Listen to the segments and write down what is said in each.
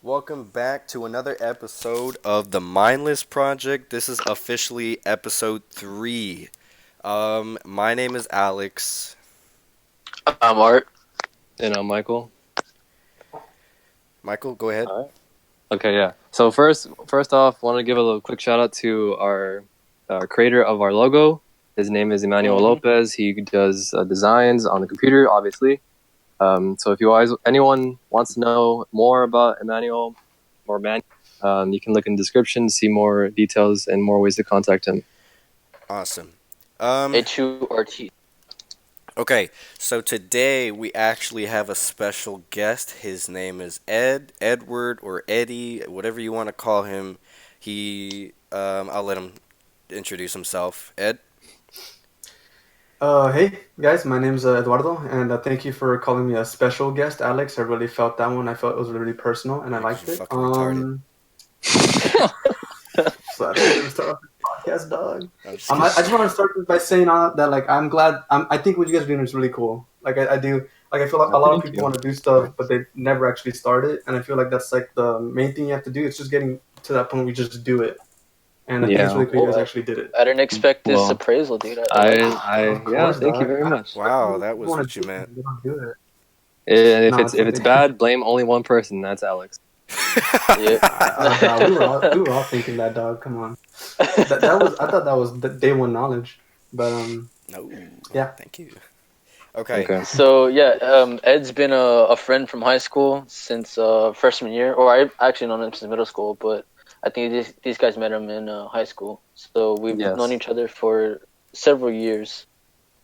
Welcome back to another episode of the Mindless Project. This is officially episode 3. My name is Alex. I'm Art. And I'm Michael. Michael, go ahead. All right. Okay, yeah. So first off, want to give a little quick shout out to our creator of our logo. His name is Immanuel Lopez. He does designs on the computer, obviously. So if anyone wants to know more about Immanuel or Man, you can look in the description to see more details and more ways to contact him. Awesome. HURT. Okay, so today we actually have a special guest. His name is Edward, or Eddie, whatever you want to call him. I'll let him introduce himself. Ed? Hey guys, my name's Eduardo, and thank you for calling me a special guest, Alex. I really felt that one. I felt it was really personal, and I liked You're it. fucking retarded. So I think we start off the podcast, dog. I'm just I just want to start by saying that, like, I'm glad. I think what you guys are doing is really cool. Like, I do. Like, I feel like a lot of people want to do stuff, but they never actually start it. And I feel like that's like the main thing you have to do. It's just getting to that point where you just do it. And I think it's really cool you guys actually did it. I didn't expect this appraisal, dude. Thank you very much. Wow, that was what you meant. You don't do it. And if it's bad, blame only one person. That's Alex. Yeah. We were all thinking that, dog. Come on. I thought that was the day one knowledge, but No. Yeah. Thank you. Okay. So Ed's been a friend from high school since freshman year, or I actually known him since middle school, but I think these guys met him in high school. So we've known each other for several years.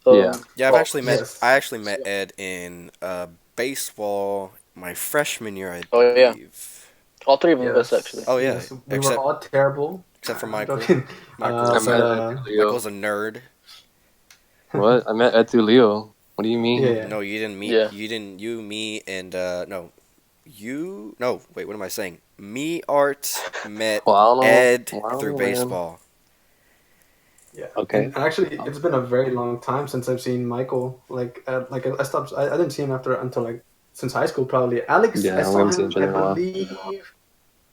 I've actually met. I actually met Ed in baseball my freshman year, I believe. Oh yeah. All three of us actually. Oh yeah. Yes, we were all terrible. Except for Michael. Joking. Michael's a nerd. What? I met Ed through Leo. What do you mean? Yeah. No, you didn't meet. Yeah. You didn't. You, me, and no. You. No. Wait. What am I saying? Me, Art met Ed through baseball. Yeah. Okay. And actually, it's been a very long time since I've seen Michael. I stopped. I didn't see him until since high school probably. Alex, I saw him. I believe.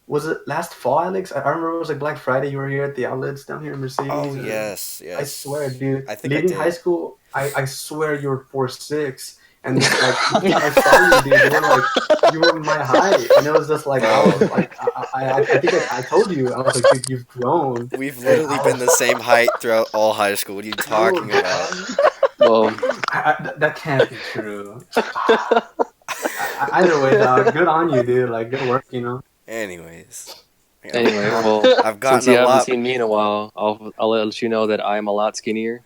Was it last fall, Alex? I remember it was like Black Friday. You were here at the outlets down here in Mercedes. Oh yes. I swear, dude. I think leaving high school, I swear you were 4'6", and like I saw you, dude. You were my height, and it was just like I was like I think I told you. I was like, dude, you've grown. We've literally been the same height throughout all high school. What are you talking about? Well, that can't be true. Either way, dog. Good on you, dude. Like, good work, you know. Anyway, well, I've gotten since you a haven't lot. seen me in a while, I'll let you know that I'm a lot skinnier.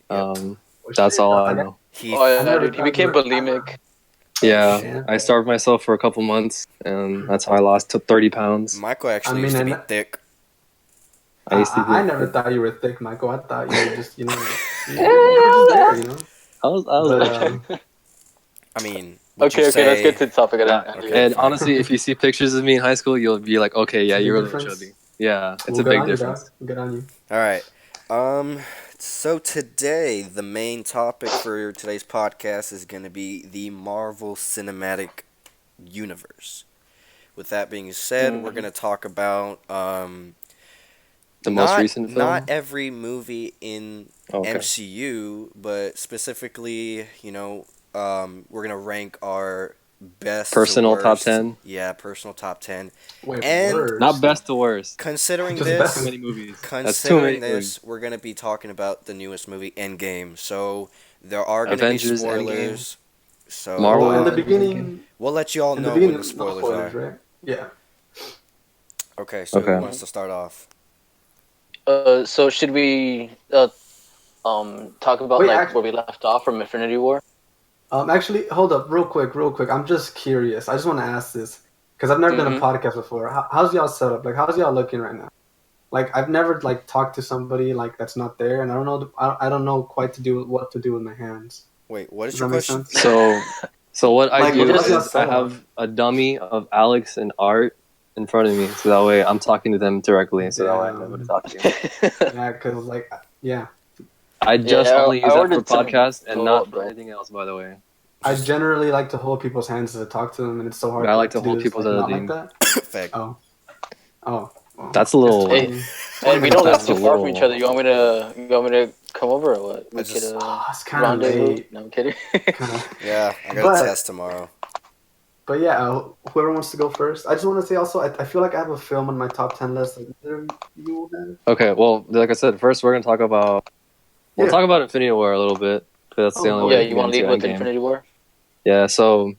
That's all I know. He became bulimic. Yeah, I starved myself for a couple months, and that's how I lost 30 pounds. Michael actually used to be thick. I never thought you were thick, Michael. I thought you were just, you know, you were just there, you know. I was I mean, okay, let's get to the topic of that. Okay, and honestly, if you see pictures of me in high school, you'll be like, okay, yeah, you're really chubby. Yeah, it's a big difference. Good on you. All right. So today, the main topic for today's podcast is going to be the Marvel Cinematic Universe. With that being said, we're going to talk about the most recent film? Not every movie in MCU, but specifically, you know, we're going to rank our best personal top 10. Yeah, personal top 10. Wait, and worst. Not best to worst. Considering Just this, too many movies. Considering this, we're going to be talking about the newest movie, Endgame. So there are going to be spoilers. Endgame. So Marvel in the beginning, we'll let you all know when the spoilers are. Right? Yeah. Okay, so who wants to start off? So should we talk about where we left off from Infinity War? Actually, hold up, real quick. I'm just curious. I just want to ask this because I've never done a podcast before. How's y'all set up? Like, how's y'all looking right now? Like, I've never talked to somebody that's not there, and I don't know. I don't know quite what to do with my hands. Wait, what is your question? So what I do is I have a dummy of Alex and Art in front of me, so that way I'm talking to them directly, so that way I know what to talk to. Yeah, because I just only use that for podcast and not for anything else, by the way. I generally like to hold people's hands to talk to them, and it's so hard I like to to do hold this people's like other not like thing. that. Fact. Oh, oh, well, That's a it's little. Hey, 20, and we don't live That's too a far from each little. other. You want me to come over or what? I We could just it's kind of rendezvous. late, No, I'm kidding. kind of. yeah, I got a But test tomorrow. yeah, whoever wants to go first. I just want to say also, I feel like I have a film on my top 10 list. Like, either you have? Okay, well, like I said, first we're gonna talk about. We'll Yeah. talk about Infinity War a little bit because that's the Oh, only okay. way Yeah, we you can want get to lead into with Endgame. Infinity War? Yeah, so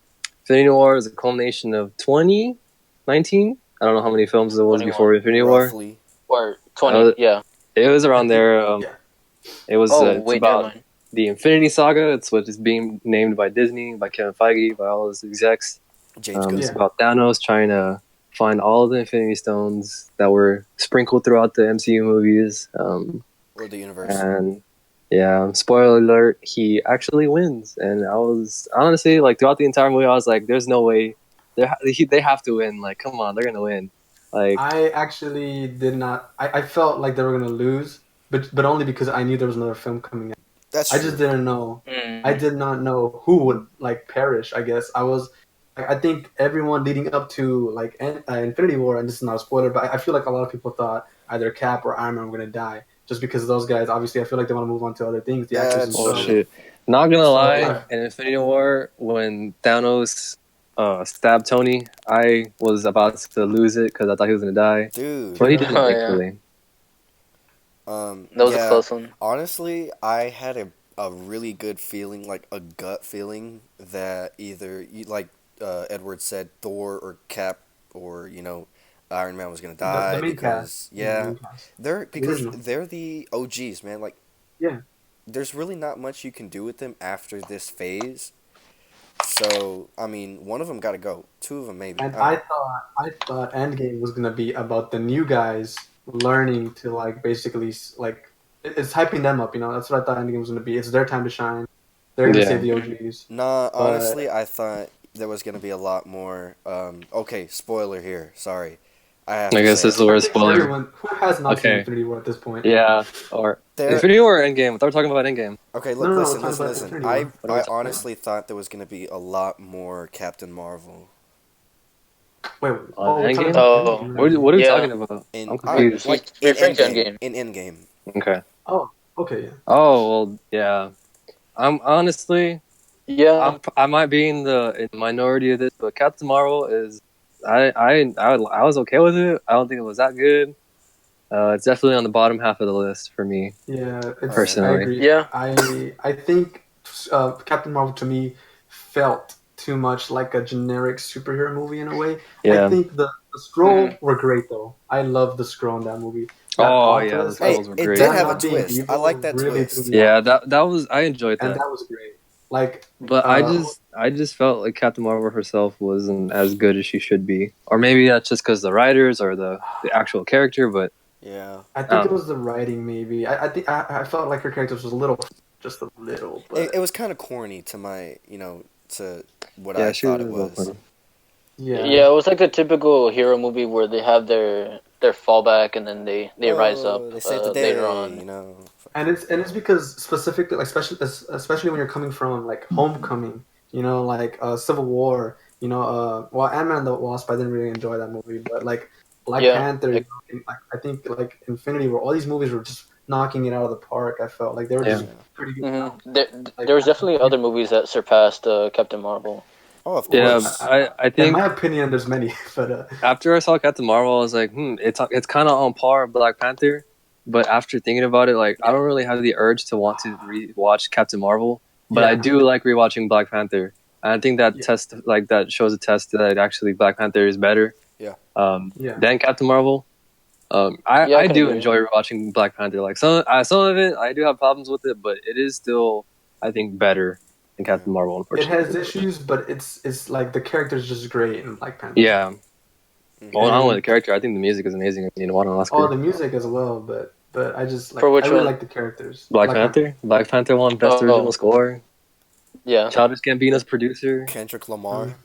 Infinity War is a culmination of 2019. I don't know how many films it was 21 before Infinity War. Roughly. or 20? Yeah. It was I around think, there. yeah. It was. Oh It's wait, never about mind. the Infinity Saga. It's what is being named by Disney, by Kevin Feige, by all his execs. James Gunn. It's Yeah. about Thanos trying to find all of the Infinity Stones that were sprinkled throughout the MCU movies. Or the universe. And yeah, spoiler alert, he actually wins. And I was honestly like throughout the entire movie, I was like, "There's no way they have to win. Like, come on, they're gonna win." Like, I actually did not. I felt like they were gonna lose, but only because I knew there was another film coming out. That's I true. just didn't know. I Mm. did not know who would like perish. I guess I was. I think everyone leading up to like Infinity War, and this is not a spoiler, but I feel like a lot of people thought either Cap or Iron Man were gonna die, just because those guys. Obviously, I feel like they want to move on to other things, the actors That's themselves. true. bullshit. Not gonna So lie, in Infinity War, when Thanos stabbed Tony, I was about to lose it because I thought he was gonna die, Dude. but he didn't. Oh yeah, Thankfully. that was a Yeah. close one. Honestly, I had a really good feeling, like a gut feeling, that either, like Edward said, Thor or Cap or, Iron Man was going to the die main because, cast, the yeah, main cast, they're, the because original. they're the OGs, man. Like, Yeah. there's really not much you can do with them after this phase. So, I mean, one of them got to go. Two of them, maybe. And I don't know. I thought Endgame was gonna be about the new guys learning to like basically like it's hyping them up. That's what I thought Endgame was gonna be. It's their time to shine. They're gonna Yeah. save the OGs. Nah, But honestly, I thought there was going to be a lot more. Okay, spoiler here. Sorry. I have I to guess say this is it. the I worst think spoiler. everyone who has not seen Okay. Infinity War at this point. Yeah. Or There. Infinity War or Endgame? I thought we were talking about Endgame. Okay, No, look, no, we're listen, talking listen, about listen. Infinity I War. What are we I talking about? honestly thought there was going to be a lot more Captain Marvel. Wait, On we're talking Endgame? about Oh Endgame. What are we yeah, talking about? In I'm I confused. he's like in referring to Endgame. Endgame. In Endgame. Okay. Oh, okay, yeah. Oh well, yeah. I'm honestly, Yeah, I might be in the minority of this, but Captain Marvel is I was okay with it. I don't think it was that good. It's definitely on the bottom half of the list for me Yeah, All right. I personally. agree. yeah. I think Captain Marvel to me felt too much like a generic superhero movie in a way. I Yeah. think the Skrull were great though. I love the Skrull in that movie. That Oh plot yeah, the twist, like Hey, scrolls were it did great. that have a not being twist. I evil, like that really threw twist. me Yeah, off, that was I enjoyed and that. that was great. Like, But uh, I just felt like Captain Marvel herself wasn't as good as she should be, or maybe that's just because the writers or the actual character. But Yeah. I I think don't it know. was the writing. Maybe I think I felt like her character was a little, just a little, It but was kind of corny to my, to what Yeah, I she thought was a it little was. funny. yeah. Yeah, it was like the typical hero movie where they have their fallback and then they rise up Oh, they saved the later day, on. And it's because specifically, like especially when you're coming from like Homecoming, like Civil War, well, Ant-Man and the Wasp, I didn't really enjoy that movie, but like Black Yeah, Panther, like, like, I think like Infinity War, all these movies were just knocking it out of the park. I felt like they were Yeah. just Yeah. pretty good films. Like, there was definitely other movies that surpassed Captain Marvel. Oh, of Yeah, course. I in think my opinion, there's many, but after I saw Captain Marvel, I was like, it's kind of on par with Black Panther. But after thinking about it, like I don't really have the urge to want to rewatch Captain Marvel, but I yeah, do like rewatching Black Panther. And I think that yeah, that shows a test that actually Black Panther is better Yeah. yeah. than Captain Marvel. Yeah, I I can do agree. enjoy rewatching Black Panther. Like some of it, I do have problems with it, but it is still, I think, better than Captain Marvel. It has Unfortunately, issues, but it's like the character's just great in Black Panther. yeah. Well, not only the And character, I think the music is amazing. I mean, won an oh, Oscar. the music as well, but I just For like I which really one? like the characters. Black Black Panther. Panther. Black Panther won Best Original Oh, Score. yeah. Childish Gambino's producer. Kendrick Lamar.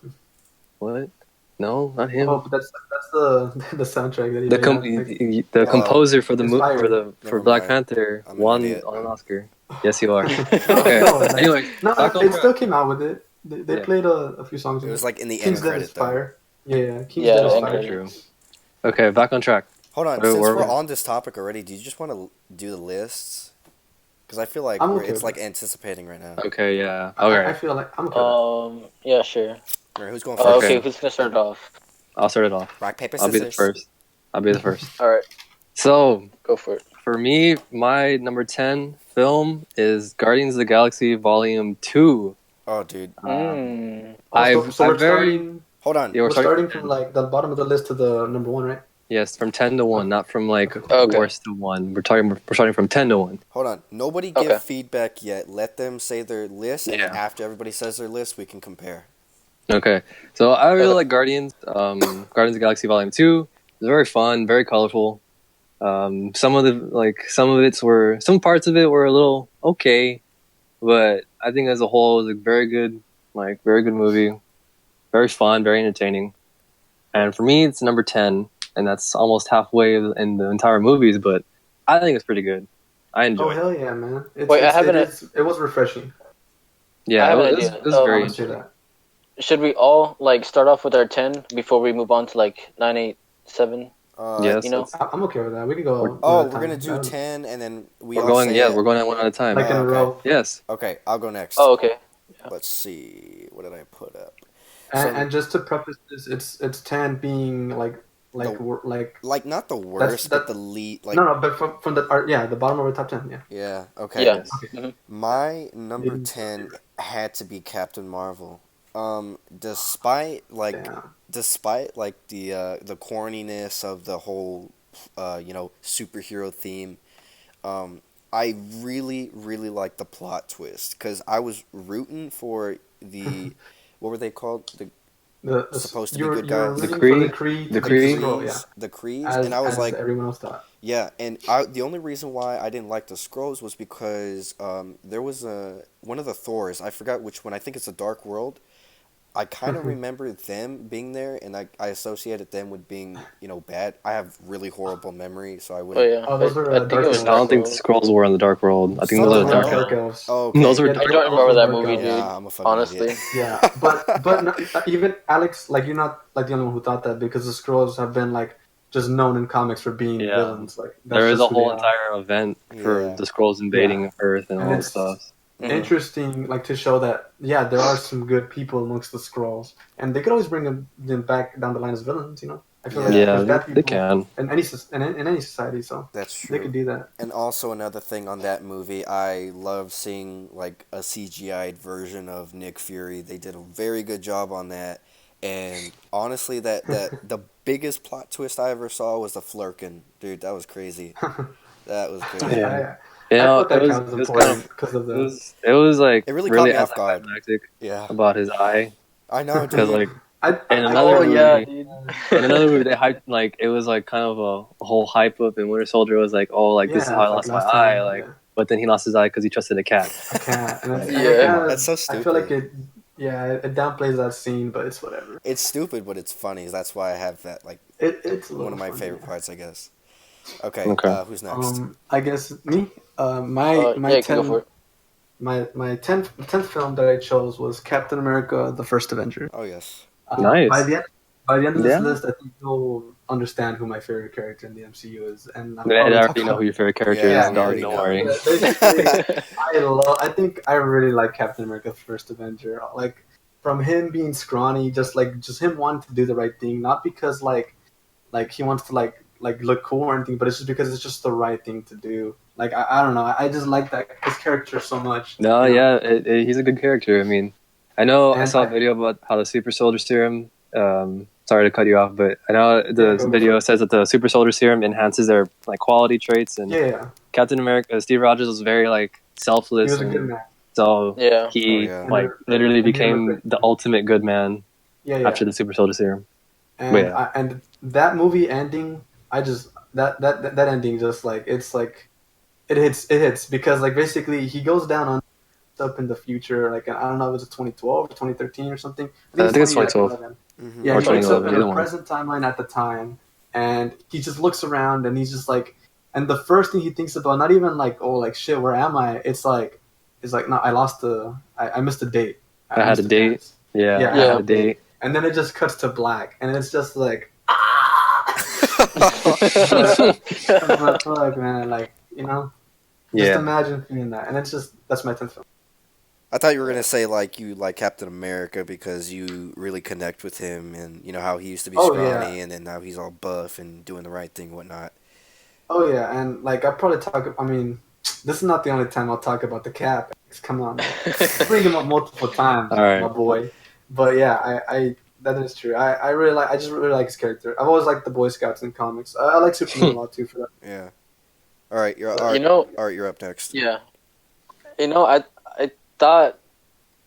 What? No, not him. Oh, but that's the the soundtrack that he The made. Like, the yeah, composer for the inspired. for Never Black mind. Panther I'm an won idiot. an Oscar. Yes, you are. No, Okay. no, like, Anyway, no, back on it track. still came out with it. They Yeah. played a few songs. It was like in the end King's Dead is credit though. fire. Yeah, King's Yeah, Dead the is end Very fire. credit. true. Okay, back on track. Hold on, Where since were we're we? on this topic already, do you just want to do the lists? Because I feel like I'm okay it's with like that. anticipating right now. Okay, yeah. I Okay, feel like I'm okay with that. Yeah, sure. All right, who's going Okay, first? okay. who's gonna start it off? I'll start it off. Rock paper I'll be the scissors. first. I'll be the first. All right, So, go for it. for me, my number 10 film is Guardians of the Galaxy Volume 2. Oh, dude. Oh, so I'm we're very. starting. Hold on. Yeah, we're We're starting starting from from 10. like the bottom of the list to the number one, right? Yes, from 10 to 1, not from like Okay. worst to 1. We're starting from 10 to 1. Hold on. Nobody give Okay. feedback yet. Let them say their list, and then Yeah. after everybody says their list, we can compare. Okay. So, I really Okay. like Guardians. Guardians of the Galaxy Volume 2. It's very fun, very colorful. Some parts of it were a little okay, but I think as a whole it was a very good movie, very fun, very entertaining. And for me, it's number 10, and that's almost halfway in the entire movies, but I think it's pretty good. I Oh enjoyed it. hell yeah, man! Wait, I have It was refreshing. Yeah, I have an it idea. was I very would say enjoyable. that. Should we all like start off with our 10 before we move on to like 9, 8, 7? Yes, You know? I'm okay with that. We can go We're- one Oh, at a we're gonna time. do 10, and then we we're all going. say Yeah, it. we're going at one at a time. Like in a okay. row. Yes. Okay, I'll go next. Oh, okay. Let's see. What did I put up? And just to preface this, it's 10 being Like not the that's worst, but that. the lead. Like No, but from the bottom of the top 10. Yeah. yeah. Okay. Yeah. Yes. Okay. Mhm. My number Maybe- 10 had to be Captain Marvel. Yeah. Despite like the corniness of the whole superhero theme, I really like the plot twist because I was rooting for the what were they called? Supposed to be good You're guys. The rooting for the Kree. Kree The to beat the Kree. scroll, yeah. The Krees, As and I was like, everyone else thought. yeah, and the only reason why I didn't like the Skrulls was because there was one of the Thors, I forgot which one, I think it's a Dark World. I kind of remember them being there, and I associated them with being, bad. I have really horrible memory, so I Oh wouldn't. yeah. Oh, those were I think Dark it was I Elves. don't think the Dark World. scrolls were in the Dark World. I think those Something are the like Dark that. Elves. Dark Elves. Oh, okay. Those were Yeah, Dark I Dark don't Elves remember were that Dark movie, Elves. dude. Yeah, I'm a fucking Honestly. idiot. Yeah, but no, even Alex, like you're not like the only one who thought that because the Skrulls have been like just known in comics for being Yeah. villains. Like that's There is just a who they whole are. entire event for Yeah. the scrolls invading Earth and And all that it's stuff. Mhm. interesting, like to show that there are some good people amongst the Skrulls, and they could always bring them back down the line as villains. I feel like Yeah. Yeah, there's bad they people can. in any society, so That's they could true. do that. And also another thing on that movie, I love seeing like a CGI'd version of Nick Fury. They did a very good job on that. And honestly, that the biggest plot twist I ever saw was the Flurkin. Dude, that was crazy. That was crazy. Yeah. I Yeah, thought that counts it was kind important of because of the. it was like It really caught really me off guard. anticlimactic Yeah. about his eye I know, because dude. like in I another Oh kind yeah, movie. dude. In another movie, they hyped like it was like kind of a whole hype up, and Winter Soldier was like, "Oh, like this is how I it's like lost my last eye," time, like, but then he lost his eye because he trusted a cat. I can't, and Like, it Yeah. come kind on. That's so I feel like stupid. it downplays that scene, but it's whatever. It's stupid, but it's funny. That's why I have that like It's a little one of my funny, favorite yeah. parts, I guess. Okay, Okay. who's next? I guess me. My Yeah, you can go for it. my tenth film that I chose was Captain America: The First Avenger. Oh yes. Nice. By the end of this Yeah. list, I think you'll understand who my favorite character in the MCU is, and I'm I probably already know who your favorite character Yeah, is, we dog. already Don't know. worry. Basically, I think I really like Captain America: First Avenger. Like from him being scrawny, just him wanting to do the right thing, not because like he wants to like look cool or anything, but it's just because it's just the right thing to do. Like I don't know, I just like that his character so much. No, you know? yeah, he's a good character. I mean, I know I And saw a video about how the super soldier serum. Sorry to cut you off, but I know the go video for it. says that the super soldier serum enhances their like quality traits, and Yeah, Captain America, Steve Rogers was very like he selfless, was a good and man. so Yeah. he Oh, yeah. like literally And they were became great. the ultimate good man Yeah. after the super soldier serum. And But yeah. and that movie ending, I just that ending just like it's like it hits because like basically he goes down on up in the future, like I don't know, was it 2012 or 2013 or something? I think it's 2012. 2011. Mhm. Yeah, Or he wakes up 2011, in either the one. present timeline at the time, and he just looks around and he's just like, and the first thing he thinks about, not even like, oh, like shit, where am I? It's like, no, I missed the date, I had a Mr. date. Pants. Yeah, Yeah, I I had Yeah. a date. And then it just cuts to black, and it's just like, but fuck, man, like, you know, just Yeah. imagine feeling that, and it's just that's my 10th film. I thought you were gonna say like you like Captain America because you really connect with him and you know how he used to be Oh yeah, scrawny and then now he's all buff and doing the right thing and whatnot. oh yeah, and like I probably talk. I mean, this is not the only time I'll talk about the Cap. Come on, man. I bring him up multiple times, All my right. boy. But yeah, I that is true. I really like. I just really like his character. I've always liked the Boy Scouts in comics. I like Superman a lot too for that. Yeah. All right, You know, you're up next. yeah. I thought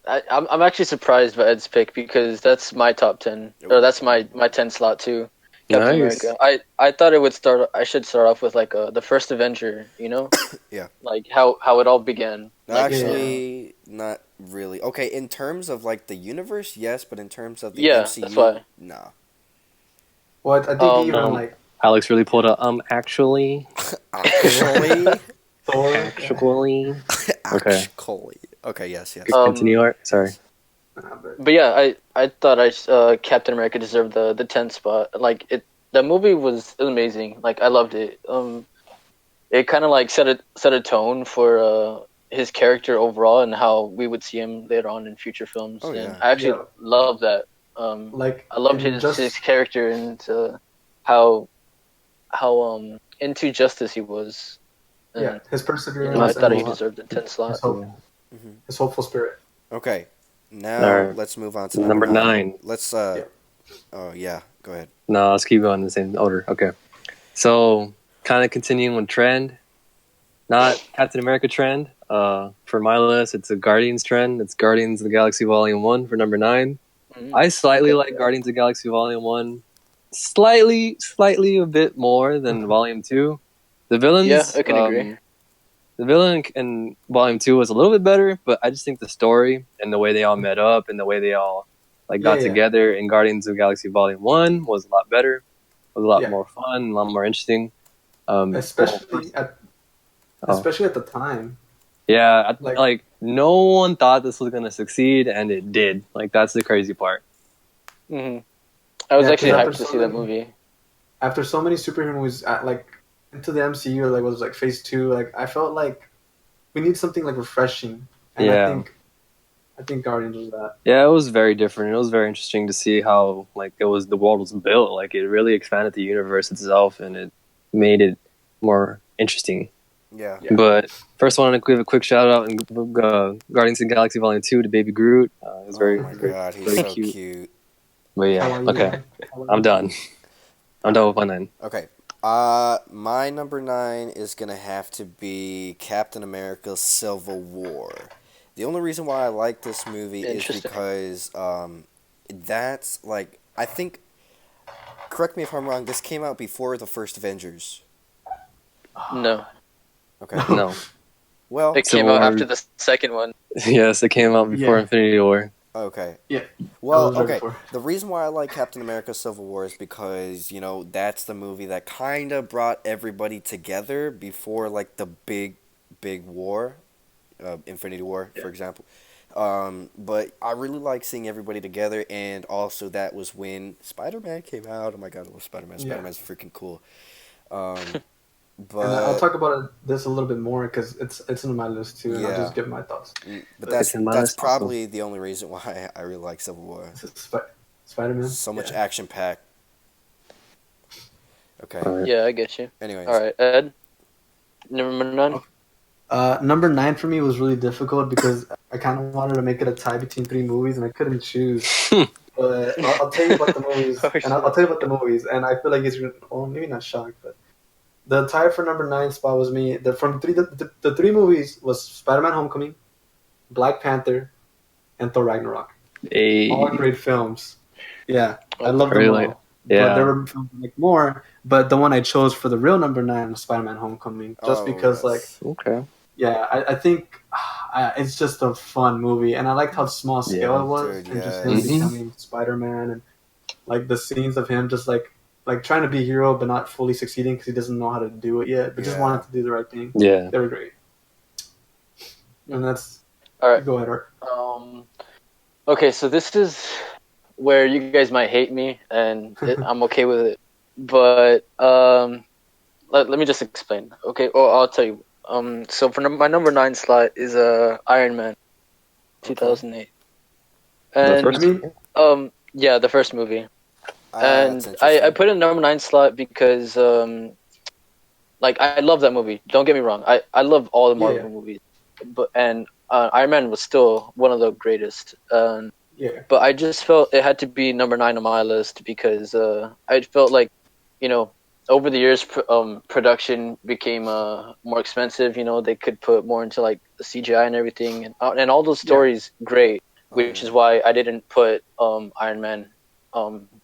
I'm actually surprised by Ed's pick because that's my top 10 or that's my 10 slot too. Captain Nice. America. I thought it would start. I should start off with like the first Avenger. You know, Yeah. like how it all began. No, Like actually, not really. Okay, in terms of like the universe, yes, but in terms of the yeah, that's MCU, why. nah. Well, I think even Um, like Alex really pulled up. Actually, Actually, Thor. actually. Okay. actually. Okay, yes, yes. Continue, Art. Sorry. Yes. But but yeah, I thought Captain America deserved the 10th spot. Like the movie was amazing. Like I loved it. It kind of like set a tone for his character overall and how we would see him later on in future films. Oh And yeah. I actually yeah, love that. like I loved in his character and how into justice he was. And, yeah, his I perseverance thought and he his, deserved the 10th slot. hmm his hopeful spirit. Okay. All Now right. let's move on to Number number 9. Let's Yeah. Oh yeah. Go ahead. No, let's keep going in the same order. Okay. So, kind of continuing with trend. Not Captain America trend. For my list, it's a Guardians trend. It's Guardians of the Galaxy Volume 1 for number 9. Mhm. I slightly Okay. like Guardians of the Galaxy Volume 1. Slightly a bit more than Volume 2. The Yeah, villains, I can agree. the villain in Volume 2 was a little bit better, but I just think the story and the way they all met up and the way they all like got Yeah. together in Guardians of the Galaxy Volume 1 was a lot better. Was a lot Yeah. more fun, a lot more interesting. Especially at Oh. especially at the time. Yeah, Like- like no one thought this was gonna succeed, and it did. Like that's the crazy part. Hmm I was Yeah, actually 'cause hyped after to so see that many- movie. After so many superhero movies, like into the MCU, like was like Phase 2. Like I felt like we need something like refreshing, and Yeah. I think Guardians was that. Yeah, it was very different. It was very interesting to see how like the world was built. Like it really expanded the universe itself, and it made it more interesting. Yeah. Yeah. But first, I want to give a quick shout out and Guardians of the Galaxy Volume 2 to Baby Groot. It was very, Oh my very, god, he's very so cute. cute. But yeah, How are you, okay, man? How are I'm you? done. I'm done with my 9. Okay. My number 9 is gonna have to be Captain America: Civil War. The only reason why I like this movie is Interesting. because that's like I think. Correct me if I'm wrong. This came out before the first Avengers. No, Okay. No. Well. it Civil came out War. after the second one. Yes, it came out before Yeah. Infinity War. Okay. Yeah. Well, That was right okay. before. The reason why I like Captain America: Civil War is because that's the movie that kind of brought everybody together before like the big war, Infinity War, for example. But I really like seeing everybody together, and also that was when Spider-Man came out. Oh my god, I love Spider-Man. Yeah. Spider-Man's freaking cool. Um, And I'll but talk about this a little bit more because it's in my list too, and I'll Yeah. just give my thoughts. but It's in my that's list also. probably the only reason why I really like Civil War. This is Spider-Man. So much Yeah. action packed. Okay. All right. Yeah, I get you. Anyways. All right, Ed. Number 9. Number 9 for me was really difficult because I kind of wanted to make it a tie between 3 movies, and I couldn't choose. But I'll tell you about the movies, Oh, and I'll tell you about the movies, and I feel like it's well, maybe not shocked, but the tie for number 9 spot was me. The 3 movies was Spider-Man: Homecoming, Black Panther, and Thor: Ragnarok. Hey. All great films. Yeah, I love them Really? all. Yeah. But there were films I like more. But the one I chose for the real number 9 was Spider-Man: Homecoming, just because like. Okay. Yeah, I think it's just a fun movie, and I liked how small scale Yeah. it was, Dude, and just yes. him Mhm. becoming Spider-Man, and like the scenes of him just like trying to be a hero but not fully succeeding because he doesn't know how to do it yet, but just Yeah. wanted to do the right thing. Yeah. They were great, and that's All right. go ahead, Art. Okay, so this is where you guys might hate me, and I'm okay with it. But let me just explain. Okay, well, I'll tell you. So for my number 9 slot is Iron Man Okay. 2008, The I and first. mean, yeah, the first movie. That's And I interesting. put in number 9 slot because like I love that movie. Don't get me wrong. I love all the yeah, Marvel movies, but and Iron Man was still one of the greatest. yeah, But I just felt it had to be number 9 on my list because I felt like, you know, over the years, production became more expensive. You know, they could put more into like the CGI and everything, and all those yeah, stories great, Oh which yeah. is why I didn't put Iron Man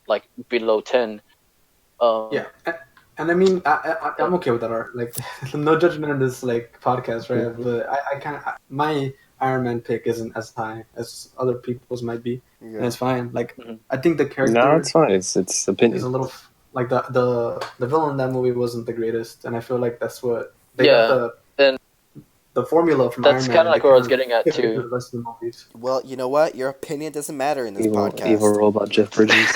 like below 10. yeah. Um, And I mean, yeah, I'm okay with that art. Like, no judgment in this like podcast, right? Mhm. But I kind of my Iron Man pick isn't as high as other people's might be, and Yeah. it's fine. Like, mhm. I think the No, it's character fine. It's is opinion. a little like the villain in that movie wasn't the greatest, and I feel like that's what they got Yeah, and the formula from Iron that's Man, kind of and they like where I kind was of getting at took it to too. the rest of the movies. Well, you know what? Your opinion doesn't matter in this Evil podcast. robot Jeff Bridges.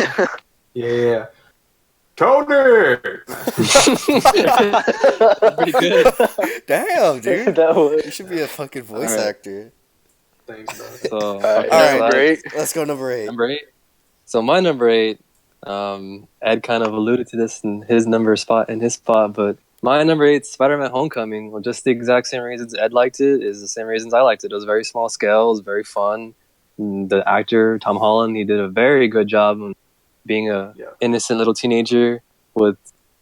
Yeah, yeah, yeah. Tony. Pretty good. Damn, dude. That was You should be a fucking All voice right. actor. Thanks, dog. So all right. okay, so All right, Number 8. let's go number 8. number 8. So my number 8, Ed kind of alluded to this in his number spot in his spot, but my number 8, Spider-Man: Homecoming. Well, just the exact same reasons Ed liked it is the same reasons I liked it. It was very small scale. It was very fun. And the actor Tom Holland, he did a very good job of being a Yeah. innocent little teenager with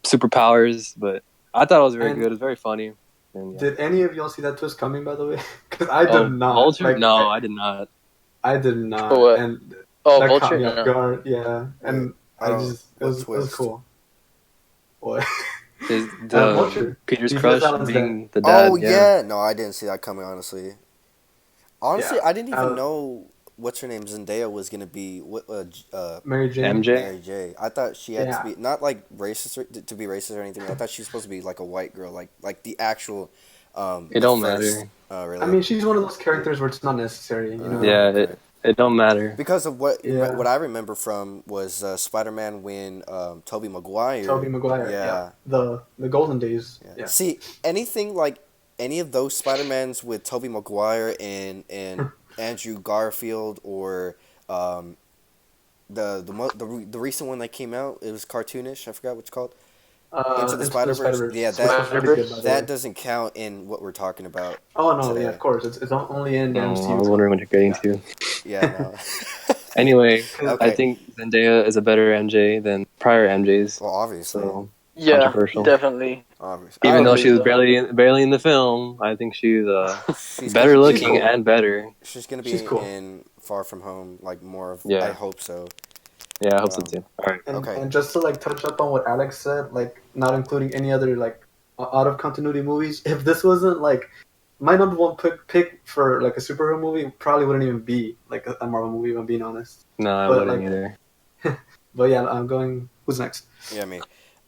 superpowers. But I thought it was very good. And It was very funny. And yeah. did any of y'all see that twist coming? By the way, because I did Oh, not. Vulture? Like, No, I did not. I did For not, what? and Oh, that caught Vulture? me off No. guard. Yeah, Wait, and I I don't. just What it was twist? cool. What? Is the Vulture. Peter's He says crush Alan's dead. being the Oh dad? Yeah. yeah, no, I didn't see that coming. Honestly, Yeah, I didn't even Alan, know what's her name Zendaya was gonna be. Mary Jane. MJ? Mary J. I thought she had to Yeah, be not like racist to be racist or anything. I thought she was supposed to be like a white girl, like the actual, It the don't first. matter. I Really? mean, she's one of those characters where it's not necessary. You know. Yeah, Okay. it don't matter. Because of Yeah, what I remember from was Spider Man when Tobey Maguire. Tobey Maguire. Yeah, Yeah, the golden days. yeah. Yeah. See anything like any of those Spider Mans with Tobey Maguire and Andrew Garfield or um, the recent one that came out. It was cartoonish. I forgot what it's called. Into the Into Spider the Spider Verse. Verse, Yeah, which that was really good, by the that way. doesn't count in what we're talking about Oh no, yeah, of today. course. It's only in the Oh, I MCU. was wondering what you're getting Yeah. to. Yeah, no. Anyway, I Okay. think Zendaya is a better MJ than prior MJs. Well, obviously, So Yeah, controversial. definitely. obviously. I Even though agree she with was that. barely in the film, I think she's She's gonna better She's looking be cool. and better. she's gonna She's be cool. in Far From Home, like more of. I Yeah, hope so. yeah, I hope so Um, too. All right. okay. And just to like touch up on what Alex said, like not including any other like out of continuity movies. If this wasn't like my number one pick for like a superhero movie, probably wouldn't even be like a Marvel movie. If I'm being honest. No, I But wouldn't like, either. but yeah, I'm going. Who's next? Yeah, me.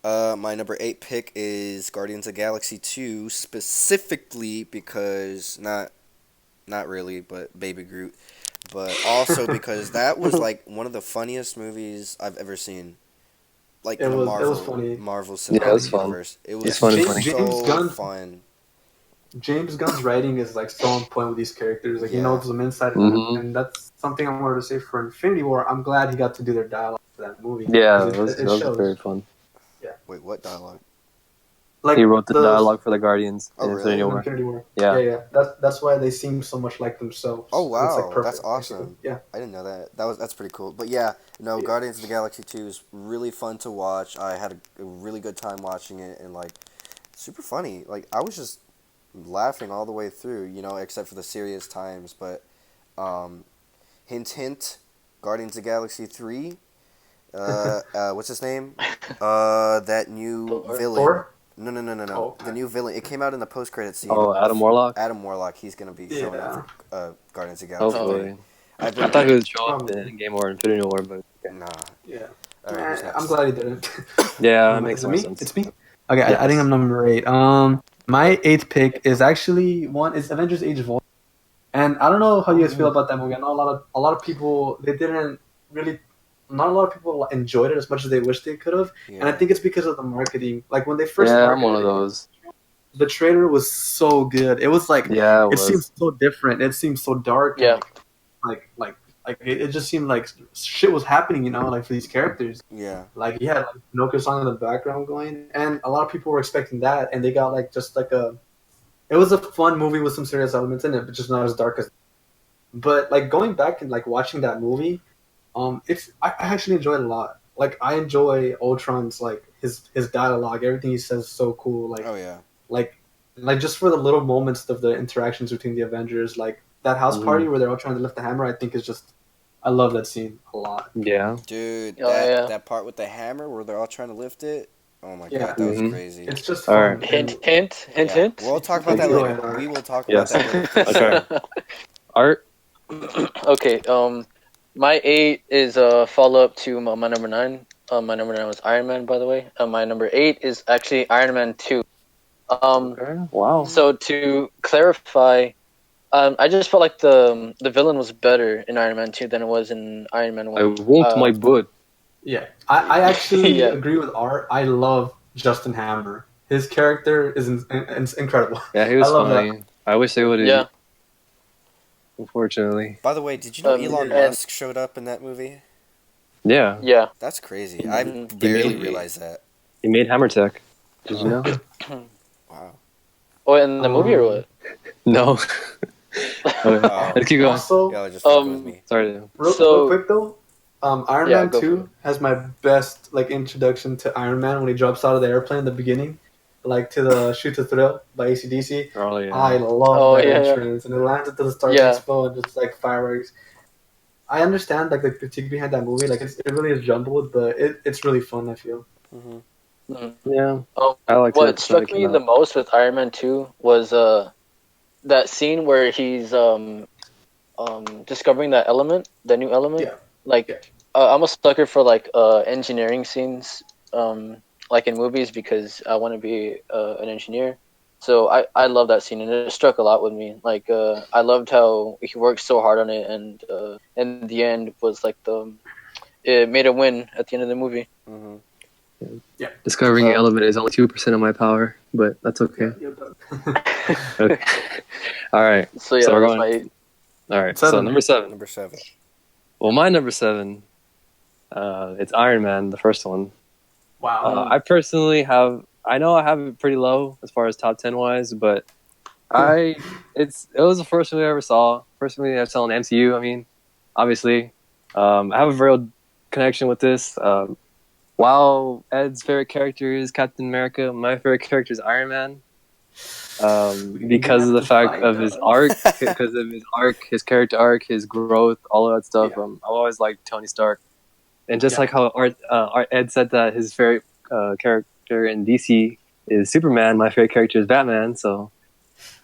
My number 8 pick is Guardians of the Galaxy 2, specifically because not really, but Baby Groot, but also because that was like one of the funniest movies I've ever seen. Like in a It was funny. Marvel Yeah, it was Cinematic fun. Universe. It It's was fun and James, funny. James so Gunn fun. James Gunn's writing is like so on point with these characters. Like he Yeah. knows them inside and out, Hmm. and that's something I wanted to say for Infinity War. I'm glad he got to do their dialogue for that movie Yeah, because it it was very shows. fun. Yeah, Wait, what dialogue? He like wrote the the dialogue for the Guardians Oh, in really? Infinity in War. Infinity War. Yeah. Yeah. That's why they seem so much like Oh, themselves, and it's like wow. That's perfect, basically. awesome. Yeah, I didn't know that. That's pretty cool. But yeah, no, yeah. Guardians of the Galaxy 2 is really fun to watch. I had a really good time watching it and like super funny. Like I was just laughing all the way through, except for the serious times, but um hint hint, Guardians of the Galaxy 3, what's his name? That new Thor. villain. Thor. No, no, no, no, no. Oh, The new villain. It came out in the post-credit scene. Oh, Adam Warlock. Adam Warlock. He's gonna be showing up yeah. for Guardians of the Galaxy Oh, 3. Hopefully. I've I been thought he would show up in Probably. Endgame or Infinity War, but okay. nah. Yeah. All right, who's I'm next? glad he didn't. Yeah, that makes Is it more me? sense. It's me. Okay, I think Yes. I'm number 8. My eighth pick is actually one is Avengers: Age of Ultron. And I don't know how you guys feel about that movie. I know a lot of people they didn't really. Not a lot of people enjoyed it as much as they wish they could have, and I think it's because of the marketing. Like when they first Yeah, I'm marketed one of it, those. the trailer was so good. It was like Yeah, it it seemed was. so different. It seemed so dark and Yeah. it just seemed like shit was happening. Like for these characters. Yeah. Like you had like Pinocchio song in the background going, and a lot of people were expecting that, and they got like just like a. It was a fun movie with some serious elements in it, but just not as dark as. But like going back and like watching that movie, I actually enjoyed it a lot. Like I enjoy Ultron's like his dialogue, everything he says is so cool. Oh yeah. Like like just for the little moments of the interactions between the Avengers, like that house party where they're all trying to lift the hammer, I think is just I love that scene a lot. Yeah. Dude, Oh, that yeah. that part with the hammer where they're all trying to lift it. Oh my Yeah. god, that was crazy. It's just All fun. right. Hint, hint, hint, Yeah. hint. We'll talk about Okay, that go later. ahead, Art. We will talk about Yes. that later. For Okay. sure. Art. Okay. My 8 is a follow up to my number 9. My number 9 was Iron Man, by the way. My number 8 is actually Iron Man 2. Okay. Wow. So to clarify, I just felt like the villain was better in Iron Man 2 than it was in Iron Man I 1. want my butt. Yeah, I actually Yeah. agree with Art. I love Justin Hammer. His character is incredible. Yeah, he I was love that. funny. I wish they would have. Yeah. Unfortunately. By the way, did you know Elon and- Musk showed up in that movie? Yeah. Yeah. That's crazy. I Mhm. barely made- realized that. He made Hammer Tech. Did you know? Wow. Oh, in the movie or what? No. Okay. Oh. Let's keep going. Also, Y'all are just fucking with me. Sorry. real quick though, Iron Yeah, Man go for 2 has my best like introduction to Iron Man when he drops out of the airplane in the beginning, like to the Shoot to Thrill by AC/DC. Oh yeah. I love Oh, that yeah, yeah. entrance, and it lands into the Stark Yeah. Expo and just like fireworks. I understand like the critique behind that movie, like it really is jumbled, but it's really fun. I feel. Hmm. Mhm. Yeah. I like What struck me the most with Iron Man 2 was that scene where he's discovering that element, the new element. Yeah. Like Yeah. I'm a sucker for like engineering scenes, like in movies because I want to be an engineer. So I love that scene and it struck a lot with me. Like I loved how he worked so hard on it and in the end was like it made a win at the end of the movie. Hmm. Discovering an element is only 2% of my power, but that's okay. Okay. All right. So yeah, So we're that's going. my 8. All right. So 7. number 7. Number 7. Well, my number 7. It's Iron Man, the first one. Wow. I personally have. I know I have it pretty low as far as top 10 wise, but it was the first movie I ever saw. First movie I saw in MCU. I mean, obviously, I have a real connection with this. While Ed's favorite character is Captain America, my favorite character is Iron Man. Because of the fact of his arc, his character arc, his growth, all of that stuff. Yeah. I've always liked Tony Stark, and just like how Ed said that his favorite character in DC is Superman, my favorite character is Batman. So,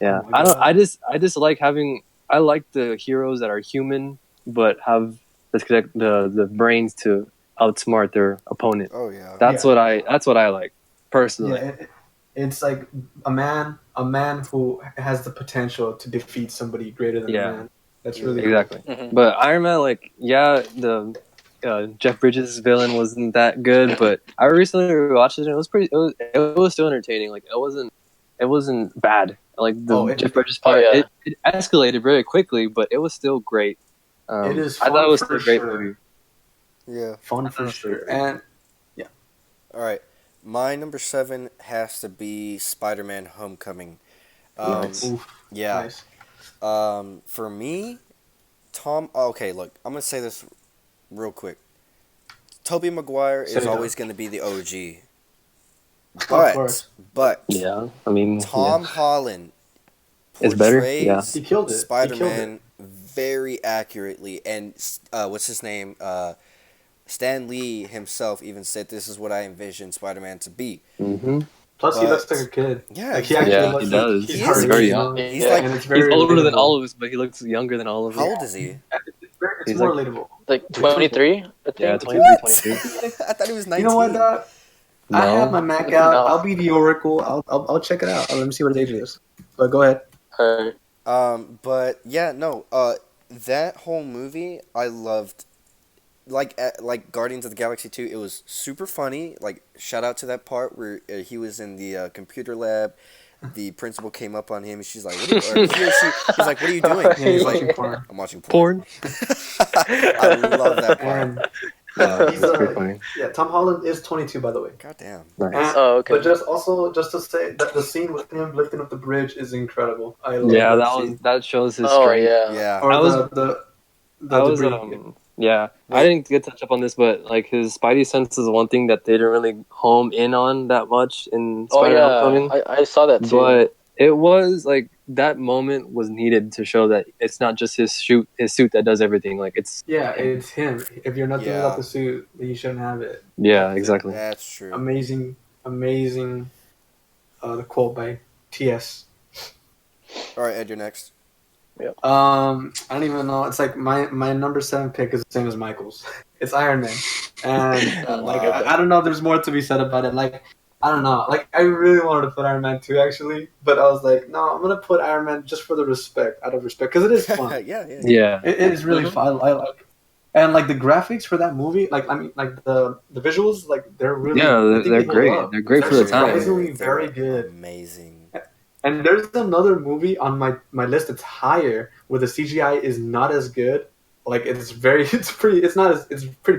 yeah, Oh my God. I just like having. I like the heroes that are human but have the brains to outsmart their opponent. Oh yeah. That's what I like personally. Yeah, it's like a man who has the potential to defeat somebody greater than Yeah. a man. That's really Exactly. Mhm. But Iron Man, like, yeah, the Jeff Bridges villain wasn't that good, but I recently rewatched it and it was still entertaining. Like, it wasn't bad. Like the Jeff Bridges part, yeah. it escalated very quickly, but it was still great. It is I fun thought it was for still a great sure. movie. Yeah. fun for sure. And All right. My number 7 has to be Spider-Man: Homecoming. Nice. oof, Yeah. nice. For me, Tom. Okay, look, I'm gonna say this real quick. Tobey Maguire Say is it. always gonna be the OG, Of but course. Yeah, I mean, Tom Holland It's better, portrays yeah. He killed it. Spider-Man very accurately, and what's his name? Stan Lee himself even said, "This is what I envisioned Spider-Man to be." Mm-hmm. Plus, he But- looks like a kid. Yeah, Like, he exactly. actually Yeah, looks he like does. he's He is hurting, very you young. know? He's Yeah. like, And it's very He's older than relatable. all of us, but he looks younger than all of us. how old is he? It's He's more like- relatable. Like 23, I think. Yeah, 23, What? 22. I thought he was 19. You know what, dog? I have my No, Mac out. No. I'll be the oracle. I'll check it out. Let me see what his age is. But go ahead. Alright. But yeah, no. That whole movie I loved. Like Guardians of the Galaxy 2, it was super funny. Like shout out to that part where he was in the computer lab. The principal came up on him and she's like, "What are you?" Or he or she, he's like, "What are you doing?" Yeah, he's He's like, watching porn. "I'm watching porn." Porn. I love that part. And Yeah, he's that's pretty funny. yeah. Tom Holland is 22, by the way. God damn. Nice. And, Oh, okay. But just to say that the scene with him lifting up the bridge is incredible. I love Yeah, that scene. that shows his Oh strength. yeah. Yeah. Or I was- the debris. Yeah, I Wait. didn't get to touch up on this, but like his Spidey sense is one thing that they didn't really home in on that much in Oh Spider-Man yeah. Homecoming. I saw that too. But it was like that moment was needed to show that it's not just his suit that does everything. Like it's Yeah, it's him. If you're nothing Yeah. without the suit, then you shouldn't have it. yeah, exactly. That's true. Amazing. The quote by T.S. All right, Ed, you're next. I don't even know. It's like my number 7 pick is the same as Michael's. It's Iron Man, and like Wow. I don't know. If there's more to be said about it. Like I don't know. Like I really wanted to put Iron Man 2 actually, but I was like, no, I'm gonna put Iron Man just for the respect, out of respect, because it is fun. Yeah, yeah. Yeah, It is really fun. I like, and like the graphics for that movie. Like I mean, like the visuals. Like they're really I think they're they hold great. up. They're great for the They're time. surprisingly very good. Amazing. And there's another movie on my list that's higher where the CGI is not as good. Like it's pretty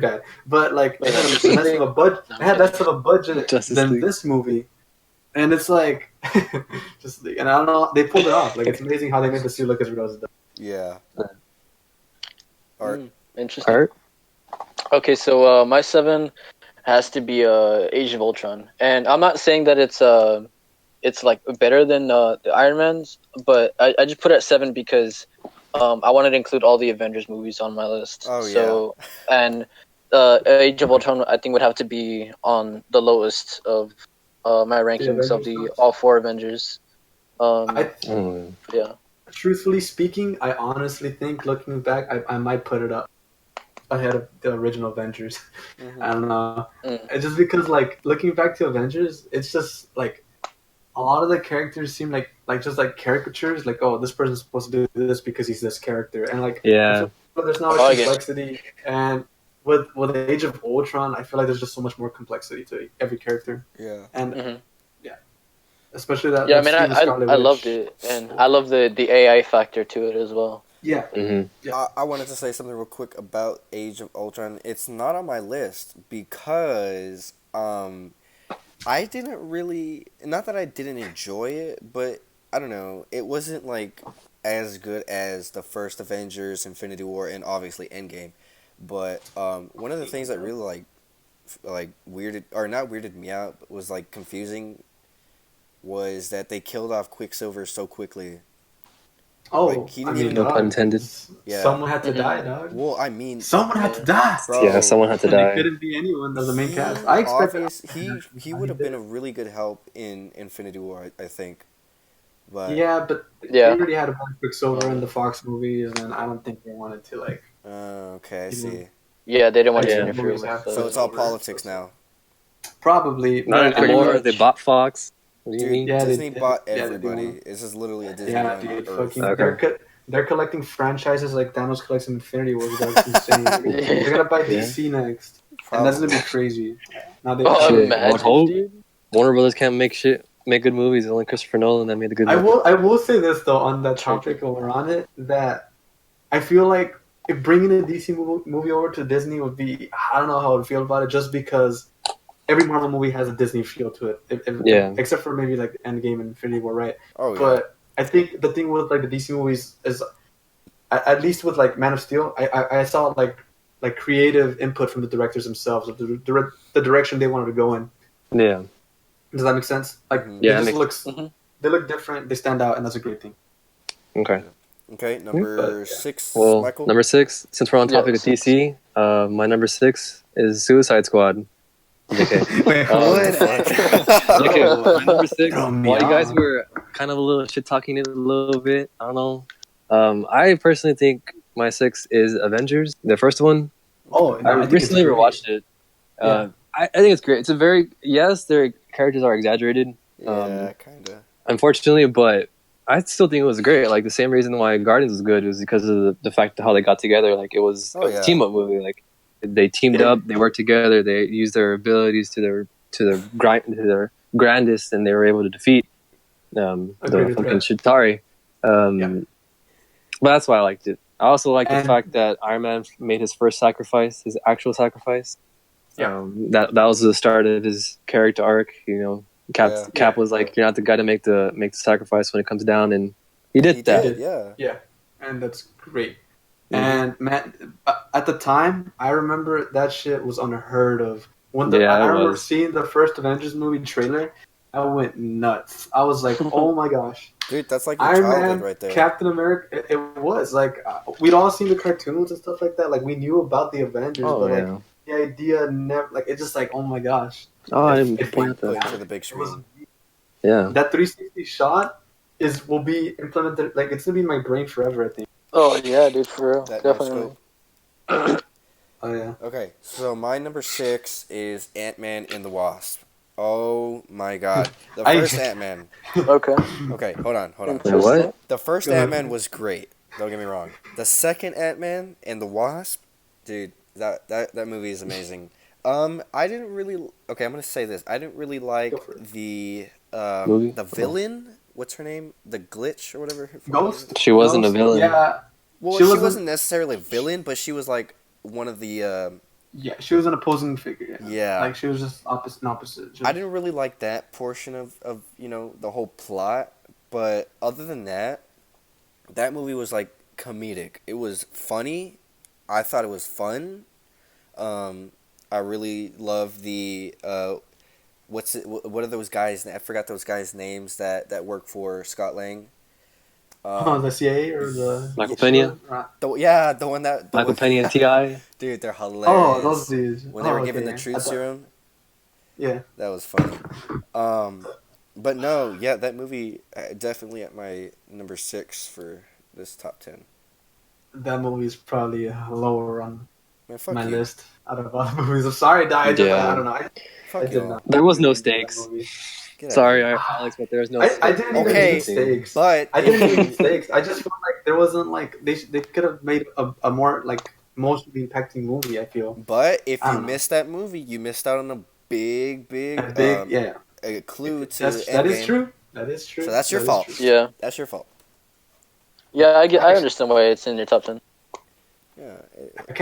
bad. But like it had less of a budget. It had less of a budget Justice than League. this movie, and it's like and I don't know. They pulled it off. Like it's amazing how they made the suit look as real as it does. Yeah. Art. Interesting. Art. Okay, so my 7 has to be Age of Ultron, and I'm not saying that it's like better than the Iron Man's, but I just put it at 7 because I wanted to include all the Avengers movies on my list. Oh, so, and Age of Ultron I think would have to be on the lowest of my rankings of the all 4 Avengers. Yeah. Truthfully speaking, I honestly think looking back, I might put it up ahead of the original Avengers. Mm-hmm. I don't know. It's just because like looking back to Avengers, it's just like a lot of the characters seem like just like caricatures. Like, oh, this person's supposed to do this because he's this character, and like Yeah. there's not much complexity. And with the Age of Ultron, I feel like there's just so much more complexity to every character. Yeah. And especially that. Yeah, I that mean, scene with Scarlet I Witch. loved it, and I love the AI factor to it as well. Yeah. Mm-hmm. I wanted to say something real quick about Age of Ultron. It's not on my list because I didn't really, not that I didn't enjoy it, but I don't know, it wasn't like as good as the first Avengers, Infinity War, and obviously Endgame. But one of the things that really like weirded, or not weirded me out, but was like confusing, was that they killed off Quicksilver so quickly. Oh, Like, he didn't even- No pun intended. Yeah. Someone had to die, dog. Well, I mean, Someone had to die. bro, Yeah, someone had to And it die. couldn't be anyone as the main he cast. I expect he would have been a really good help in Infinity War, I think. But Yeah, but they already had a bunch of Quicksilver in the Fox movies, and I don't think they wanted to like. okay, I see. Yeah, they didn't want to Yeah. interfere Movies with. have to- So it's all politics now. Probably Not but- anymore. They bought Fox. What do you Dude, mean? Yeah, Disney bought yeah, they everybody. do. This is literally a Disney Yeah, on dude, Earth. fucking, Okay. they're collecting franchises like Thanos collects Infinity War. That's insane. They're gonna buy DC next, and that's gonna be crazy. Now they. Oh, Shit, imagine, what hope? dude. Warner Brothers can't make good movies. Only Christopher Nolan that made the good I movies. will say this though on that topic while we're on it, that I feel like if bringing a DC movie over to Disney would be, I don't know how I would feel about it, just because every Marvel movie has a Disney feel to it. Yeah. Except for maybe like Endgame and Infinity War, right? Oh yeah. But I think the thing with like the DC movies is, at least with like Man of Steel, I saw like creative input from the directors themselves of the direction they wanted to go in. Yeah. Does that make sense? Like Yeah, it it just looks, Mhm. they look different, they stand out, and that's a great thing. Okay. Okay, number But, yeah. 6, Well, Michael. number 6. Since we're on topic of DC, my number 6 is Suicide Squad. Okay. Wait, Okay, well, my number 6. Throw me While you guys off. were kind of a little shit talking it a little bit, I don't know. I personally think my 6 is Avengers, the first one. Oh, I think recently it's great. rewatched it. I think it's great. It's a very, yes, their characters are exaggerated. Yeah, kinda. Unfortunately, but I still think it was great. Like the same reason why Guardians was good was because of the fact of how they got together. Like it was a team up movie. Like they teamed up, they worked together, they used their abilities to their grandest, and they were able to defeat the fucking Chitauri. But that's why I liked it. I also like the fact that Iron Man made his first sacrifice, his actual sacrifice. That was the start of his character arc. You know, Cap was like, "You're not the guy to make the sacrifice when it comes down," and he did that. Yeah, and that's great. Mm-hmm. And man, at the time, I remember that shit was unheard of. I remember seeing the first Avengers movie trailer, I went nuts. I was like, "Oh my gosh, dude, that's like your Iron childhood Man, right there." Captain America. It was like we'd all seen the cartoons and stuff like that. Like we knew about the Avengers, like the idea never. Like it's just like, oh my gosh. Oh, I didn't put into the big screen. That 360 shot will be implemented. Like it's gonna be in my brain forever, I think. Oh yeah, dude, for real, definitely. Oh yeah. Okay, so my number 6 is Ant-Man and the Wasp. Oh my god, the first Ant-Man. Okay, hold on. What? The first Ant-Man was great. Don't get me wrong. The second Ant-Man and the Wasp, dude, that movie is amazing. I didn't really. Okay, I'm gonna say this. I didn't really like the villain. What's her name? The Glitch or whatever. Ghost. She wasn't a villain. Yeah. Well, she wasn't necessarily a villain, but she was like one of the. Yeah, she was an opposing figure. Yeah. Like she was just opposite. I didn't really like that portion of the whole plot, but other than that, that movie was like comedic. It was funny. I thought it was fun. I really love the what are those guys? I forgot those guys' names that work for Scott Lang. The CIA or the Michael Pena. The one that Michael Pena and Ti. Dude, they're hilarious. Oh, those dudes. When they were given the truth serum. Yeah, that was funny. But no, yeah, that movie definitely at my number 6 for this top 10. That movie is probably lower on my you. list out of all the movies. I'm sorry, I don't know. I did not. There was no stakes. Sorry, Alex, but there was no. I didn't even need stakes. But I didn't need stakes. I just felt like there wasn't like they could have made a more like emotionally impacting movie. I feel. But if you missed that movie, you missed out on a big a clue to Endgame. That is true. That is true. So that's your fault. Yeah, that's your fault. Yeah, I understand why it's in your top 10. Yeah, I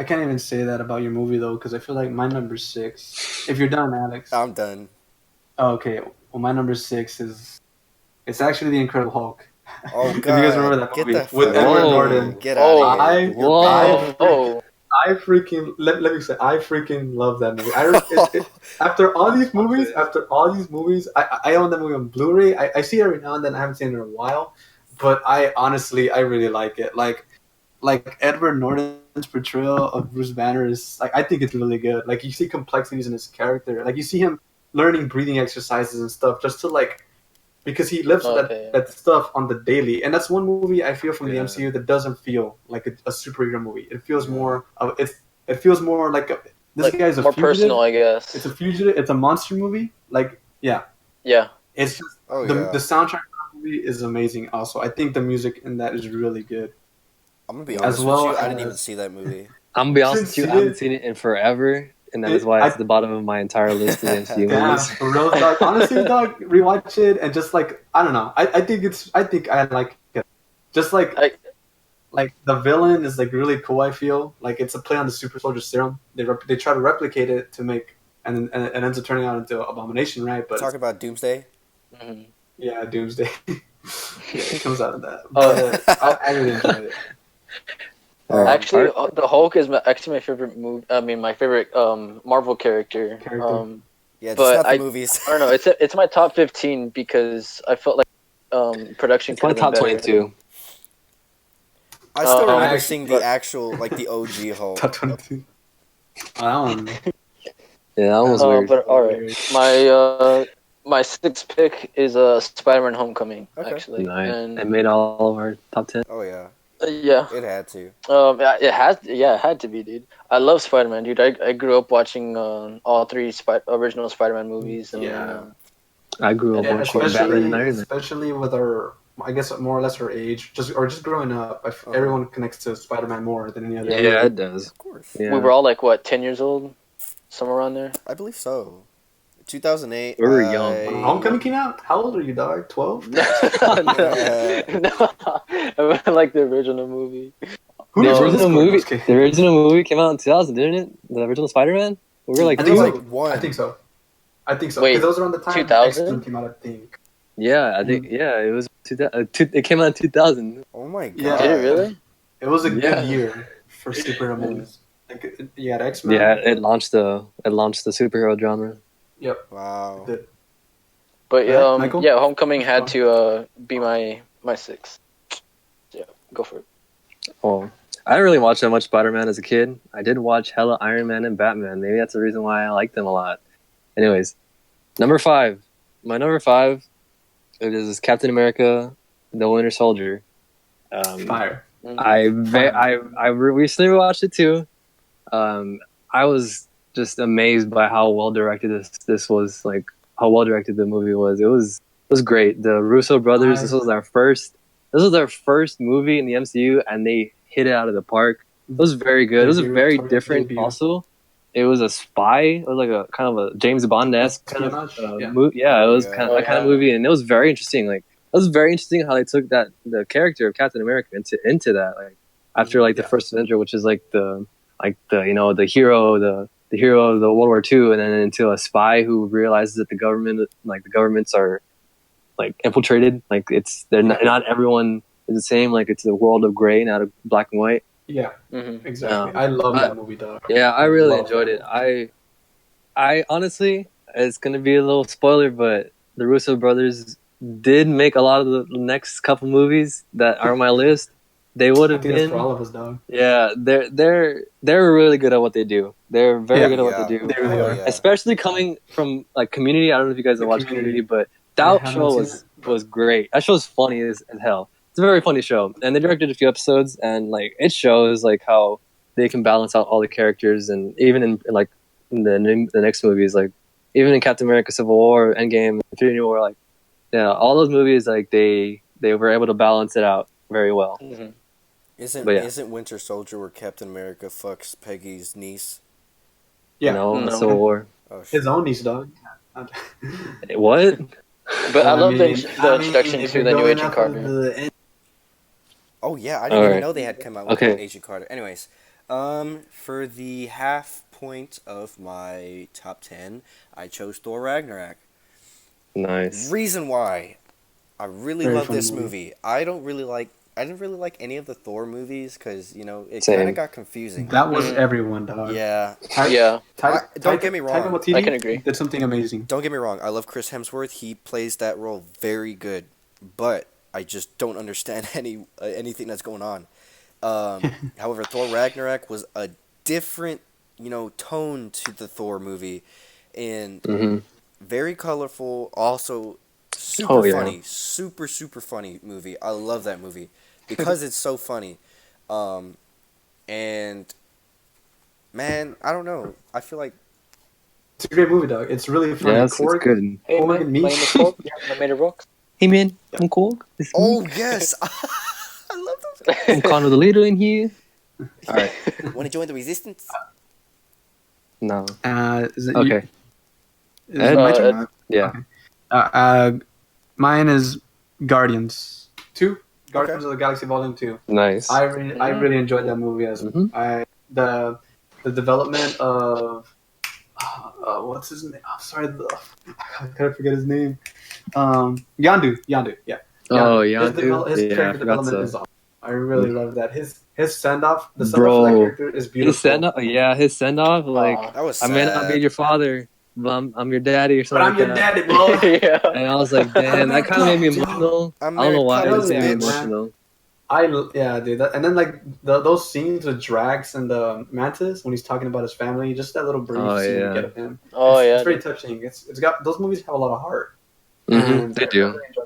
can't even say that about your movie though, because I feel like my number 6. If you're done, Alex. I'm done. Oh, okay. Well, my number 6 it's actually the Incredible Hulk. Oh God! If you guys remember that movie with Edward Norton. Get out of here! I freaking let me say I freaking love that movie. After all these movies, I own that movie on Blu-ray. I see it every now and then. I haven't seen it in a while, but I really like it. Like Edward Norton's portrayal of Bruce Banner is like I think it's really good. Like you see complexities in his character. Like you see him learning breathing exercises and stuff just to like because he lives that stuff on the daily. And that's one movie I feel from the MCU that doesn't feel like a superhero movie. It feels more it feels more like this guy's a more fugitive. Personal, I guess. It's a fugitive. It's a monster movie. Like yeah. It's just the soundtrack of the movie is amazing. Also, I think the music in that is really good. I'm gonna be honest with you. I didn't even see that movie. I'm gonna be honest with you. I haven't seen it in forever, and that is why it's at the bottom of my entire list of MCU movies. For real, dog. Honestly, dog, rewatch it and just like I don't know. I think I like it. Just like the villain is like really cool. I feel like it's a play on the super soldier serum. They try to replicate it to make and it ends up turning out into Abomination, right? But talk about Doomsday. Mm-hmm. Yeah, Doomsday. It comes out of that. But I really enjoyed it. Actually, the Hulk is actually my favorite movie. I mean, my favorite Marvel character. Yeah, but not the movies. I don't know. It's my top 15 because I felt like production. It's my top 22. I still remember seeing the actual like the OG Hulk. Top 22. Yeah, that was weird. But all right, my 6th pick is Spider-Man: Homecoming. Okay. Actually, nice. And it made all of our top 10. Oh yeah. Yeah, it had to. It had to be, dude. I love Spider-Man, dude. I grew up watching all 3 original Spider-Man movies. And, I grew up And Yeah, watching Batman and Iron Man. especially with our, I guess more or less our age, just growing up. Everyone connects to Spider-Man more than any other Yeah, hero. it does. Of course. Yeah. we were all like what, 10 years old, somewhere around there. I believe so. 2008. We were young. When Homecoming came out, how old are you, dog? 12? No, I mean, like the original movie. Who The knows where this original going? movie, Okay. the original movie came out in 2000, didn't it? The original Spider-Man. We were like I We think were two. so. like one. I think so. I think so. Wait, Because those were around the time 2000? X-Men came out, I think. Yeah, I think. Yeah, it was. It came out in 2000. Oh my Yeah. god. Did it really? It was a Yeah. good year for superhero movies. Like, you had X-Men. Yeah, it launched the superhero genre. Yep. Wow. It did. But Yeah, Michael? yeah, Homecoming had to be my sixth. Yeah, go for it. Oh, I didn't really watch that much Spider-Man as a kid. I did watch hella Iron Man and Batman. Maybe that's the reason why I liked them a lot. Anyways, number 5. My number 5, it is Captain America: The Winter Soldier. Fire. I recently watched it too. I was just amazed by how well directed this was. Like how well directed the movie was. It was great. The Russo brothers. This was their first. This was their first movie in the MCU, and they hit it out of the park. It was very good. It was a very different. Debut. Also, it was a spy. It was like a kind of a James Bond-esque kind of Espionage? movie. Yeah, it was Yeah. kind of that kind of movie, and it was very interesting. Like it was very interesting how they took the character of Captain America into that. Like after like the first Avenger, which is like the the hero the hero of the World War II, and then into a spy who realizes that the governments are like infiltrated. Like they're not everyone is the same. Like it's a world of gray, not a black and white. Yeah, Mm-hmm. exactly. I love that movie, dog. Yeah, I really love enjoyed that it. I honestly, it's gonna be a little spoiler, but the Russo brothers did make a lot of the next couple movies that are on my list. They would I have think that's been. for all of us, dog. Yeah, they're really good at what they do. They're very good at what they do. They really are. Yeah. Especially coming from like Community. I don't know if you guys have watched Community, but that show was great. That show was funny as hell. It's a very funny show, and they directed a few episodes, and like it shows like how they can balance out all the characters, and even in the next movies, like even in Captain America: Civil War, Endgame, Infinity War, like yeah, all those movies like they were able to balance it out very well. Mm-hmm. Isn't Winter Soldier where Captain America fucks Peggy's niece? Yeah. No. Civil War. Oh shit. His own niece, dog. What? But I love the I mean, introduction if to you're the new going Agent off of Carter. Oh yeah, I didn't even know they had come out with Agent Carter. Anyways, for the half point of my top 10, I chose Thor Ragnarok. Nice. Reason why, I really Very love funny this movie. movie. I didn't really like any of the Thor movies because it Same. kind of got confusing. That was everyone, dog. Yeah. Yeah, Don't get me wrong. Taika Waititi I can agree. did something amazing. Don't get me wrong. I love Chris Hemsworth. He plays that role very good, but I just don't understand anything that's going on. However, Thor Ragnarok was a different, tone to the Thor movie, and very colorful. Also, super funny, super funny movie. I love that movie because it's so funny. And man, I don't know. I feel like It's a great movie, dog. It's really funny. Yeah, it's good. Hey Korg man, and me. my name is Korg. I made a rock. Hey man, I'm cool. oh yes, I love those guys. I'm Connor the leader in here. All right. Want to join the resistance? No. Is it Okay. Is it my turn? Yeah. Mine is Guardians 2. Guardians of the Galaxy Volume 2. Nice. I really enjoyed that movie the development of what's his name? I'm sorry, I gotta forget his name. Yandu, yeah. Oh, Yandu. Yandu. His Yeah, I character forgot development to. is awesome. I really love that. His send off, the send off Bro, for that character is beautiful. his send off, like That was I may not sad. be your father, but I'm your daddy or But something. I'm your like that. daddy, bro. Yeah. And I was like, damn, that kind of made me emotional. I don't know why it just made me emotional. Yeah, dude. And then like those scenes with Drax and the Mantis when he's talking about his family, just that little brief scene we get of him. Oh It's yeah. very touching. It's got those movies have a lot of heart. Mm-hmm, they do. I really enjoy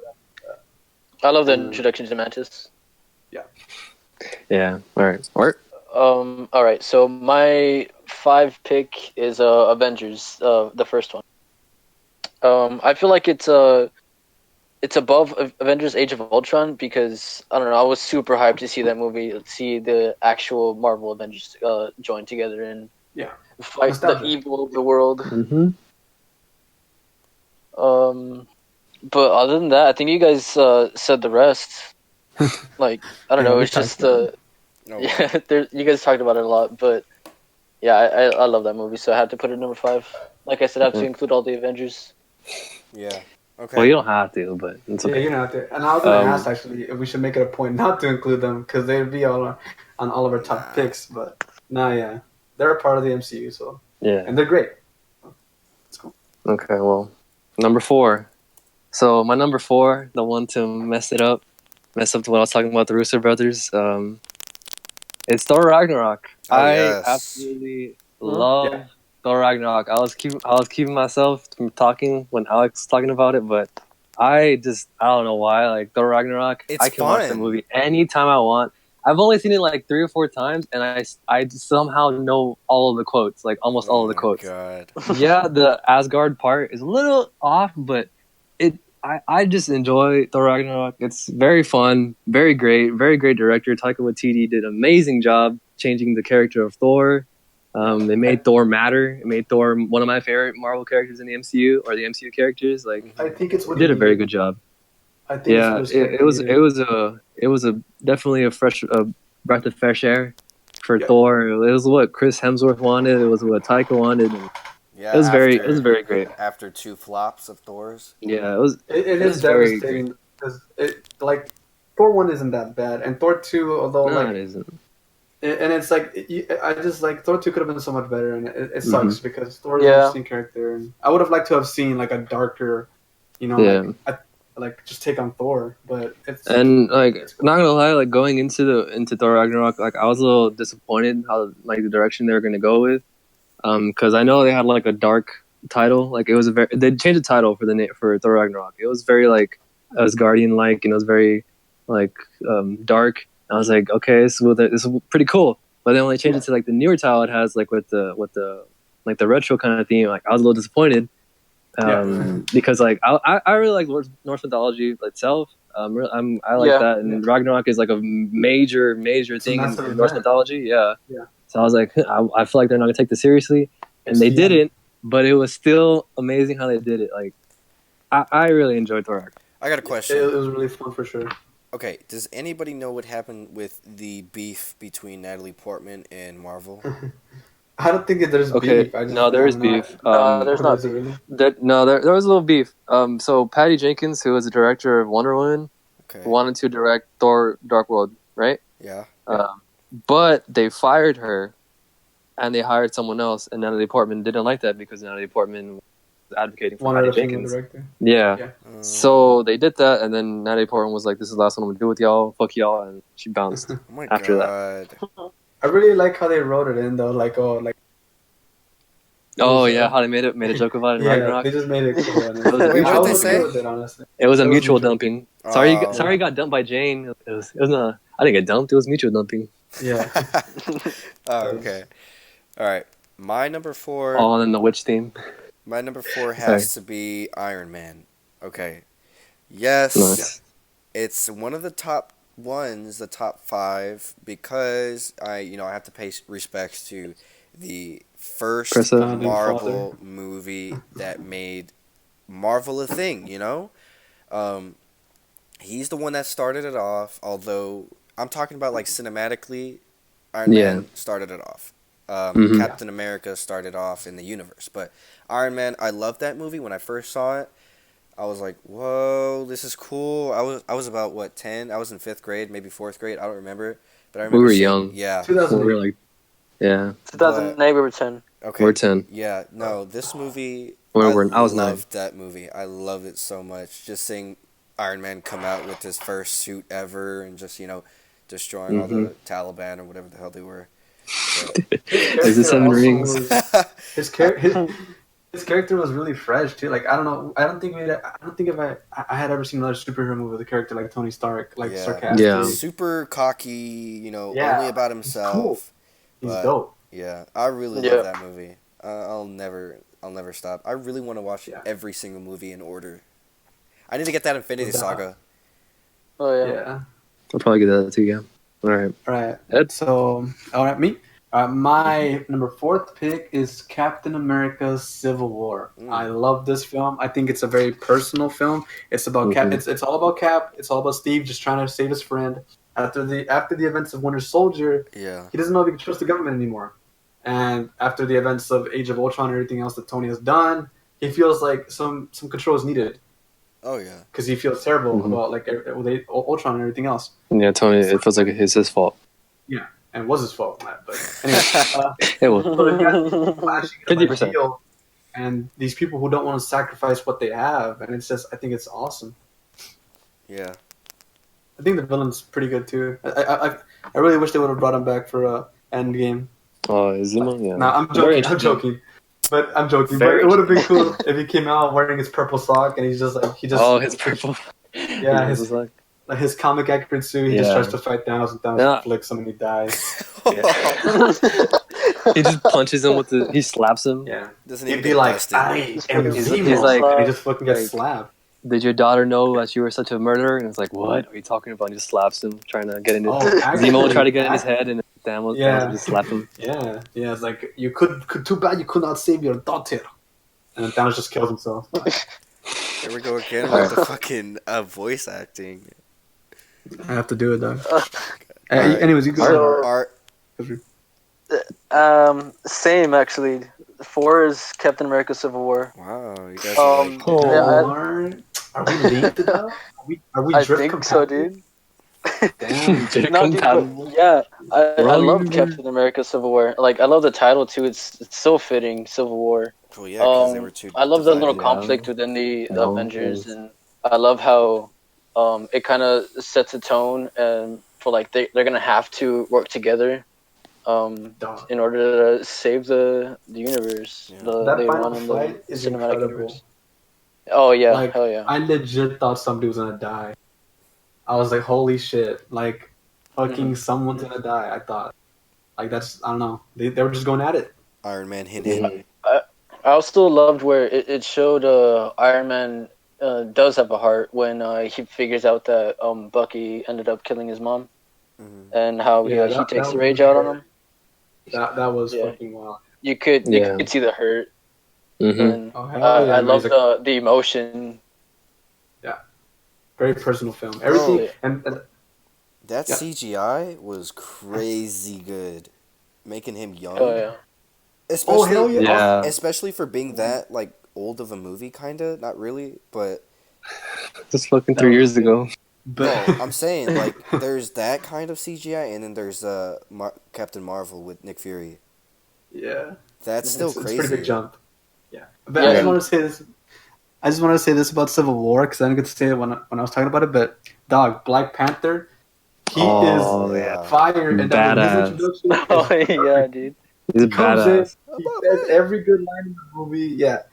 that. I love the introduction to Mantis. Yeah. All right. Art. All right. So my 5 pick is Avengers, the first one. I feel like it's above Avengers: Age of Ultron because I don't know. I was super hyped to see that movie, see the actual Marvel Avengers join together and fight the Nostalgia. evil of the world. Mm-hmm. But other than that, I think you guys said the rest. Like I don't know. we It's just Oh wow. yeah. You guys talked about it a lot, but yeah, I love that movie, so I had to put it number 5. Like I said, I have to include all the Avengers. Yeah. Well, Okay. you don't have to, but it's Yeah, okay. you know, and I was gonna ask actually if we should make it a point not to include them because they'd be on all of our top Nah. picks. But yeah, they're a part of the MCU, so Yeah. and they're great. It's cool. Okay. Well, number 4. So my number 4, the one to mess up to what I was talking about, the Russo brothers. It's Thor Ragnarok. Oh I yes. absolutely Yeah, love Thor Ragnarok. I was keeping myself from talking when Alex was talking about it, but I don't know why. Like Thor Ragnarok, It's I can watch that fun. movie anytime I want. I've only seen it like 3 or 4 times, and I somehow know all of the quotes, like almost Oh all of the my quotes. god. Yeah, the Asgard part is a little off, but I just enjoy Thor Ragnarok. It's very fun, very great director. Taika Waititi did an amazing job changing the character of Thor. They made Thor matter. It made Thor one of my favorite Marvel characters in the MCU or the MCU characters. Like, I Hmm. think it's they what he did a very needed. good job. I think it's what Yeah, his character it needed. was a definitely a fresh breath of fresh air for Yeah, Thor. It was what Chris Hemsworth wanted. It was what Taika wanted, and Yeah. it was very great. After 2 flops of Thor's. Yeah, it it is was very great. devastating because it like Thor 1 isn't that bad, and Thor 2, although No, it like, isn't. and it's like I just like Thor 2 could have been so much better, and it Hmm. sucks because Thor is an Yeah, interesting character, and I would have liked to have seen like a darker, Yeah. like just take on Thor, but And like, it's cool. not gonna lie, like going into Thor Ragnarok, like I was a little disappointed how like the direction they were gonna go with, because I know they had like a dark title, like it was a very they changed the title for the name for Thor Ragnarok. It was very like Asgardian like, and it was very like dark. I was like, okay, this is pretty cool. But then when they changed it to like the newer title, it has like with the like the retro kind of theme. Like I was a little disappointed Yeah, because like I really like Norse mythology itself. I like yeah, that, and Ragnarok is like a major it's a thing massive in Norse event. mythology. Yeah, Yeah, so I was like, I feel like they're not gonna take this seriously, and they yeah. didn't. But it was still amazing how they did it. Like I really enjoyed Thor. I got a It question. was really fun for sure. Okay, does anybody know what happened with the beef between Natalie Portman and Marvel? I don't think that there's Okay, beef. I no, just there is don't know. beef. no, there's Oh, not is it beef. really? No, there was a little beef. So Patty Jenkins, who was the director of Wonder Woman, Okay. wanted to direct Thor: Dark World, right? Yeah. But they fired her and they hired someone else, and Natalie Portman didn't like that because Natalie Portman was advocating for Wanted Patty a female Jenkins. director. Yeah. Yeah. So they did that, and then Natalie Portman was like, "This is the last one I'm gonna do with y'all. Fuck y'all," and she bounced Oh my after that. god. I really like how they wrote it in though. Like, oh, like it Oh was, yeah, how they made a joke about it in yeah, Ragnarok. they just made it cool. And It was a Wait, I what'd mutual they was okay say? dumping. with it, honestly. It was a It was mutual mutual. dumping. Oh. Sorry, he got dumped by Jane. It was not. I didn't get dumped. It was mutual dumping. Yeah. Oh, It okay. was- All right. My number four. All in the witch theme. My number four Sorry. has to be Iron Man. Okay. Yes, Nice. it's one of the top ones, the top five, because I have to pay respects to the first Pressa. Founding father. Marvel movie that made Marvel a thing. Um, he's the one that started it off. Although I'm talking about like cinematically, Iron Yeah. Man started it off. Mhm. Captain America started off in the universe, but Iron Man, I loved that movie when I first saw it. I was like, "Whoa, this is cool." I was about what 10? I was in 5th grade, maybe 4th grade. I don't remember, but I We remember were seeing young. yeah. We were 2008. like, yeah, 2008, we were 10. Okay, we're 10. yeah, no, this movie I was 9. loved that movie. I loved it so much. Just seeing Iron Man come out with his first suit ever and just destroying all Mhm. the Taliban or whatever the hell they were. His Is it character Seven also Rings? was his character. His character was really fresh too. Like I don't know. I don't think if I had ever seen another superhero movie with a character like Tony Stark, like Yeah, Yeah. sarcastic. super cocky, only Yeah, about he's cool. himself. He's But dope. yeah, I really love Yeah. that movie. I'll never I'll never stop. I really want to watch Yeah. every single movie in order. I need to get that Infinity Saga. Oh yeah. Yeah. I'll probably get that too. Yeah. All right. Right. Ed? So, all right, me. My number 4th pick is Captain America: Civil War. I love this film. I think it's a very personal film. It's about Cap. It's all about Cap. It's all about Steve just trying to save his friend after the events of Winter Soldier. Yeah. He doesn't know if he can trust the government anymore. And after the events of Age of Ultron and everything else that Tony has done, he feels like some control is needed. Oh yeah. Because he feels terrible about like Ultron and everything else. Yeah, Tony. It feels like it's his fault. Yeah, and it was his fault. But anyway, It was so he got flashing 50%. shield, and these people who don't want to sacrifice what they have, and it's just I think it's awesome. Yeah. I think the villain's pretty good too. I really wish they would have brought him back for Endgame. Oh, Zemo? Yeah. No, I'm joking. I'm joking. But I'm joking. Very But it would have been cool if he came out wearing his purple sock and he's just like Oh, his purple. Yeah, his comic accurate suit. He just tries to fight Thanos and Thanos flicks him and he dies. He just punches him he slaps him. Yeah, Doesn't he'd even be get like, busted. "I am Zemo," he's like, and he just fucking gets like, slapped. Did your daughter know that you were such a murderer? And it's like, what are you talking about? And he just slaps him, trying to get into Zemo will try to get in his head, and Thanos will just slap him. Yeah. It's like you could. Too bad you could not save your daughter. And then Thanos just kills himself. Here we go again with the fucking voice acting. I have to do it though. Right. Anyways, you go. Art. Same actually. 4 is Captain America: Civil War. Wow, you guys are like. Are we linked though? Are we I drip think compatible? so, dude. Damn. No, dude, but yeah, I love Captain America: Civil War. Like, I love the title too. It's so fitting, Civil War. Well, yeah, because they were too. I love the little divided. conflict within the Avengers, and I love how it kind of sets a tone and for like they're gonna have to work together in order to save the universe. Yeah. That final fight is incredible. Universe. Oh yeah, like, hell yeah! I legit thought somebody was gonna die. I was like, holy shit! Like, fucking someone's gonna die. I thought, like that's I don't know. They were just going at it. Iron Man hit. I also loved where it showed Iron Man does have a heart when he figures out that Bucky ended up killing his mom, and how he takes the rage out on him. That was fucking wild. You could see the hurt. And, I love the emotion. Yeah, very personal film. Everything and that CGI was crazy good, making him young. Oh yeah. Especially, hell yeah. Especially for being that like old of a movie, kinda. Not really, but just fucking 3 years ago. But no, I'm saying like there's that kind of CGI, and then there's Captain Marvel with Nick Fury. Yeah, that's still crazy. It's a pretty big jump. Yeah, but I just want to say this. I just want to say this about Civil War because I didn't get to say it when I was talking about it. But Black Panther, he is fire and badass. Oh yeah, dude. He's a badass. He says every good line in the movie. Yeah,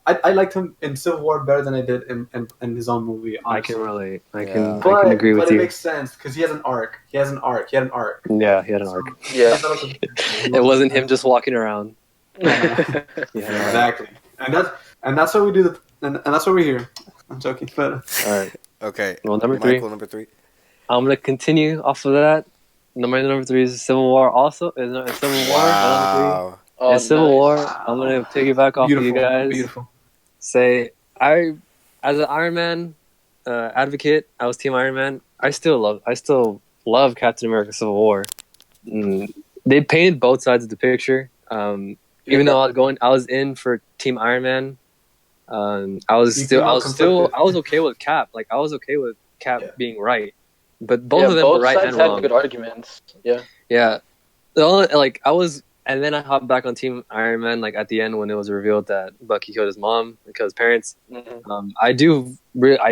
I liked him in Civil War better than I did in his own movie. Honestly. I can relate. I can agree with you. But it makes sense because he has an arc. He had an arc. Yeah, he had an arc. Yeah. It wasn't him just walking around. Exactly. And that's why we do and that's why we're here. I'm joking, but all right. Okay. Well, number Michael, 3. I'm gonna continue off of that. Number 3 is Civil War. Also, is Civil War. Wow. And Civil War. I'm gonna piggyback off of you guys. Beautiful. Say as an Iron Man advocate, I was Team Iron Man. I still love Captain America: Civil War. They painted both sides of the picture. Even though I was in for Team Iron Man. I was okay with Cap. Like I was okay with Cap being right, but both of them were right and wrong. Both sides had good arguments. Yeah. Yeah. The only, I was, and then I hopped back on Team Iron Man. Like at the end when it was revealed that Bucky killed his mom and killed his parents. Mm-hmm. I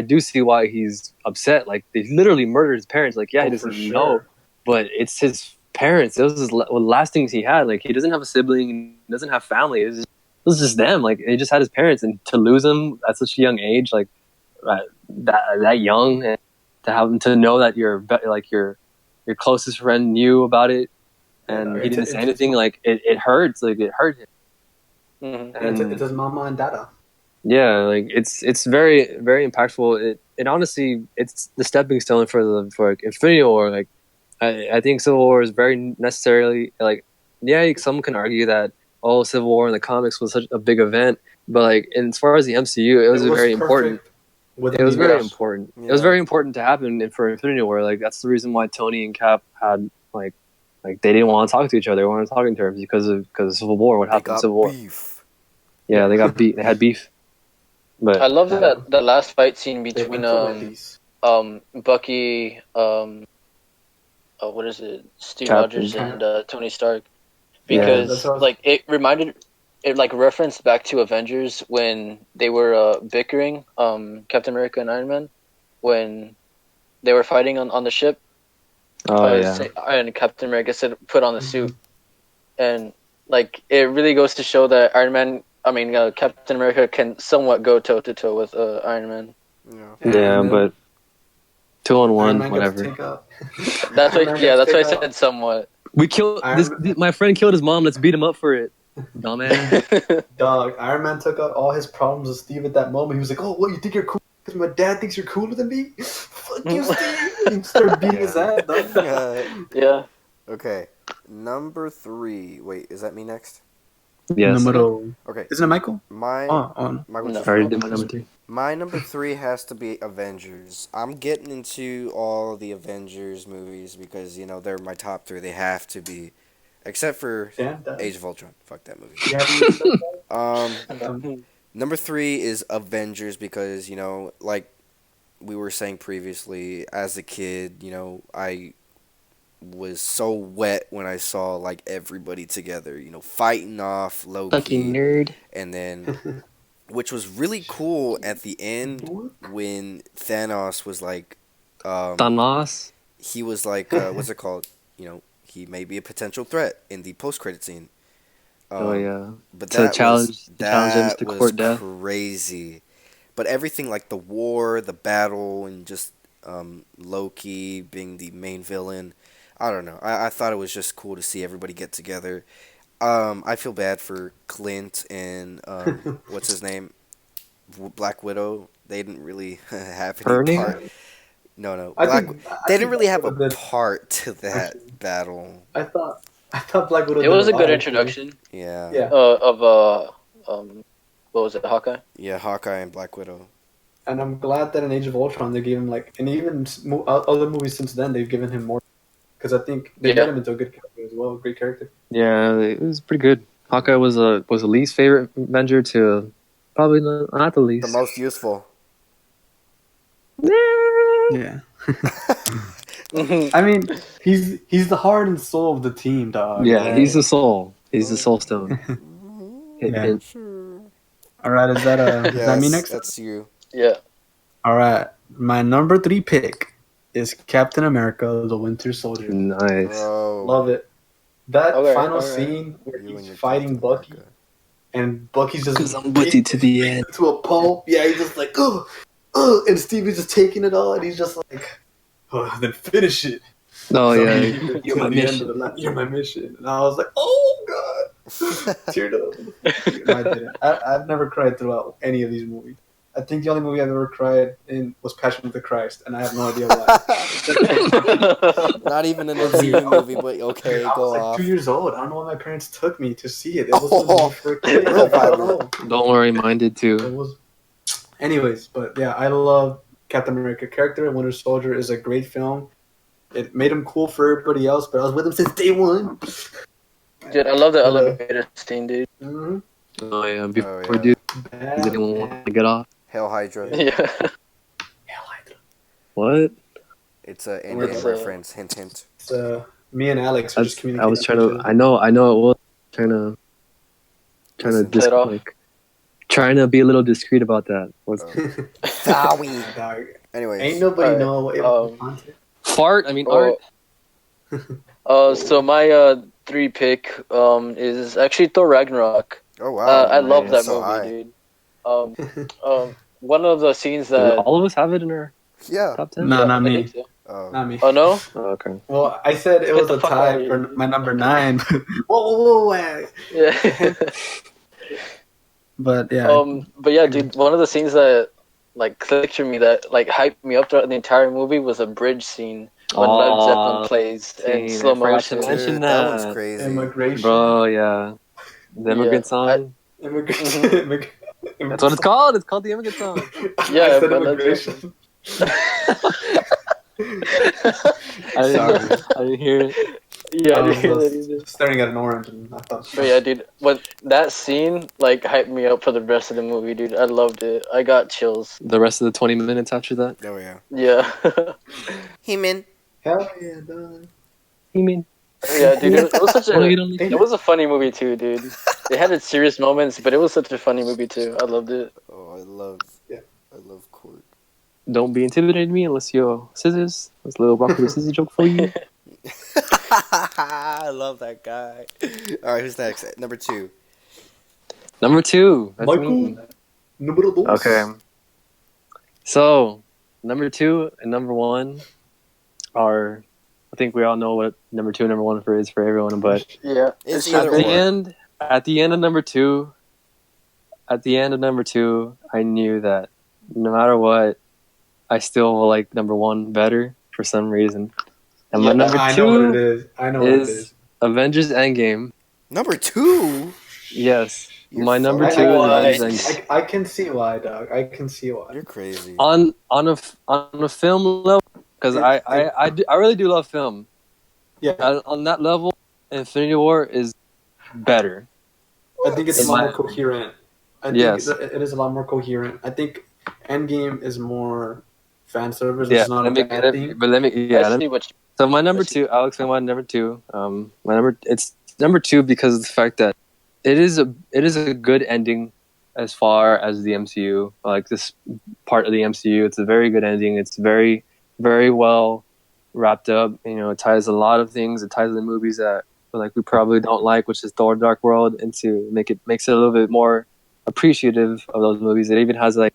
do see why he's upset. Like they literally murdered his parents. Like he doesn't know, but it's his parents. It was the last things he had. Like he doesn't have a sibling. He doesn't have family. It was just them. Like he just had his parents, and to lose them at such a young age, like that young, and to know that your closest friend knew about it, and he didn't say anything. Like it hurts. Like it hurt him. And It's his mama and dada. yeah, like it's very very impactful. It honestly it's the stepping stone for like, Infinity War. Like I think Civil War is very necessarily like yeah. Some can argue that Civil War in the comics was such a big event, but like as far as the MCU, it was very important. Perfect within It the was very universe. important. Yeah. It was very important to happen for Infinity War. Like that's the reason why Tony and Cap had like they didn't want to talk to each other. They weren't on talking terms because of Civil War. What They happened in got Civil War? beef. Yeah, they got beat. They had beef. But I love that the last fight scene They between went for peace. Bucky what is it, Steve Captain. Rogers and Tony Stark, Yeah. because like it like referenced back to Avengers when they were bickering, Captain America and Iron Man, when they were fighting on the ship. And Captain America said, "Put on the suit," and like it really goes to show that Captain America can somewhat go toe to toe with Iron Man. Yeah, but 2-on-1, whatever. That's why. Yeah, that's why I said somewhat. We killed this. My friend killed his mom. Let's beat him up for it, dumbass. Dog, Iron Man took out all his problems with Steve at that moment. He was like, "Oh, what? You think you're cool? Because my dad thinks you're cooler than me? Fuck you, Steve!" And he started beating his ass. Dog. Yeah. Okay, number 3. Wait, is that me next? Yes. Okay. Isn't it Michael? Michael. No. Already did my number 3. My number 3 has to be Avengers. I'm getting into all the Avengers movies because, they're my top 3. They have to be. Except for Age of Ultron. Fuck that movie. Number 3 is Avengers because, like we were saying previously, as a kid, I was so wet when I saw, like, everybody together, fighting off Loki. Fucking nerd. And then... Which was really cool at the end when Thanos was like, Thanos. He was like, what's it called? He may be a potential threat in the post-credit scene. Yeah. But to challenge him to court death. Crazy. But everything like the war, the battle, and just Loki being the main villain. I don't know. I thought it was just cool to see everybody get together. I feel bad for Clint and what's his name, Black Widow. They didn't really have any part. No. They didn't really have a part to that battle. I thought Black Widow. It was a good introduction. Yeah. Of what was it, Hawkeye? Yeah, Hawkeye and Black Widow. And I'm glad that in Age of Ultron they gave him and even other movies since then they've given him more. Because I think they made him into a good character as well, a great character. Yeah, it was pretty good. Hawkeye was the least favorite Avenger to probably not the least. The most useful. Yeah. I mean, he's the heart and soul of the team, dog. Yeah, he's the soul. He's the soul stone. Yeah. All right, is that me next? That's you. Yeah. All right, my number 3 pick is Captain America: The Winter Soldier. Nice. Bro. Love it. That final scene where he's fighting Bucky, and Bucky's just because I'm with you to the end. To a pulp. Yeah, he's just like, and Steve is just taking it all, and he's just like, then finish it. Oh, yeah. You're my mission. You're my mission. And I was like, oh, God. Teared up. No, I didn't. I've never cried throughout any of these movies. I think the only movie I've ever cried in was Passion of the Christ, and I have no idea why. Not even an MCU movie, but okay, I was off. 2 years old. I don't know why my parents took me to see it. It was for a kid. Don't worry, mine did too. It was. Anyways, but yeah, I love Captain America character. Winter Soldier is a great film. It made him cool for everybody else, but I was with him since day one. Dude, I love the elevator scene, dude. Mm-hmm. Oh yeah, before dude, does anyone want to get off? Hail Hydra. Yeah. Hail Hydra. What? It's a Endgame reference. Hint, hint. It's me and Alex are just communicating. I was trying to. I know it was trying to trying to be a little discreet about that. Sorry. Anyway, ain't nobody know. Fart. I mean art. So my 3 pick is actually Thor Ragnarok. Oh wow! I love that movie, dude. One of the scenes that all of us have it in our top 10. No, not me. So. Not me. Oh no? Oh, okay. Well, I said it was a tie for my number 9. Whoa. Yeah. But yeah, But yeah, dude, one of the scenes that like clicked for me that like hyped me up throughout the entire movie was a bridge scene when Led Zeppelin Oh, plays in dang, I slow forgot to motion. mention Dude, that one's that. crazy. immigration, Bro, yeah. The Yeah, immigrant song. immigration, mhm. That's what it's immigration. called. It's called the immigrant song. I Yeah, said by Led Zeppelin. immigration. I didn't, Sorry. I didn't hear it. Yeah, I I didn't was hear that either. staring at an orange and I thought, But yeah, dude, what that scene like hyped me up for the rest of the movie, dude. I loved it. I got chills. The rest of the 20 minutes after that. Oh yeah. Yeah, He-Man. hell yeah, dog. You mean? yeah, dude. It was such Wanna a get on the it was a funny movie too, dude. It had its serious moments, but it was such a funny movie too. I loved it. Oh, Yeah. I love Court. Don't be intimidating me unless you're scissors. That's a little rock paper scissors joke for you. I love that guy. All right, who's next? Number 2. Number 2. That's Michael, me. número dos. Okay. So, number 2 and number 1 are. I think we all know what number 2 and number 1 is for everyone, but Yeah, It's it either should at be. the or. end, at the end of number 2, I knew that no matter what, I still will like number 1 better for some reason. And my Yeah, number I know what it 2 is. I know what it is is. Avengers Endgame. Number 2? Yes, You're my number fucking 2 is Avengers What? Endgame. I can see why, dog. I can see why. You're crazy. On a film level, because I really do love film. Yeah, On that level, Infinity War is better. I think it's In a lot my more coherent. I think yes, it is a lot more coherent. I think Endgame is more fan service, which yeah. is not a Let me bad thing. but let me I yeah. see what So my number I see. 2, I'll explain my number 2. It's number 2 because of the fact that it is a good ending as far as the MCU, like this part of the MCU. It's a very good ending. It's very very well wrapped up. You know, it ties a lot of things. It ties the movies that like we probably don't like, which is Thor: Dark World, into makes it a little bit more appreciative of those movies. It even has like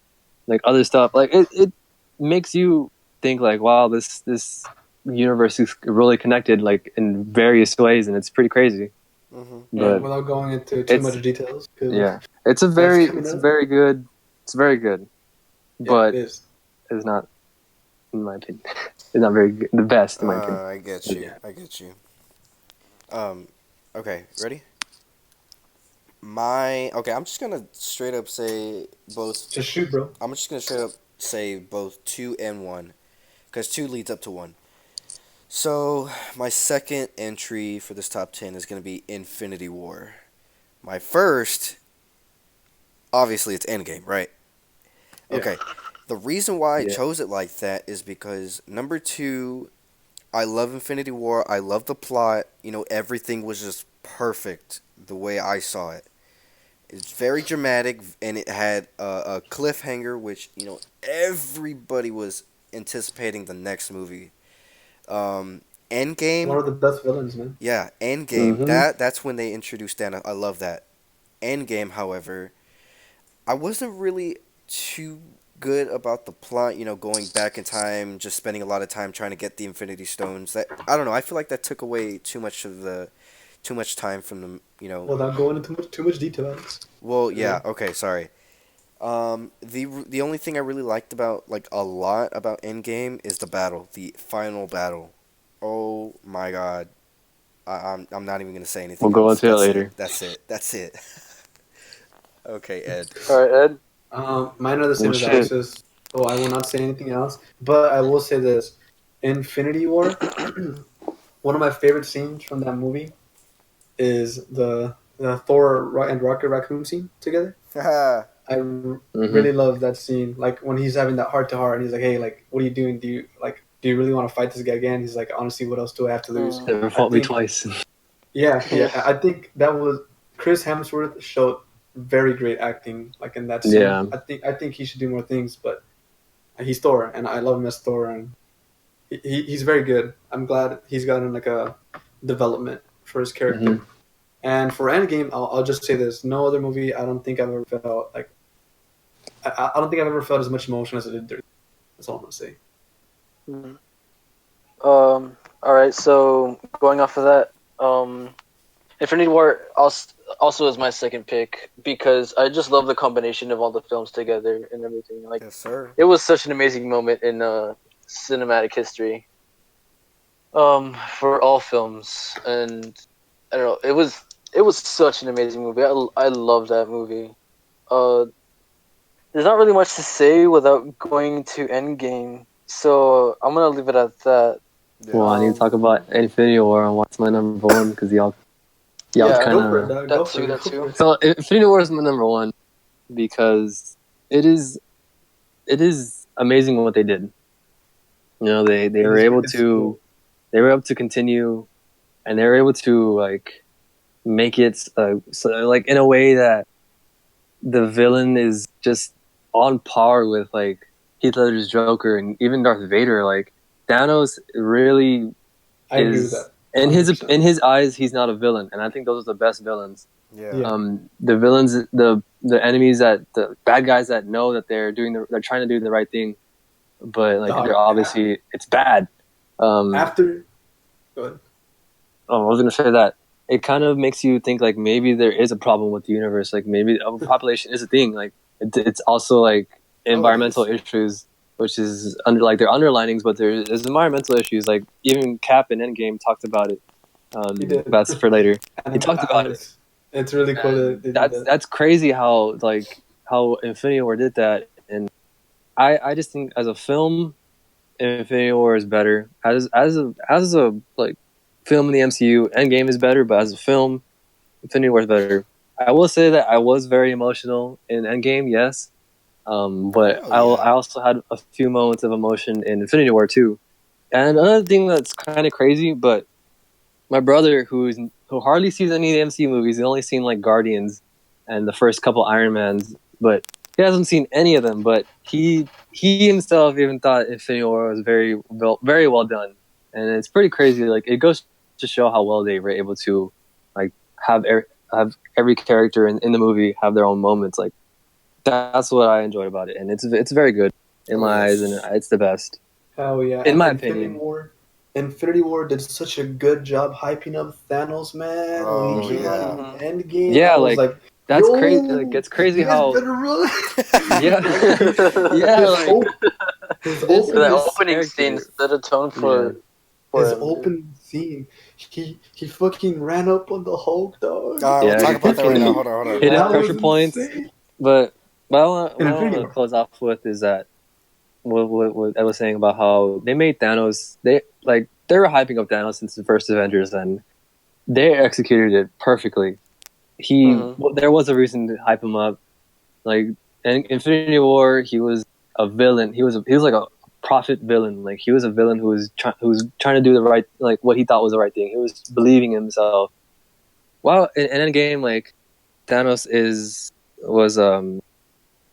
other stuff. Like it makes you think like, wow, this universe is really connected like in various ways, and it's pretty crazy. Mm-hmm. Yeah, But without going into too it's much details, because yeah, it's a that's very coming it's up. very good. It's very good, Yeah, it but is. it's not, in my opinion, it's not very good, the best in my opinion. I get But you. yeah, I get you. Um, okay, ready? I'm just gonna straight up say both. just shoot, bro. I'm just gonna straight up say both 2 and 1, because 2 leads up to 1. So my second entry for this top 10 is gonna be Infinity War. My first, obviously, it's Endgame, right? Yeah. Okay. The reason why I Yeah. chose it like that is because number 2, I love Infinity War. I love the plot. Everything was just perfect the way I saw it. It's very dramatic, and it had a cliffhanger, which everybody was anticipating the next movie. One Endgame, of the best villains, man. yeah, Endgame. Mm-hmm. That's when they introduced Thanos. I love that. Endgame, however, I wasn't really too good about the plot. Going back in time, just spending a lot of time trying to get the Infinity Stones. That I don't know. I feel like that took away too much time from the. Without going into too much detail. Well, You know? yeah. Okay, sorry. The only thing I really liked about like a lot about Endgame is the battle, the final battle. Oh my God, I'm not even gonna say We'll anything go else. into it That's it. later. That's it. That's it. Okay, Ed. All right, Ed. Mine are the same Well, as shit. Alex's, so I will not say anything else. But I will say this: Infinity War. One of my favorite scenes from that movie is the Thor and Rocket Raccoon scene together. Haha. Mm-hmm. Really love that scene. Like when he's having that heart to heart, and he's like, "Hey, like, what are you doing? Do you really want to fight this guy again?" He's like, "Honestly, what else do I have to lose?" Never I fought me think, twice. yeah, Yeah. I think that was Chris Hemsworth showed very great acting, like in that scene. Yeah. I think he should do more things, but he's Thor, and I love him as Thor, and he's very good. I'm glad he's gotten like a development for his character. Mm-hmm. And for Endgame, I'll just say this: no other movie I don't think I've ever felt like I don't think I've ever felt as much emotion as I did there. That's all I'm gonna say. Mhm. All right. So going off of that, Infinity War. also is my second pick because I just love the combination of all the films together and everything. Like, Yes, sir. it was such an amazing moment in cinematic history. For all films, and I don't know, it was such an amazing movie. I love that movie. Uh, there's not really much to say without going to Endgame, so I'm gonna leave it at that. Well, I need to Yes. talk about Infinity War and what's my number one because y'all Yeah, kind Go for it, of. dog. Go that for too, it. Go that for too. it. So Infinity War is my number one because it is amazing what they did. You know, they were able It's to cool. continue, and they were able to like make it so, like in a way that the villain is just on par with like Heath Ledger's Joker and even Darth Vader. Like Thanos really I agree with is that. 100%. in his eyes he's not a villain, and I think those are the best villains. Yeah. Yeah. The villains, the enemies that the bad guys that know that they're trying to do the right thing, but like Dog. they're obviously it's bad. Um, After. Go ahead. I was gonna say that it kind of makes you think like maybe there is a problem with the universe. Like maybe overpopulation is a thing. Like it's also like Oh, it environmental is. issues, which is under like they're underlinings, but there's environmental issues. Like even Cap in Endgame talked about it. He did. That's for later. He And talked about it, it's really cool that and they did that. that's crazy how like how Infinity War did that. And I just think as a film, Infinity War is better. As a like film in the MCU, Endgame is better, but as a film, Infinity War is better. I will say that I was very emotional in Endgame, yes, but Oh yeah. I also had a few moments of emotion in Infinity War too. And another thing that's kind of crazy, but my brother, who hardly sees any of the MCU movies, he's only seen like Guardians and the first couple Iron Mans, but he hasn't seen any of them. But he himself even thought Infinity War was very well done, and it's pretty crazy. Like it goes to show how well they were able to like have every character in the movie have their own moments. Like that's what I enjoyed about it, and it's very good in Oh my eyes, and yes. it's the best Hell yeah. in And my opinion. Infinity War did such a good job hyping up Thanos, man. When he Oh came out yeah. in Mm-hmm. Endgame, I Yeah, was like like, that's crazy. Like yo, it's crazy you guys how better run. yeah Like, yeah his like op- his this That opening this opening scene character set a tone yeah for his him, dude. opening scene, he fucking ran up on the Hulk, dog. We'll yeah talk he He about that right now. fucking Hold on, hold on. hit his that pressure was points. insane. But In what I Infinity want to War. close off with is that what I was saying about how they made Thanos, they were hyping up Thanos since the first Avengers, and they executed it perfectly. Mm-hmm. There was a reason to hype him up. Like in Infinity War, he was a villain. He was like a prophet villain. Like he was a villain who was trying to do the right, like what he thought was the right thing. He was believing in himself. Well, in Endgame, like Thanos was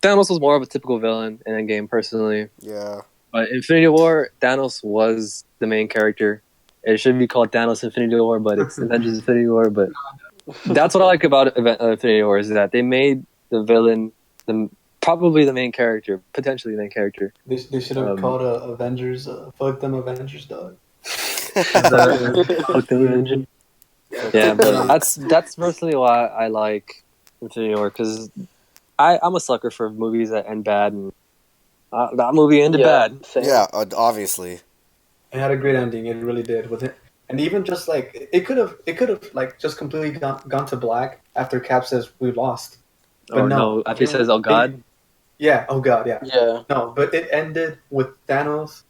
Thanos was more of a typical villain in Endgame, personally. Yeah. But Infinity War, Thanos was the main character. It should be called Thanos Infinity War, but it's Avengers Infinity War. But that's what I like about Infinity War is that they made the villain probably the main character, potentially the main character. They should have Um, called Avengers. Fuck them Avengers, dog. fuck the Avenger. Fuck Yeah, them but Nah, kids. that's personally why I like Infinity War because I'm a sucker for movies that end bad, and that movie ended Yeah, bad. same. Yeah, obviously. it had a great ending. It really did with it, and even just like it could have like just completely gone to black after Cap says we lost, but Or no, no, after he says, "Oh it God," yeah, oh god, yeah, Yeah, no, but it ended with Thanos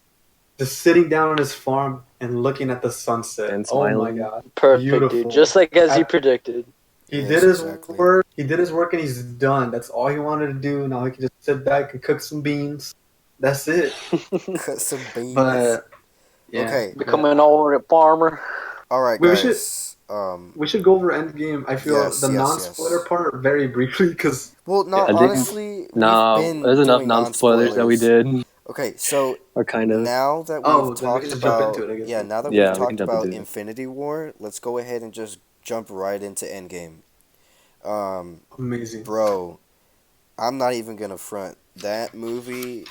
just sitting down on his farm and looking at the sunset. and Oh my smiling. god, perfect, dude. beautiful. Just like as you Af- predicted. He did Yes, his exactly. work. He did his work, and he's done. That's all he wanted to do. Now he can just sit back and cook some beans. That's it. Cut some beans. But yeah, Okay. but Becoming an old farmer. All right, we should guys. go over Endgame. I feel Yes, the yes, non-spoiler yes. part very briefly because Well, no, I think honestly, we've no, been there's enough doing non-spoilers that we non-spoilers. did, Okay, so or kind of. now that we've oh, then we can talked just jump into about, it. I guess. yeah, now that we've Yeah, we can talked jump about into it. Infinity War, let's go ahead and just jump right into Endgame. Um, Amazing. bro, I'm not even gonna front. That movie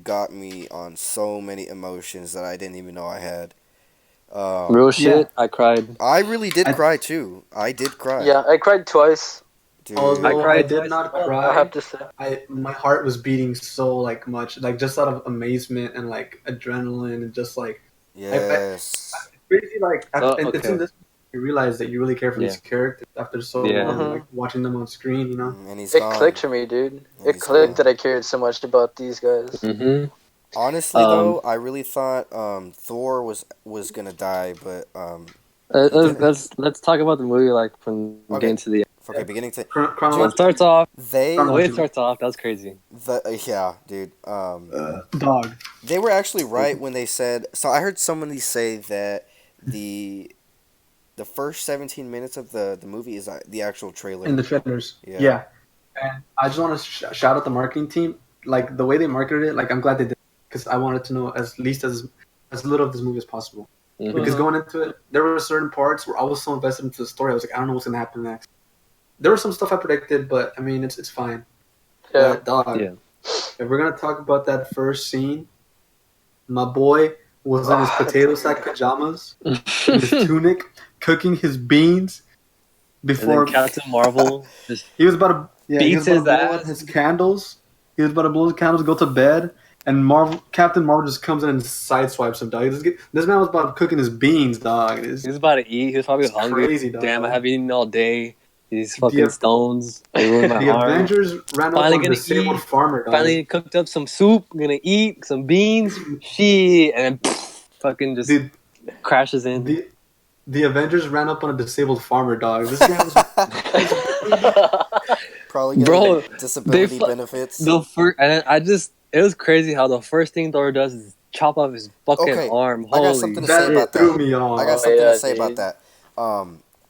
got me on so many emotions that I didn't even know I had. Real shit. I cried. I really did cry too. I did cry. Yeah, I cried twice. Dude. I Although I cried did twice. not I have cry, to say. my heart was beating so like much, like just out of amazement and like adrenaline and just like Yes. it's crazy. Like So, and it's in okay. this you realize that you really care for these characters after so Yeah. long, Mhm. like watching them on screen. You know, And he's It gone. clicked for me, dude. And It he's clicked gone. that I cared so much about these guys. Mm-hmm. Honestly, though, I really thought Thor was gonna die, but he didn't. Let's talk about the movie like from the Okay. beginning to the end. Okay, beginning to So it chronological. starts off. they The way it starts off, that's crazy. yeah, dude. Dog. They were actually right when they said. So I heard somebody say that the the first 17 minutes of the movie is the actual trailer. In the trailers. Yeah. Yeah. And I just want to shout out the marketing team. Like the way they marketed it, like I'm glad they did, because I wanted to know as little of this movie as possible. Mhm. Because going into it, there were certain parts where I was so invested into the story. I was like, I don't know what's gonna happen next. There was some stuff I predicted, but I mean, it's fine. Yeah. But dog, Yeah. if we're gonna talk about that first scene, my boy was in his potato sack pajamas, in his tunic, cooking his beans And before then Captain Marvel just he was about to he was beats about to his blow out ass. his candles. He was about to blow his candles, go to bed, and Captain Marvel just comes in and sideswipes him, dog. This man was about cooking his beans, dog. He was about to eat. He was probably It's hungry. crazy, dog. Damn, I haven't eaten all day. These The- fucking stones. They ruined my The arm. Avengers ran up Finally on a gonna disabled eat. farmer, dog. Finally cooked up some soup. Gonna eat some beans. Shit, and then fucking just Dude, crashes in. the Avengers ran up on a disabled farmer, dog. This guy was Probably getting Bro, disability they benefits. The first, and it was crazy how the first thing Thor does is chop off his fucking Okay, arm. I got Holy something to say that about threw that. me off. I got Oh, something yeah, to say about dude. that.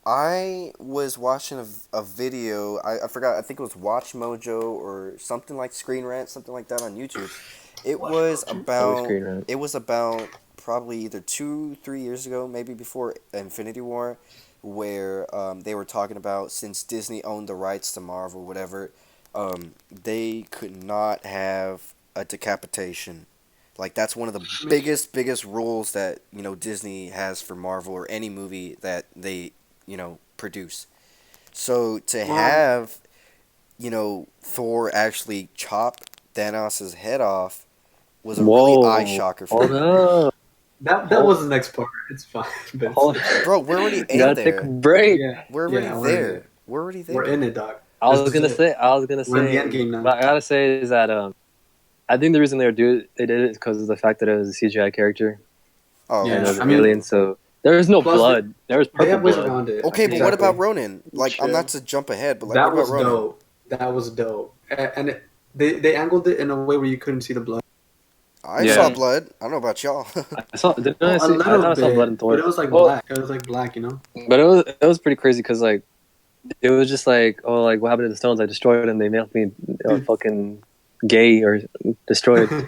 I was watching a video. I forgot. I think it was Watch Mojo or something like Screen Rant, something like that on YouTube. It was about. Screen Rant. It was about probably either 2-3 years ago, maybe before Infinity War, where they were talking about since Disney owned the rights to Marvel, whatever, they could not have a decapitation. Like that's one of the biggest rules that Disney has for Marvel or any movie that they produce. So to have Thor actually chop Thanos' head off was a really eye shocker for Hold me. up. That was the next part. It's fine. But Hold Bro, we're already in Gotta take a there. break. We're already yeah, there. We're already there. We're in it, dog. I was This gonna is it. say, We're in the Endgame now. but I gotta say is that I think the reason they did it is because of the fact that it was a CGI character. Oh, Yeah, And it was I an mean- alien, so there was no Plus, blood. There was They purple have ways blood. around it. okay, but what about Ronan? Like, I'm True. not to jump ahead, but like, that what was about Ronan? dope. That was dope. And they angled it in a way where you couldn't see the blood. I Yeah. saw blood. I don't know about y'all. I saw. Didn't Oh, I a see? I little thought I saw blood in bit, Thor. but it was like Well- black. It was like black, you know. But it was pretty crazy because like it was just like, oh, like what happened to the stones? I destroyed them. They made me fucking gay or destroyed. When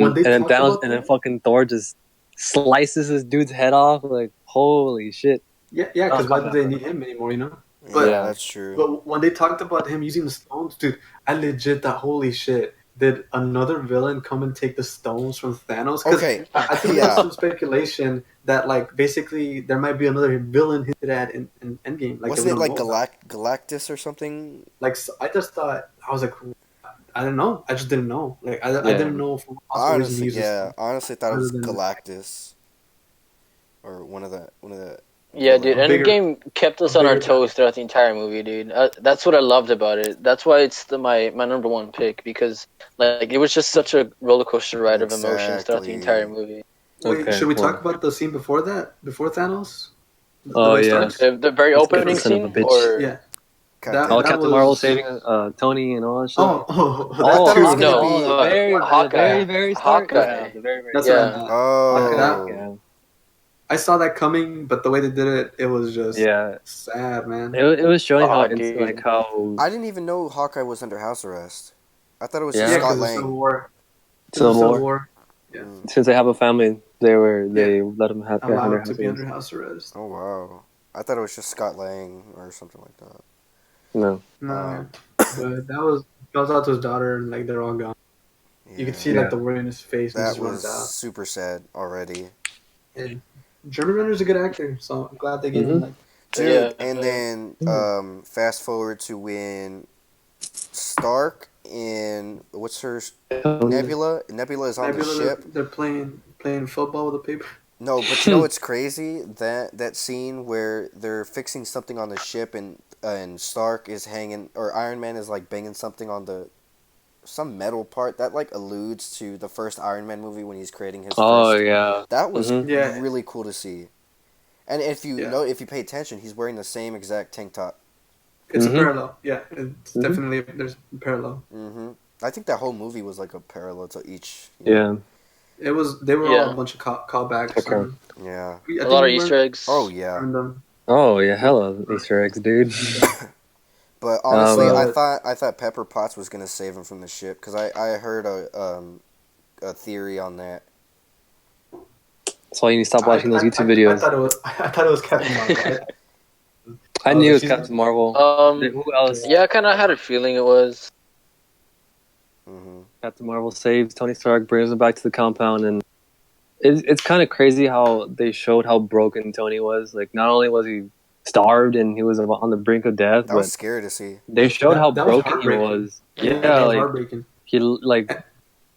And they then talked Thanos about and then that- fucking Thor just slices this dude's head off. Like holy shit! Yeah, because why do they need him anymore? You know. But yeah, that's true. but when they talked about him using the stones, dude, I legit thought, holy shit. Did another villain come and take the stones from Thanos? 'Cause Okay, I think yeah. there's some speculation that like basically there might be another villain hinted at in Endgame. Like Wasn't that it we like don't know about. Galactus or something? Like so I just thought I was like, I don't know. I just didn't know. Like I didn't know for what possible reason he Honestly, uses yeah. Honestly, thought it was other than- Galactus, or one of the. Yeah, dude. A bigger- Endgame kept us on our bigger- toes throughout the entire movie, dude. That's what I loved about it. That's why it's my number one pick, because like it was just such a roller coaster ride of emotions throughout the Exactly. entire movie. Wait, Okay, should we well. talk about the scene before that? Before Thanos? The Oh, way it yeah. starts? The very Let's get opening the son of scene, a bitch. or Yeah. God That- damn Oh, it. Captain was- Marvel saving Tony and all that shit. Oh, I thought it was too. gonna no, be- the Hawkeye. very start. Hawkeye. Yeah, the very That's Yeah. what I meant. Oh. yeah. I saw that coming, but the way they did it, it was just Yeah. sad, man. It was showing how Oh, it's dude. like how I didn't even know Hawkeye was under house arrest. I thought it was Yeah. just Yeah, Scott because of Civil Lang. War. Civil Civil War. War. Since they have a family, they let them have their Allowed to be house under house arrest. Oh wow. I thought it was just Scott Lang or something like that. No. No, but that was goes out to his daughter, and like they're all gone. You could see Yeah. like the worry in his face. When that he runs was out. super sad already. And Jeremy Renner's a good actor, so I'm glad they gave him Mm-hmm. like. Dude. Yeah, And then fast forward to when Stark and what's her Nebula. Nebula is on the Nebula, ship. they're playing football with a paper. No, but you know what's crazy? That scene where they're fixing something on the ship and Stark is hanging or Iron Man is like banging something on the some metal part that like alludes to the first Iron Man movie when he's creating his Oh first. yeah. That was Mm-hmm. Yeah, really cool to see. And if you yeah. know if you pay attention, he's wearing the same exact tank top. It's a Mm-hmm. parallel. Yeah, it's Mm-hmm. definitely there's a parallel. I think that whole movie was like a parallel to each. Yeah. It was they were all a yeah. bunch of callbacks, Okay. and Yeah. I A think lot of we Easter Oh eggs. yeah. learned them. Oh yeah, hella Easter eggs, dude. But honestly, um, But I thought Pepper Potts was gonna save him from the ship because I heard a theory on that. that's why you need to stop I, watching those I, YouTube I videos. thought it was I thought it was Captain Marvel. I I was knew it like, was she's Captain Marvel. Who else? Yeah, I kind of had a feeling it was. Hmm. Captain Marvel saves Tony Stark, brings him back to the compound, and it's kind of crazy how they showed how broken Tony was. Like, not only was he starved and he was on the brink of death, That was but scary to see. they showed how that was broken he heartbreaking. was. Yeah, Yeah, that was like heartbreaking. he like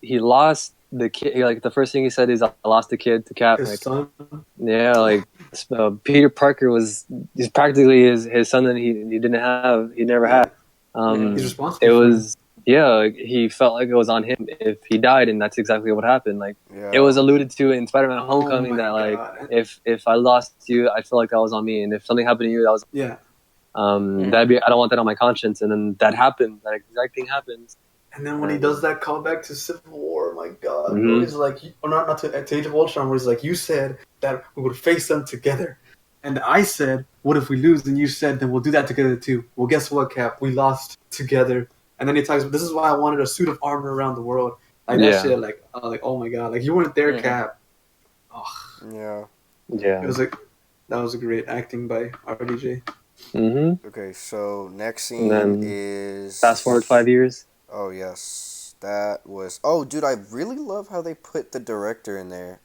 he lost the kid. Like the first thing he said is, "I lost the kid to Cap." His Like, son. yeah, like Peter Parker was he's practically his son that he didn't have. He never had. Yeah, he's It responsible for him. was yeah, like, he felt like it was on him if he died, and that's exactly what happened. Like it was Yeah. alluded to in Spider-Man: Oh Homecoming my that like god. if I lost you, I feel like that was on me, and if something happened to you, that was Yeah. Mhm. that'd be I don't want that on my conscience. And then that happened. That exact thing happened. And then when he does that callback to Civil War, my God, bro, Mm-hmm. he's like, or not to Age of Ultron, where he's like, you said that we would face them together, and I said, what if we lose? And you said, then we'll do that together too. Well, guess what, Cap? We lost together. And then he talks, this is why I wanted a suit of armor around the world. Like that Yeah, shit, like oh my God, like you weren't there, Mhm. Cap. Oh, Yeah. it yeah. was like that was a great acting by RDJ. Mm-hmm. Okay, so next And scene then fast forward is 5 years. oh yes. That was oh dude, I really love how they put the director in there.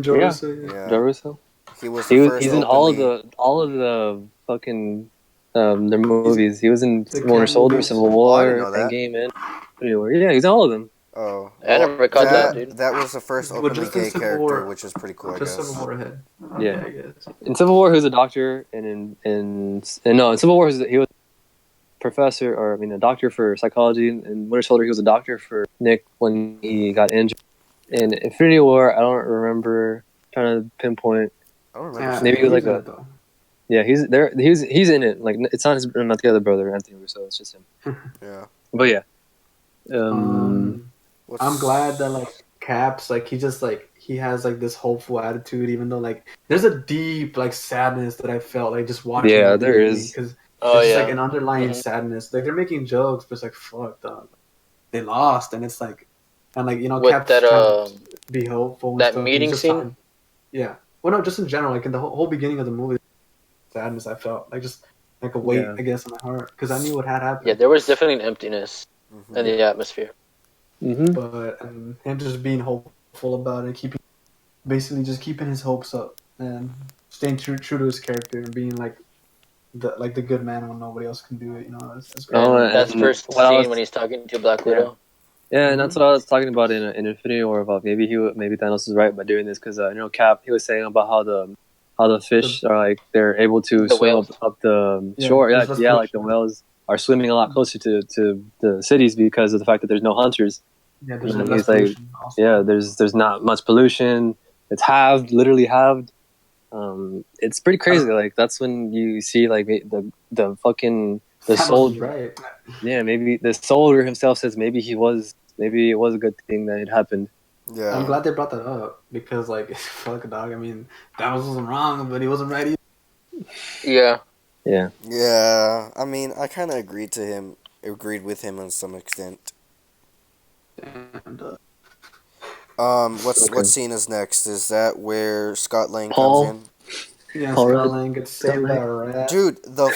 Joe Yeah, Russo, yeah. Yeah. Joe Russo. He was the first He's in all of openly the fucking their He's movies. He was in the Winter Cap Soldier, movies. Civil Oh, I didn't War, know that. Endgame, and Infinity War. Yeah, he's in all of them. Oh, I well never caught Well, that, that dude. that was the first well, openly just in gay Civil character, War, which is pretty cool, I just Civil guess. War ahead. Yeah. I guess. In Civil War, he was a doctor, and in no, in Civil War he was a professor, or I mean, a doctor for psychology. In Winter Soldier, he was a doctor for Nick when he got injured. In Infinity War, I don't remember. Trying to pinpoint. I don't remember Yeah, seeing Maybe he was him. like he's in a it though. yeah. He's there. He's in it. Like it's not the other brother, Anthony Russo. It's just him. Yeah. But yeah. I'm glad that What's like Caps like he just like he has like this hopeful attitude, even though like there's a deep like sadness that I felt like just watching Yeah, that there movie is. because Oh it's just like yeah. an underlying Mhm. sadness. Like they're making jokes, but it's like fuck, dog. They lost, and it's like and like With Caps trying to be hopeful and that stuff. And he's meeting just scene. talking. Yeah. Well, no, just in general, like in the whole beginning of the movie, sadness I felt like just like a weight, Yeah. I guess, in my heart because I knew what had Yeah, happened. there was definitely an emptiness in hmm the atmosphere. Mm-hmm. But and him just being hopeful about it, keeping basically just keeping his hopes up and staying true to his character and being like the good man when nobody else can do it. You know, that's great. Oh, And that's and first what I scene when was he's talking to Black yeah. Widow. Yeah, and that's Mm-hmm. what I was talking about in Infinity War about maybe Thanos is right by doing this because Cap he was saying about how the The fish are like they're able to The swim whales. up the yeah, shore. there's Yeah, less yeah, like the pollution. whales are swimming a lot closer to the cities because of the fact that there's no hunters. Yeah, And there's then less he's like, pollution also. yeah, there's not much pollution. It's halved, literally halved. It's pretty crazy. Like that's when you see like the fucking the Thanos is soldier. right. Yeah, maybe the soldier himself says maybe it was a good thing that it happened. I'm Yeah. glad they brought that up because like fuck dog. I mean, Thanos wasn't wrong, but he wasn't right either. Yeah. Yeah. Yeah. I mean, I kind of agreed with him on some extent. And, What Okay. scene is next? Is that where Scott Lang comes Paul. in? Yeah, Colorado. Skyline gets saved by a rat. Dude, the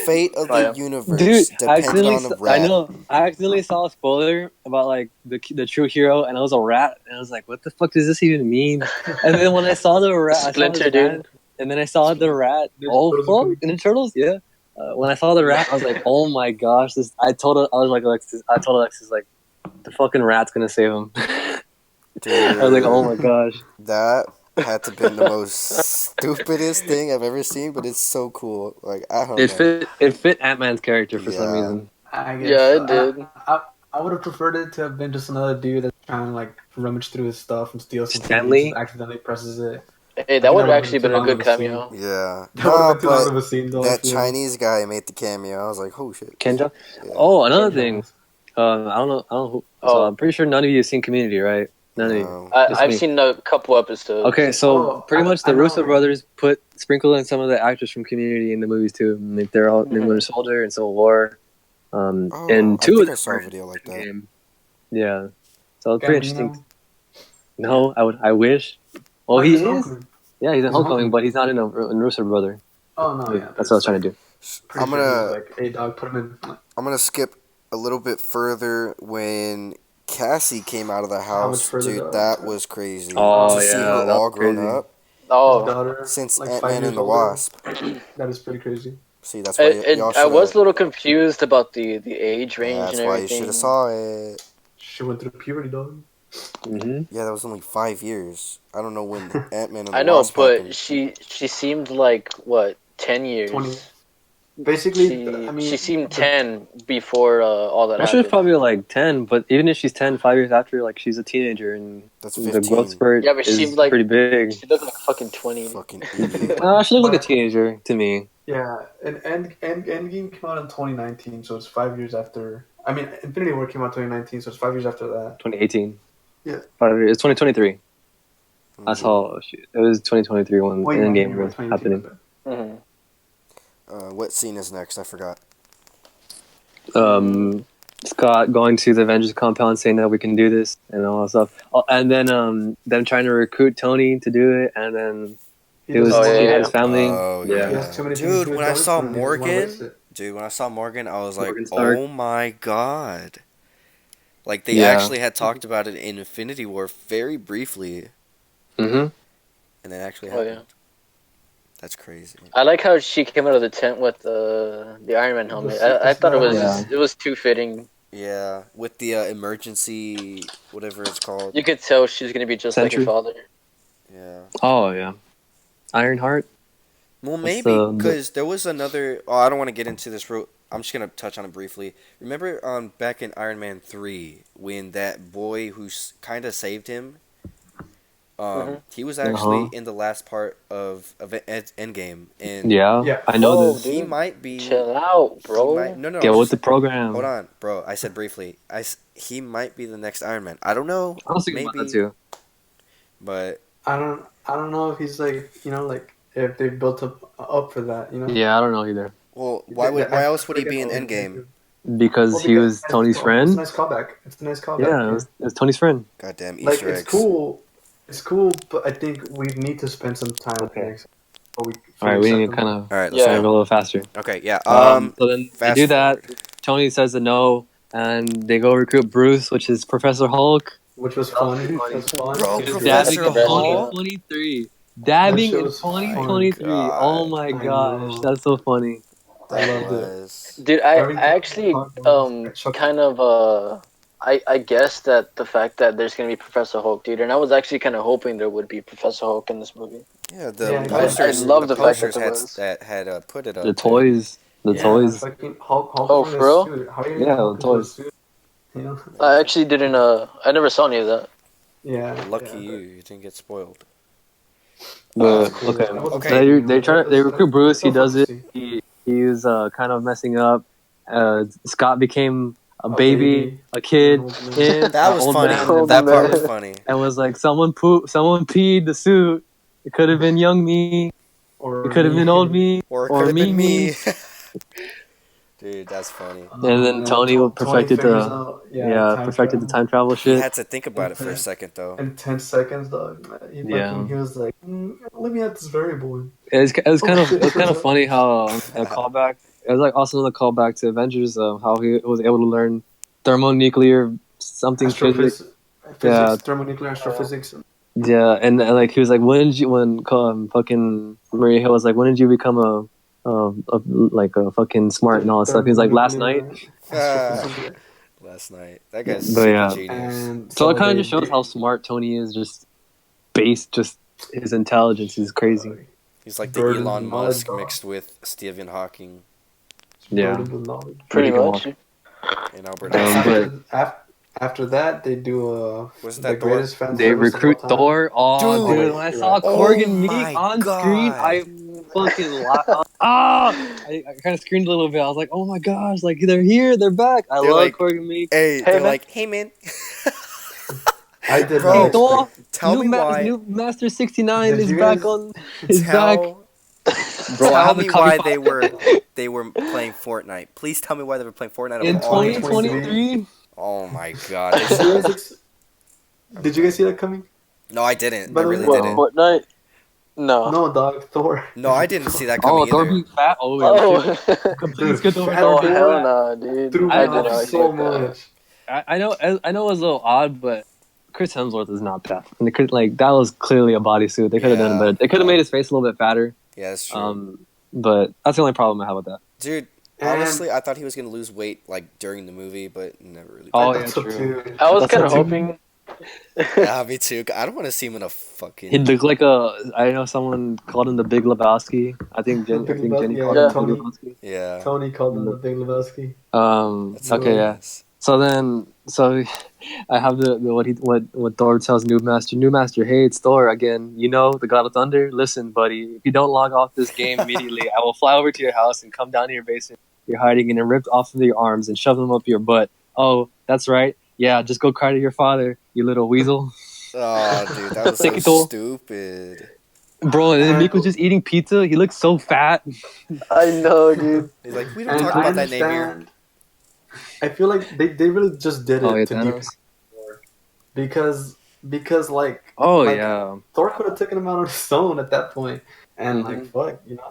fate of Oh, the yeah. universe Dude, depended on a I rat. know, I accidentally saw a spoiler about like the true hero, and it was a rat, and I was like, what the fuck does this even mean? And then when I saw the rat, I saw his Splinter, dude. hand, and then I saw the rat. Oh fuck! In the turtles, yeah. When I saw the rat, I was like, oh my gosh! This. I told her, I was like, Alexis. I told Alexis like, the fucking rat's gonna save him. I was like, oh my Dude, gosh. that had to been the most stupidest thing I've ever seen, but it's so cool. Like, I don't know. It fit Ant-Man's character for some Yeah. reason. I guess Yeah, so. it did. I would have preferred it to have been just another dude that's trying to like rummage through his stuff and steal something and he just Stanley. accidentally presses it. Hey, I that think would that have would have been actually too been a long of good a scene. cameo. Yeah. That would have Nah, been too long but of a scene though. I that feel. Chinese guy made the cameo. I was like, oh shit. Kenja. Yeah. Oh, another Yeah. thing. I don't know. I don't. So Oh, I'm pretty sure none of you have seen Community, right? None of you. No. Just I've me. seen a couple episodes. Okay, so pretty much I the Russo know. brothers put sprinkle in some of the actors from Community in the movies too. Like they're all in Winter Soldier and Civil War. Oh, And I two of think I them saw a were in video like that. Endgame. Yeah, so it's pretty interesting. Gambino. No, I wish. Well, Oh, he he's is. Homecoming. Yeah, he's in He's Homecoming, Homecoming. but he's not in Russo brother. Oh no, yeah. That's what I was trying to do. Pretty I'm sure he was gonna like, hey dog, put him in. I'm gonna skip a little bit further when Cassie came out of the How much house. further Dude, though? that was crazy. Oh To see yeah, her that all was grown crazy. up His Oh, daughter, since like Ant-Man 5 years and the older. Wasp. That is pretty crazy. See, that's why y'all I should was have. a little confused about the age range and That's why you should have everything. saw it. She went through puberty, dog. Mm-hmm. Yeah, that was only 5 years. I don't know when Ant-Man and I the know, Wasp but happened. she seemed like what 10 20. years. Basically, I She mean, seemed 10 before all that Well, she was happened. probably like 10, but even if she's 10, 5 years after, like she's a teenager, and That's the growth 15. spurt Yeah, but she is seemed like pretty big. she looked like fucking 20. Fucking idiot. She looked like a But- teenager to me. yeah, and Endgame came out in 2019, so it's 5 years after. I mean, Infinity War came out 2019, so it's 5 years after that. 2018. Yeah. 5 years. It's 2023. That's Mhm. how it was 2023 when Wait, Endgame you're right, was 2018 happening. was Mhm. What scene is next? I forgot. Scott going to the Avengers compound saying that we can do this and all that stuff. Oh, and then them trying to recruit Tony to do it, and then He it was doesn't Oh, want he yeah, had to- his family. Oh, He yeah. has too many things Dude, to do when with I saw Tony, he doesn't wanna waste Morgan, it. dude, when I saw Morgan, I was like, Morgan Stark. oh my god. Like, they Yeah. actually had talked about it in Infinity War very briefly, Mm-hmm. and it actually Oh, happened. yeah. That's crazy. I like how she came out of the tent with the Iron Man helmet. I thought Yeah. it was too fitting. Yeah, with the emergency, whatever it's called. You could tell she was gonna be just like Sentry. her father. Yeah. Oh yeah, Ironheart. Well, That's maybe the- because there was another. Oh, I don't want to get into this. I'm just gonna touch on it briefly. Remember, back in Iron Man 3, when that boy who kind of saved him, he was actually in the last part of Endgame, and Yeah, I know Whoa, this. he dude. might be. Chill out, bro. No, Get with the program. hold on, bro. I said briefly. He might be the next Iron Man. I don't know. I was thinking about that too. But I don't know if he's like, like if they built up for that, Yeah, I don't know either. well, why else would he be in Endgame? Because Well, he was Tony's It's a friend. nice callback. It's a nice callback. Yeah, it was Tony's friend. Goddamn Like Easter it's eggs. cool. It's cool, but I think we need to spend some time with Okay. the next. Before we All right, we need to accept kind them. of All right, let's Yeah. go a little faster. Okay, yeah. So then they fast do that. forward. Tony says the no, and they go recruit Bruce, which is Professor Hulk. Which was funny. That's fun. Bro, He was Professor dabbing in Hulk? 2023. Dabbing That in shit was funny. 2023. Oh my I gosh, know. that's so funny. I That loved it. was. Dude, I Every time actually Hulk was, I chuckled. kind of I guessed that the fact that there's gonna be Professor Hulk, dude, and I was actually kind of hoping there would be Professor Hulk in this movie. Yeah, the Yeah, posters. I love the the fact that posters there had was. that had put it up. The too. toys. The Yeah. toys. Fucking Hulk Oh, was in for a real? suit. How are you Yeah, gonna Hulk into a toys. suit? I actually didn't. I never saw any of that. Yeah. Lucky yeah. you didn't get spoiled. But Cool. okay, That wasn't Okay. they recruit Bruce. He does it. see. He was kind of messing up. Scott became a baby, baby, a kid, an old man. him, That an was old funny. man, Old That part man. was funny. and was like, someone peed the suit. It could have been young me. Or It could have been old me. Or it Or could have been me. me. Dude, that's funny. And then Tony perfected figures the out, perfected the time travel He shit. had to think about it for a second, though. In 10 seconds, dog. He was like, let me add this variable. It was kind shit. of funny how a callback. It was like also another callback to Avengers, how he was able to learn thermonuclear something physics. Thermonuclear astrophysics. Yeah, and like he was like, when fucking Maria Hill was like, when did you become a fucking smart and all that stuff? He's like, last night. Last night. That guy's But super genius. And so it kind of just shows how smart Tony is. Just his intelligence is crazy. He's like the Elon Musk mixed with Stephen Hawking. Yeah, pretty much. And Albert Einstein. After that, they do Wasn't the that greatest fan they service recruit of all time. Thor. Oh, dude, when I saw Corgan Meek on screen, I fucking I kind of screamed a little bit. I was like, oh my gosh, like they're here, they're back. I love Corgan Meek. They're like, hey man. I did Bro, not Thor, tell me why. New Master 69 is back. Bro, tell me why they were playing Fortnite. Please tell me why they were playing Fortnite in 2023. Oh my god. Did you guys see that coming? No, I didn't. I really didn't. Fortnite? No. No, dog. Thor. No, I didn't see that coming either. Thor being fat? Completely skipped over Thor. Oh, hell no, dude. I did not so much. I know it was a little odd, but Chris Hemsworth is not that. And that was clearly a bodysuit. They could have done it better. They could have made his face a little bit fatter. Yeah, that's true. But that's the only problem I have with that. Dude, honestly, I thought he was gonna lose weight like during the movie, but never really. Oh, yeah, true. I was kind of hoping. Yeah, me too. I don't want to see him in a fucking. He looked like I know someone called him the Big Lebowski. I think Jenny called him the Big Lebowski. Yeah. Tony called him the Big Lebowski. Okay, yeah. So I have what Thor tells New Master, hey, it's Thor again. You know, the God of Thunder. Listen, buddy, if you don't log off this game immediately, I will fly over to your house and come down to your basement. You're hiding and rip off of your arms and shove them up your butt. Oh, that's right. Yeah, just go cry to your father, you little weasel. Oh, dude, that was so stupid. Bro, and then Meek was just eating pizza. He looked so fat. I know, dude. He's like, we don't talk about that name here. I feel like they really just did it to deep because Thor could have taken him out on his own at that point, and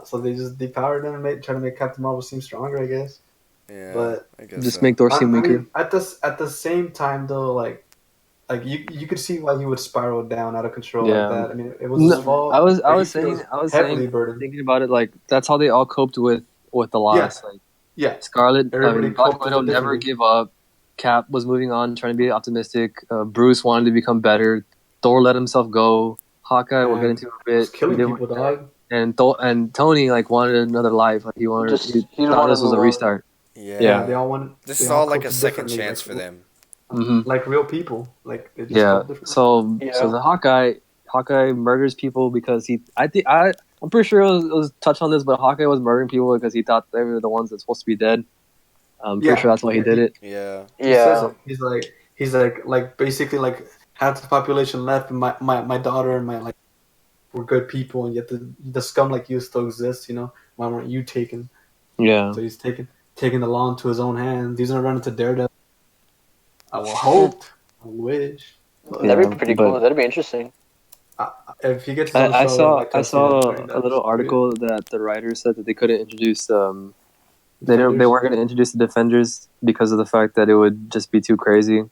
so they just depowered him and tried to make Captain Marvel seem stronger, I guess. Yeah, but I guess just make Thor seem weaker. At the same time though, like you could see why he would spiral down out of control like that. I mean, it was his fault. I was saying thinking about it, like that's how they all coped with the loss. Scarlet, Black Widow never gave up. Cap was moving on, trying to be optimistic. Bruce wanted to become better. Thor let himself go. Hawkeye, we'll get into a bit. Killing people, dog. And Tony wanted another life. Like he thought this was a restart. Yeah. They all wanted. This is all like a second chance for them. Like real people. Like So the Hawkeye murders people because I'm pretty sure it was touched on this, but Hawkeye was murdering people because he thought they were the ones that's supposed to be dead. I'm pretty sure that's why he did it. Yeah. He's like basically like half the population left, and my daughter and my we're good people, and yet the scum like you still exists. You know, why weren't you taken? Yeah. So he's taking the law into his own hands. He's gonna run into Daredevil. I will hope. I wish. That'd be pretty cool. That'd be interesting. If he gets, I saw a little article that the writer said that they couldn't introduce they weren't going to introduce the Defenders because of the fact that it would just be too crazy.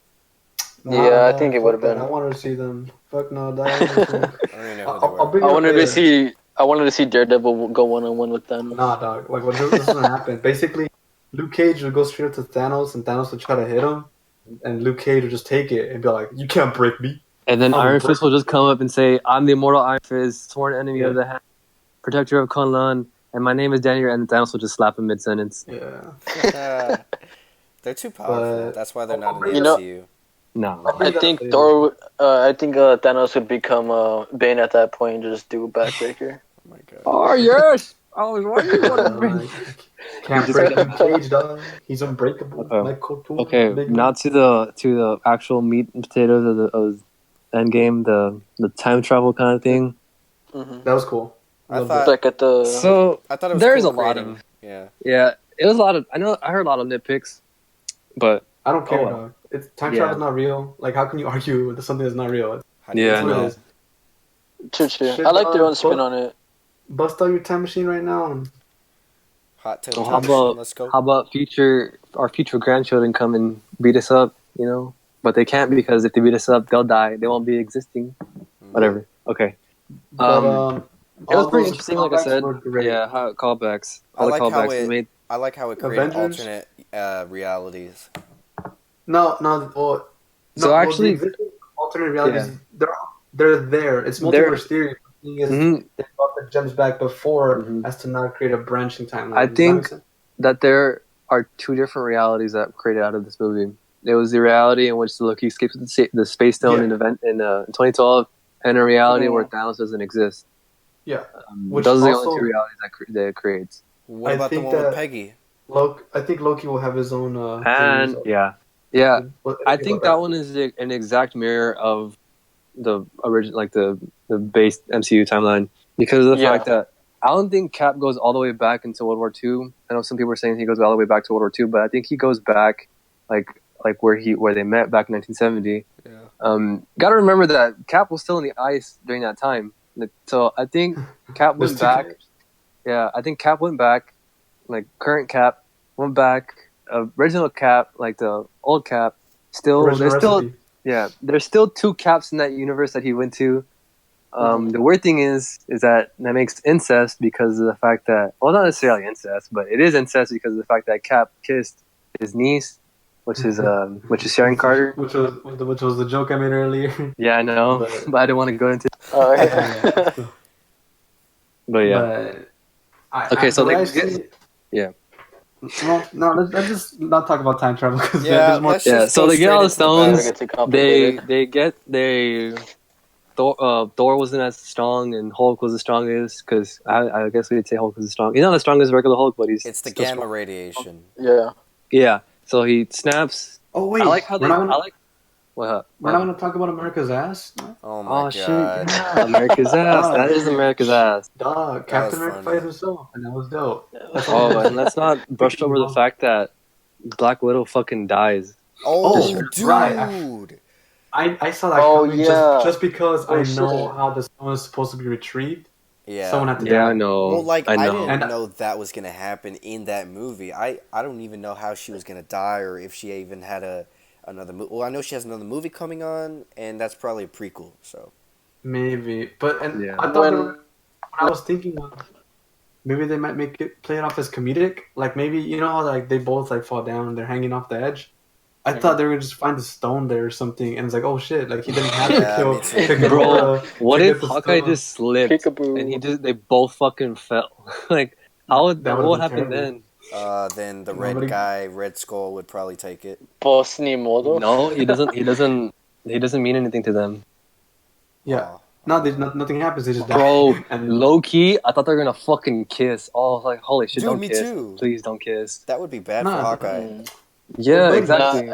I think it would have been. I wanted to see them. Fuck no, dog. I wanted to see Daredevil go 1-on-1 with them. Nah, dog. Like what this is gonna happen? Basically, Luke Cage would go straight up to Thanos, and Thanos would try to hit him, and Luke Cage would just take it and be like, "You can't break me." And then Iron Fist will just come up and say, "I'm the immortal Iron Fist, sworn enemy of the Hand, protector of Kunlun, and my name is Daniel." And Thanos will just slap him mid-sentence. Yeah. They're too powerful. That's why they're not in the MCU. No. I think Thanos would become Bane at that point and just do a backbreaker. Oh my god. Oh yes! I was wondering. Can't break Luke Cage, dog. He's unbreakable. Okay, now to the actual meat and potatoes of Endgame, the time travel kind of thing. That was cool. I thought like at the. So I thought it was there's cool a lot of yeah. Yeah, it was a lot of. I heard a lot of nitpicks, but I don't care, well. dog. It's time travel's not real. Like, how can you argue with something that's not real? Yeah, That's what it is. True. I like their own spin on it. Bust out your time machine right now. Hot tub Well, time machine. Let's go. how about our future grandchildren come and beat us up? You know, but they can't because if they beat us up, they'll die. They won't be existing. Whatever. Okay. But it was pretty interesting, like I said. were great. Yeah, how it callbacks. I like how it created Avengers? alternate realities. No. So actually, the alternate realities, they're there. It's multiverse theory. The thing is, they brought the gems back before as to not create a branching timeline. I think that there are two different realities that created out of this movie. There was the reality in which Loki escapes the space stone in 2012, and a reality where Thanos doesn't exist. Yeah, those are the only two realities that it creates. What about the one with Peggy? I think Loki will have his own. And I think that one is an exact mirror of the original, like the base MCU timeline, because of the fact that I don't think Cap goes all the way back into World War II. I know some people are saying he goes all the way back to World War II, but I think he goes back like where they met back in 1970. Yeah. Got to remember that Cap was still in the ice during that time, so I think Cap went back. Yeah, I think Cap went back, like current Cap went back. Original Cap, like the old Cap, there's still two Caps in that universe that he went to. The weird thing is that makes incest because of the fact that, well, not necessarily incest, but it is incest because of the fact that Cap kissed his niece, which is Sharon Carter, which was the joke I made earlier. Yeah, I know, but I didn't want to go into. But yeah. Well, no, let's just not talk about time travel because there's more. So they get all the stones. Thor wasn't as strong, and Hulk was the strongest because I guess we'd say Hulk was the strongest. He's not the strongest regular Hulk, but it's the gamma radiation. Yeah. So he snaps. Oh wait, I like how we're not going to talk about America's ass. Oh my god, shit! Yeah. America's ass. That is America's ass. Dog, Captain America fighted himself, and that was dope. And let's not brush over the fact that Black Widow fucking dies. Dude. Right. I saw that coming just because I know how the stone is supposed to be retrieved. Yeah. Someone had to die. I know. Well, I didn't know that was going to happen in that movie. I don't even know how she was going to die or if she even had another movie. Well, I know she has another movie coming on, and that's probably a prequel, so. Maybe. But I thought I was thinking maybe they might play it off as comedic. Like maybe, you know how they both fall down and they're hanging off the edge? I thought they were going to just find the stone there or something, and it's like, oh shit, he didn't have to kill. Bro, what if Hawkeye just slipped and they both fucking fell? What would happen then? Then the Red Skull would probably take it. Boss ni modo? No, he doesn't mean anything to them. Yeah. No, nothing happens. They just die. Bro, low key, I thought they were gonna fucking kiss. Oh, holy shit! Dude, don't me kiss. Too. Please don't kiss. That would be bad for Hawkeye. Yeah, exactly.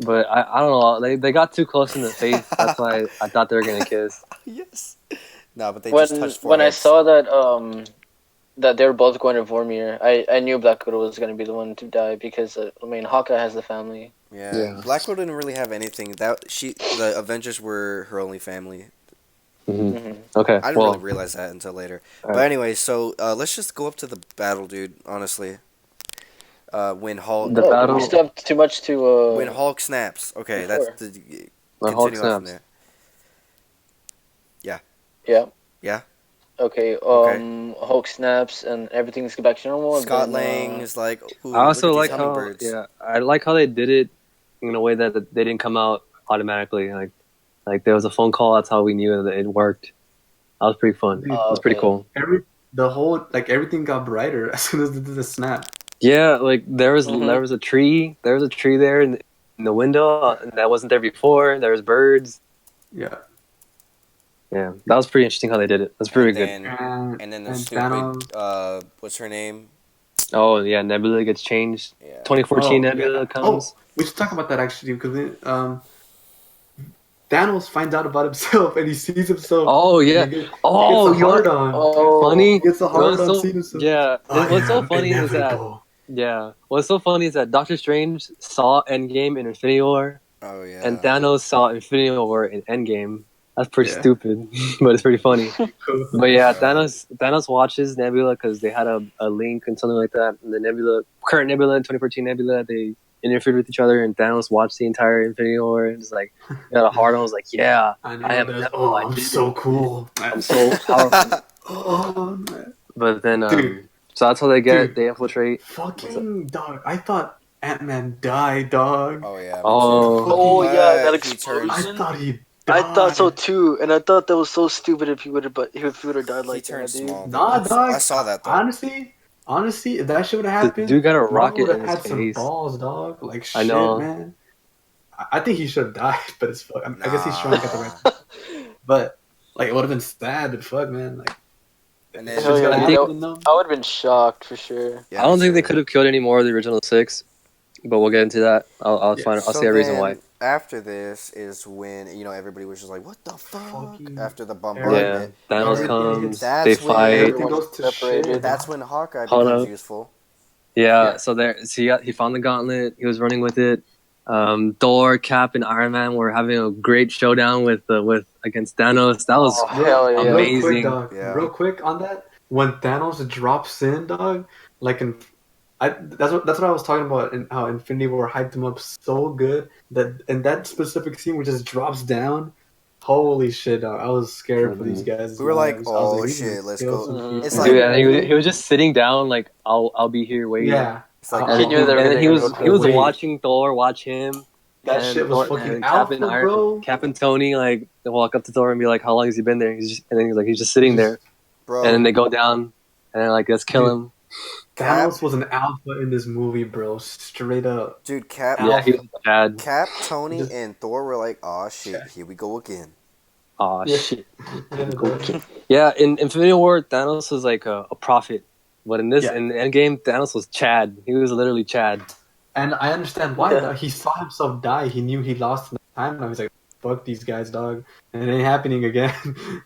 But I don't know. They got too close in the face. That's why I thought they were gonna kiss. Yes. No, but they just touched foreheads. When I saw that they were both going to Vormir, I knew Black Widow was going to be the one to die because Hawkeye has the family. Yeah. Black Widow didn't really have anything. The Avengers were her only family. Okay. I didn't really realize that until later. But anyway, so let's just go up to the battle, dude. Honestly, when Hulk. The battle. We still have too much to. When Hulk snaps. Okay, before. that's the. When Hulk snaps. There. Yeah. Yeah. Yeah. Okay. Hulk snaps and everything's back to normal. Scott Lang is like. Ooh, I also like how. Yeah, I like how they did it in a way that they didn't come out automatically. Like there was a phone call. That's how we knew that it worked. That was pretty fun. It was pretty cool. Everything got brighter as soon as they did the snap. Yeah, there was a tree. There was a tree there in the window that wasn't there before. There was birds. Yeah. Yeah, that was pretty interesting how they did it. That's pretty good. And then the stupid, what's her name? Oh yeah, Nebula gets changed. Yeah. 2014 Nebula comes. Oh, we should talk about that actually because Thanos finds out about himself and he sees himself. Oh yeah. He gets a hard on. Funny. He gets a hard on seeing himself. Yeah. What's so funny is that Yeah. What's so funny is that Doctor Strange saw Endgame in Infinity War, Oh and yeah. Thanos saw Infinity War in Endgame. That's pretty Yeah. stupid, but it's pretty funny. Cool. But yeah, Yeah. Thanos watches Nebula because they had a link and something like that. And the current Nebula and 2014 Nebula, they interfered with each other, and Thanos watched the entire Infinity War and just like got a hard on. Was like, yeah, I I know have that. Nebula. Oh, I I'm did so it. cool. I'm so powerful. Oh, man. But then, Dude, so that's how they dude, they infiltrate. What's up? fucking dog. I thought Ant-Man died, dog. Oh yeah, me too. Oh, Oh Fucking, yeah, that But he I turns explosion. thought he I thought so died. too, and I thought that was so stupid if he would have, but if he would have died he like turned that, dude. small Nah, though. I dog. saw that though. Honestly, if that shit would have the happened, dude got a Marvel would rocket have in his had some face. balls, dog. Like I shit, know. man. I think he should have died, but it's fuck. I guess he shrunk at the right Nah. time. But like, it would have been sad, but fuck, man. Like, And it's Hell just then yeah, gotta I dude. think happen, though. I would have been shocked for sure. I yeah, me don't think they too. could have killed any more of the original six, but we'll get into that. I'll Yeah. find. I'll So see a reason why. then after this is when everybody was just like, "What the fuck?" Fucking After the Yeah, bombardment, and Thanos then everything comes. gets, They that's fight. when everything Everyone goes gets to shit, separated. that's dog. when Hawkeye Hold becomes up. useful. Yeah, Yeah. so there. So he found the gauntlet. He was running with it. Thor, Cap, and Iron Man were having a great showdown with against Thanos. That was Oh hell yeah. Real quick, amazing. dog. Yeah. Real quick on that. When Thanos drops in, dog, like that's what I was talking about, and how Infinity War hyped him up so good that in that specific scene where just drops down. Holy shit, dog! I was scared for these Mhm. guys' We were like, lives. I was like, "Oh he's gonna shit, let's kill go." some It's Mm-hmm. people. Dude, like and he was just sitting down like I'll be here waiting. Yeah, it's like He And knew they were and then gonna go he was crazy. wait. watching Thor watch him, That shit and was Thor fucking and alpha, bro. Cap and Tony like they walk up to Thor and be like, "How long has he been there?" And then he's like, "He's just sitting there." And then bro, they go down and they're like, "Let's kill Dude, him." Cap, Thanos was an alpha in this movie, bro. Straight up dude, Cap, Yeah, he alpha. was bad. Cap, Tony, Just and Thor were like, "Oh shit, yeah, here we go again." Oh yeah. shit. Yeah, Yeah, in Infinity War, Thanos was like a prophet, but in yeah. Endgame, Thanos was Chad. He was literally Chad. And I understand why, Yeah. dog. He saw himself die. He knew he lost in the time. And I was like, "Fuck these guys, dog. And it ain't happening again.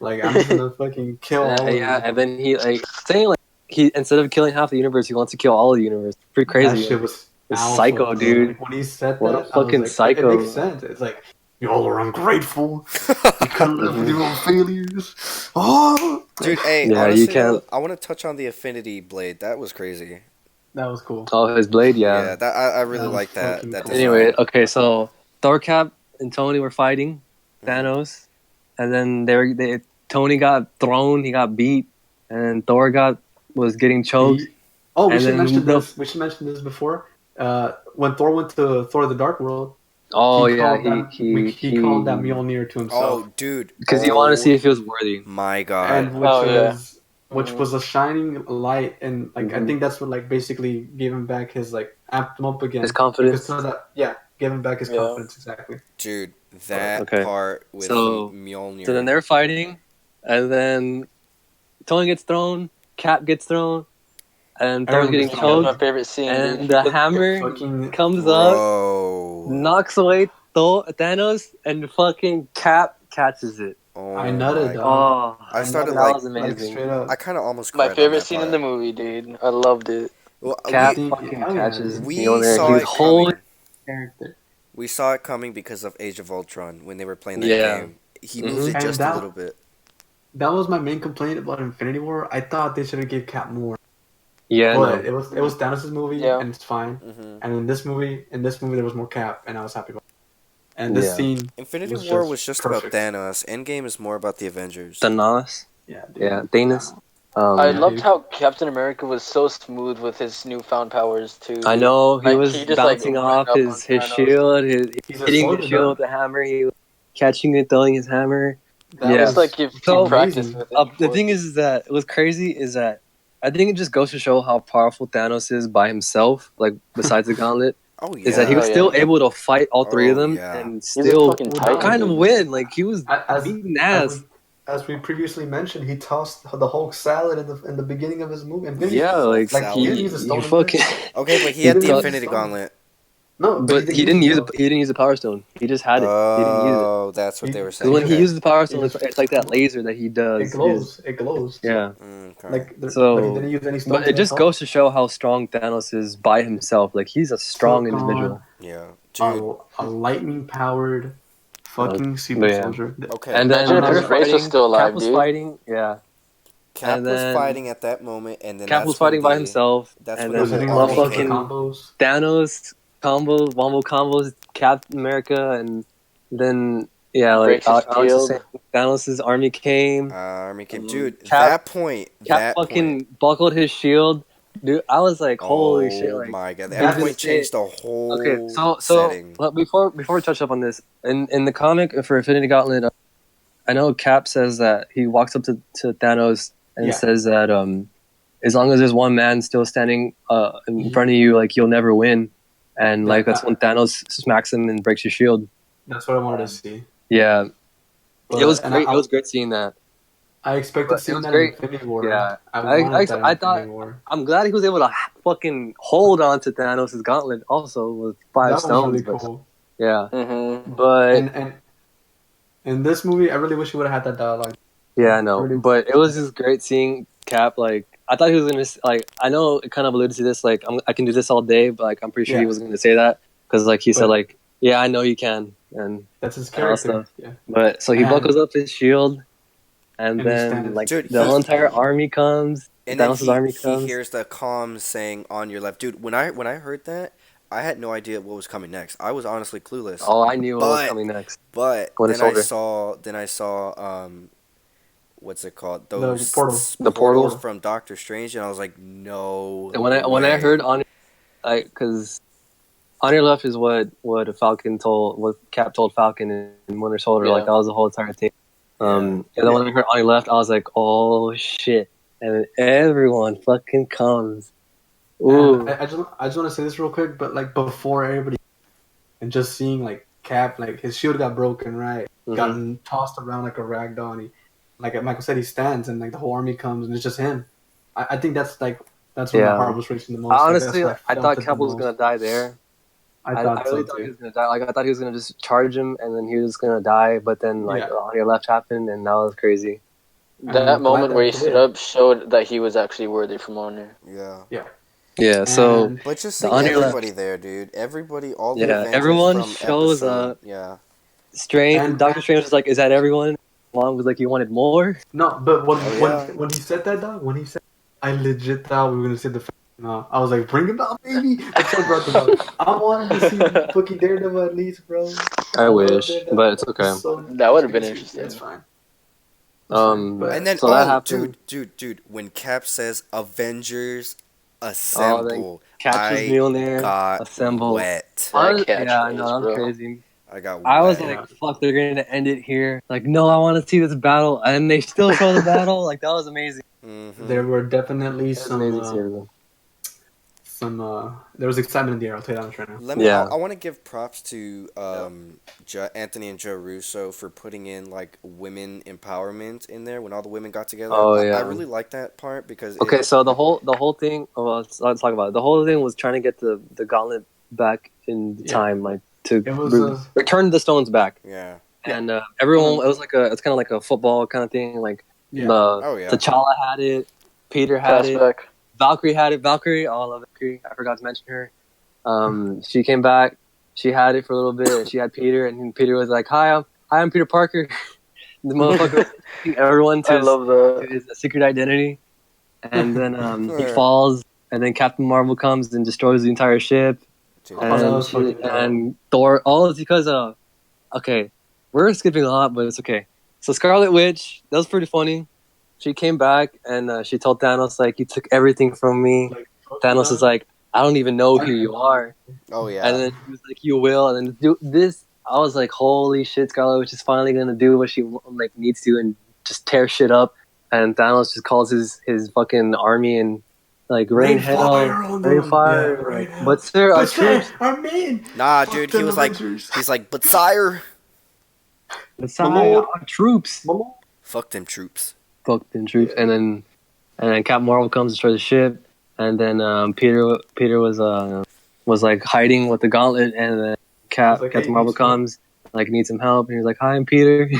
Like I'm just gonna fucking kill all of Yeah, them." and then he like saying like he instead of killing half the universe, he wants to kill all of the universe. Pretty That crazy. shit Like, was it's alpha, psycho, bro. dude. Like when he said What a that, I was fucking like, it makes psycho. sense. It's like y'all are ungrateful. You couldn't live with Hmm. your own failures. Oh, Dude, hey, Yeah, you honestly though, can't. I want to touch on the Infinity Blade. That was crazy. that was cool. Oh, his blade, yeah. Yeah, that I really That was like that fucking that cool. Anyway, design. okay, so Thor, Cap, and Tony were fighting Mhm. Thanos, and then Tony got thrown, he got beat, and then Thor was getting choked, Oh, we and should then mention this. We should mention this before. When Thor went to Thor: The Dark World, oh he yeah, called that he called that Mjolnir to Oh, himself, dude. because he wanted to see Oh if he was worthy. my God. and Oh yeah. which Mhm. was a shining light, and like I Mhm. think that's what like basically gave him back his like amped him up again. His You could confidence. tell that, yeah, gave him back his Yeah. confidence exactly. Dude, But that Okay, part with so then Mjolnir. they're fighting, and then Tony gets thrown, Cap gets thrown, and Thor's everyone getting gets That was thrown. my choked, favorite scene, and dude. the The hammer fucking comes up, Bro. knocks away Thanos, and fucking Cap catches it. I Oh nutted, my. dog. Oh, I I started nutted that like was like amazing. straight I up. kind of almost My cried on favorite that scene in the part. movie, dude. I loved it. Well, I Cap think fucking hell yeah, catches dude. we Mjolnir. saw His it whole coming. character. We saw it coming because of Age of Ultron when they were playing that Yeah. game. He moves Hmm. it And just a little bit. that was my main complaint about Infinity War. I thought they should have gave Cap more. Yeah, But no. it was Thanos' movie, Yeah. and it's fine. Hmm. And in this movie, there was more Cap, and I was happy about it. And this Yeah. scene Infinity was War just was just about perfect. Thanos. Endgame is more about the Avengers. Thanos. Yeah, dude. Yeah, Thanos. I Yeah, loved dude. how Captain America was so smooth with his newfound powers too, I dude. know he Like was he just like bouncing ran off up on his Thanos. shield, He's a hitting the soldier, shield dog. with the hammer, he was catching it, throwing his hammer. That Yeah. It's was like if he So practiced amazing. with it the before. thing is that what's crazy is that I think it just goes to show how powerful Thanos is by himself. Like besides the gauntlet, Oh is that he yeah. was Oh still yeah. able to fight all three of Oh them yeah. and He's a still fucking Well, titan, kind of dude. win. Like he was As beating as we ass. as we previously mentioned, he tossed the Hulk salad in the beginning of his movie. Infinity, Yeah, Hulk like like he salad. didn't use a he stone in there. fucking Okay, but he he had the He didn't thought use a Infinity stone. Gauntlet. No, But he didn't use the Power Stone. He just had it. He didn't use it. Oh, that's what they were Because saying. when he Okay. uses the Power Stone, it's like that laser that he It does. glows. It glows. Yeah. Okay. But he didn't use any stones. But it just goes to show how strong Thanos is by himself. Like he's a strong individual. Yeah, dude. A lightning powered fucking super soldier. Okay. And then imagine if his race was still alive, Cap was dude. fighting. Yeah. Cap was fighting at that moment, and then Cap was fighting by himself. That's and when then the fucking combos. Thanos combos, wombo combos, Captain America, and then like Alex was saying, Thanos' army came. Dude, that point. Cap buckled his shield. Dude, I was like, holy shit! Like, oh my god, that point changed the whole setting. So before we touch up on this, in the comic for Infinity Gauntlet, I know Cap says that he walks up to Thanos and says that as long as there's one man still standing in front of you, like you'll never win. And like that's when Thanos smacks him and breaks his shield. That's what I wanted to see. Yeah, it was great. It was great seeing that. I expected seeing that in Infinity War. Yeah, I thought. I'm glad he was able to fucking hold on to Thanos' gauntlet also with 5 stones. Was really cool. Yeah, but and in this movie, I really wish he would have had that dialogue. Yeah, I know, really but it was just great seeing Cap. Like, I thought he was gonna like. I know it kind of alluded to this. Like, I can do this all day, but like, I'm pretty sure he was gonna say that because like he said like, yeah, I know you can, and that's his character. Yeah. But so he buckles up his shield. And then, like, dude, the whole entire army comes. And Thanos' army comes. He hears the comms saying "on your left." Dude, when I heard that, I had no idea what was coming next. I was honestly clueless. Oh, I knew what was coming next. But then I saw, what's it called? Those the portals from Doctor Strange, and I was like, no. And when I heard because on your left is what Cap told Falcon in Winter Soldier. Like that was the whole entire thing. And then when I heard on your left, I was like, "Oh shit!" And then everyone fucking comes. Ooh! I just want to say this real quick, but like before everybody, and just seeing like Cap, like his shield got broken, right? Gotten tossed around like a rag doll. And he, like Michael said, he stands, and like the whole army comes, and it's just him. I think that's when my heart was racing the most. Honestly, I thought Cap was gonna die there. I really thought he was gonna die. Like I thought he was gonna just charge him and then he was gonna die. But then on your left happened and that was crazy. That moment where he stood up showed that he was actually worthy for Mjolnir. Yeah. So, but just seeing everybody there, dude. Everybody, all the Avengers everyone from shows up. Yeah. Strange. And Doctor Strange was like, "Is that everyone?" Mom was like, "You wanted more?" No, but when he said that, dog, when he said, I legit thought we were gonna see the. No, I was like, bring him out, baby. That's what brought them out. I wanted to see fucking Daredevil at least, bro. I wish, but it's okay. That would have been interesting. It's fine. And then, so that happened. Dude, when Cap says Avengers assemble, catches Mjolnir, got assemble. wet. That was crazy. I was like, fuck, they're going to end it here. Like, no, I want to see this battle. And they still show the battle. Like, that was amazing. There were definitely there was excitement in the air. I'll tell you that much right now. I want to give props to Anthony and Joe Russo for putting in like women empowerment in there when all the women got together. I really like that part because so the whole thing. Well, let's talk about it. The whole thing was trying to get the gauntlet back in time, like to return the stones back. Yeah, and everyone it was like it's kind of like a football kind of thing. Like T'Challa had it, Peter had it. Valkyrie had it. Valkyrie, I love Valkyrie. I forgot to mention her. She came back. She had it for a little bit. And she had Peter, and Peter was like, "Hi, I'm Peter Parker." The motherfucker was everyone to his secret identity, and then he falls, and then Captain Marvel comes and destroys the entire ship, and Thor. All is because we're skipping a lot, but it's okay. So Scarlet Witch, that was pretty funny. She came back and she told Thanos, like, "You took everything from me." Thanos is like, "I don't even know who you are." Oh, yeah. And then he was like, "You will." And then do this. I was like, "Holy shit, Scarlet Witch is finally going to do what she like needs to and just tear shit up." And Thanos just calls his fucking army and like rain hell, rain fire. But sir, our troops. Our men. Nah, dude, he was like, he's like, "But sire. But sire, our troops. Fuck them troops." And then Captain Marvel comes to destroy the ship, and then Peter was was like hiding with the gauntlet, and then Captain Marvel comes, like needs some help, and he's like, "Hi, I'm Peter."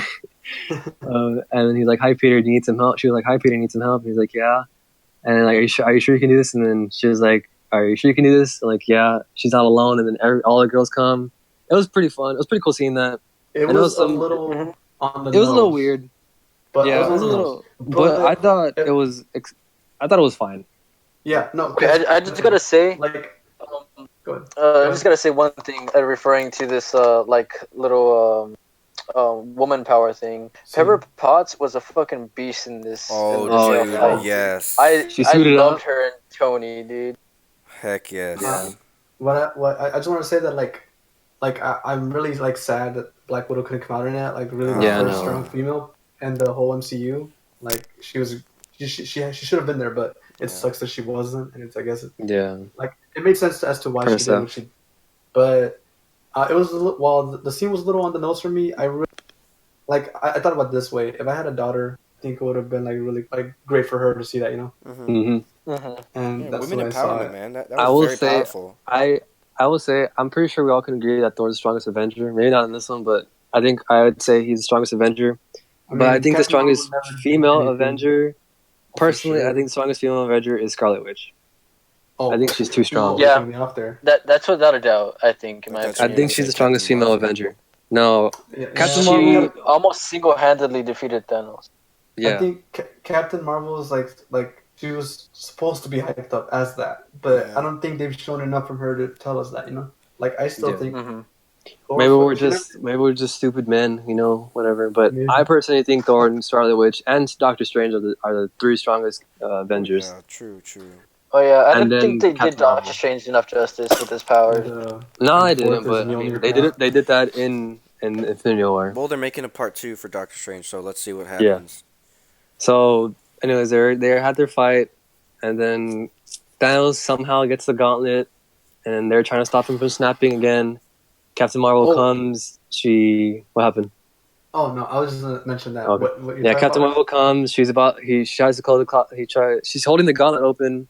And then he's like, "Hi, Peter, do you need some help?" She was like, "Hi, Peter, need some help?" And he's like, "Yeah." And then like, are you sure you can do this? And then she was like, "Are you sure you can do this?" And like, yeah, she's not alone. And then all the girls come. It was pretty fun. It was pretty cool seeing that. It was a little on the nose. It was a little weird. But yeah, it was a little. But I thought it was. I thought it was fine. Yeah, no. Okay, I just gotta say, like, go ahead. I just gotta say one thing, referring to this like little woman power thing. Pepper Potts was a fucking beast in this. Oh, yes. I loved her and Tony, dude. Heck yes. Yeah. I just want to say that like I'm really like sad that Black Widow couldn't come out in it. Like really the first strong female and the whole MCU. Like she should have been there, but it sucks that she wasn't. And it's like it made sense as to why she did what she. But it was while the scene was a little on the nose for me. I really I thought about it this way. If I had a daughter, I think it would have been like really like great for her to see that, you know. And that's women empowerment, man. That was very powerful. I will say I'm pretty sure we all can agree that Thor's the strongest Avenger. Maybe not in this one, but I think I would say he's the strongest Avenger. But I think the strongest female Avenger, personally, I think the strongest female Avenger is Scarlet Witch. Oh, I think she's too strong. Yeah, that's without a doubt. I think. I think she's the strongest female Avenger. No, Captain Marvel almost single-handedly defeated Thanos. Yeah, I think Captain Marvel is like she was supposed to be hyped up as that, but I don't think they've shown enough from her to tell us that. You know, like I still think maybe we're just stupid men, you know, whatever. But I personally think Thor and Scarlet Witch and Doctor Strange are the three strongest Avengers. Yeah, true. Oh yeah, I don't think they did Doctor Strange enough justice with his powers. No, I didn't. But I mean, they did it. They did that in Infinity War. Well, they're making a part 2 for Doctor Strange, so let's see what happens. Yeah. So, anyways, they had their fight, and then Thanos somehow gets the gauntlet, and they're trying to stop him from snapping again. Captain Marvel comes. What happened? Oh no, I was just gonna mention that. Okay. What Captain Marvel comes. She tries to call the clock. She's holding the gauntlet open.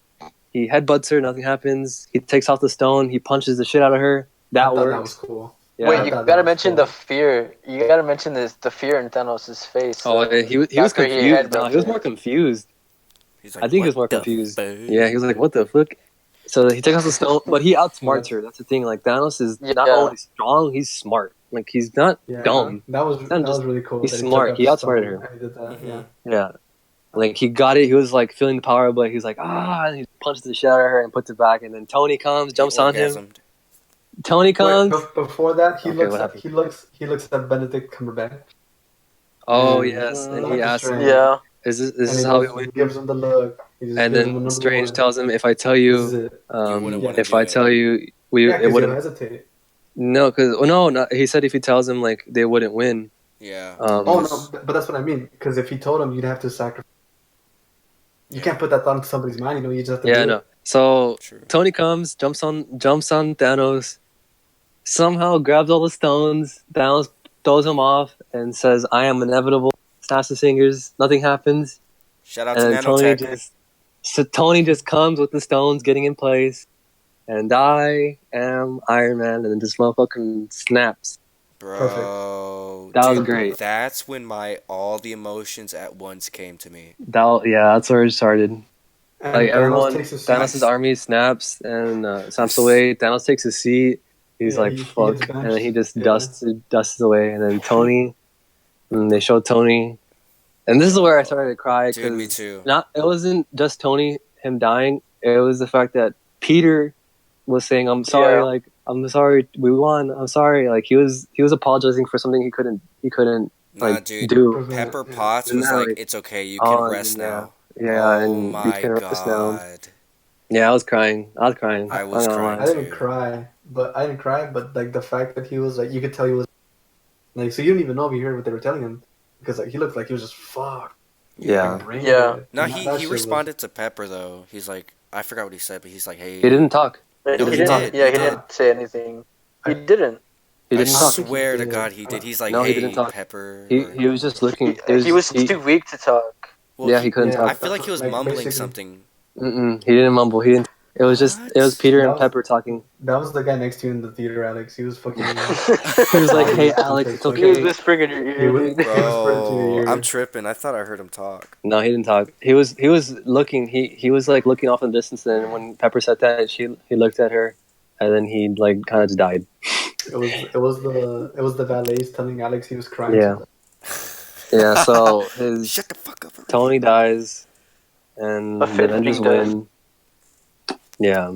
He headbutts her. Nothing happens. He takes off the stone. He punches the shit out of her. That works. That was cool. Yeah, wait, you gotta mention the fear. You gotta mention the fear in Thanos' face. Oh, he was confused. No, he was more confused. He's like, I think he was more confused. Yeah, he was like, "What the fuck?" So he takes off the stone, but he outsmarts her. That's the thing. Like Thanos is not only strong, he's smart. Like he's not dumb. That was really cool. He's smart. He outsmarted her. He did that. Yeah. Like he got it. He was like feeling the power, but he's like and he punches the shit out of her and puts it back. And then Tony comes, jumps on him. Tony comes. Wait, before that, he looks at Benedict Cumberbatch. Oh yes, and he asks him, "Is this how we win?" Gives him the look. And then Strange tells him, "If I tell you, it wouldn't hesitate." No, he said if he tells him like they wouldn't win. Yeah. No, but that's what I mean. Because if he told him, you'd have to sacrifice. You can't put that thought into somebody's mind. You know, you just have to. No. So Tony comes, jumps on Thanos, somehow grabs all the stones. Thanos throws him off and says, "I am inevitable." Snaps his fingers. Nothing happens. Shout out to Nanotech. Tony just comes with the stones, getting in place, and I am Iron Man, and then this motherfucking snaps. Bro, perfect. That was great. That's when all the emotions at once came to me. That's where it started. And like everyone, Thanos' army snaps and snaps away. Thanos takes his seat. He's like, "Fuck," and then he just dusts away. And then Tony, and they show Tony, and this is where I started to cry. Dude, me too. It wasn't just Tony, him dying. It was the fact that Peter was saying, "I'm sorry, like I'm sorry, we won. I'm sorry." Like he was apologizing for something he couldn't do. Pepper Potts was like, "It's okay, you can rest now." Yeah, and you can rest now. Yeah, I was crying. I was crying. I didn't cry, but like the fact that he was like, you could tell he was like, so you didn't even know if you heard what they were telling him because like he looked like he was just fucked. Yeah. No, he responded to Pepper though. He's like, I forgot what he said, but he's like, "Hey." He didn't talk. He didn't say anything. He didn't. He didn't talk. I swear to God, he did. He's like, no, "Hey, he didn't talk. Pepper." He was just looking. He was too weak to talk. Well, he couldn't talk. I feel like he was mumbling something. He didn't mumble. He didn't. It was Peter and That was Pepper talking. that was the guy next to you in the theater, Alex. He was fucking. He was like, "Hey, Audience Alex, it's context, He was okay." whispering in your ear, dude. he whispered into your Bro, I'm ear. tripping. I thought I heard him talk. No, he didn't talk. He was looking. He was like looking off in the distance. And when Pepper said that, he looked at her, and then he like kind of just died. It was the valets telling Alex he was crying. Yeah. Yeah. So his Shut the fuck up. Tony dies, and A the Avengers fitting death. win. Yeah.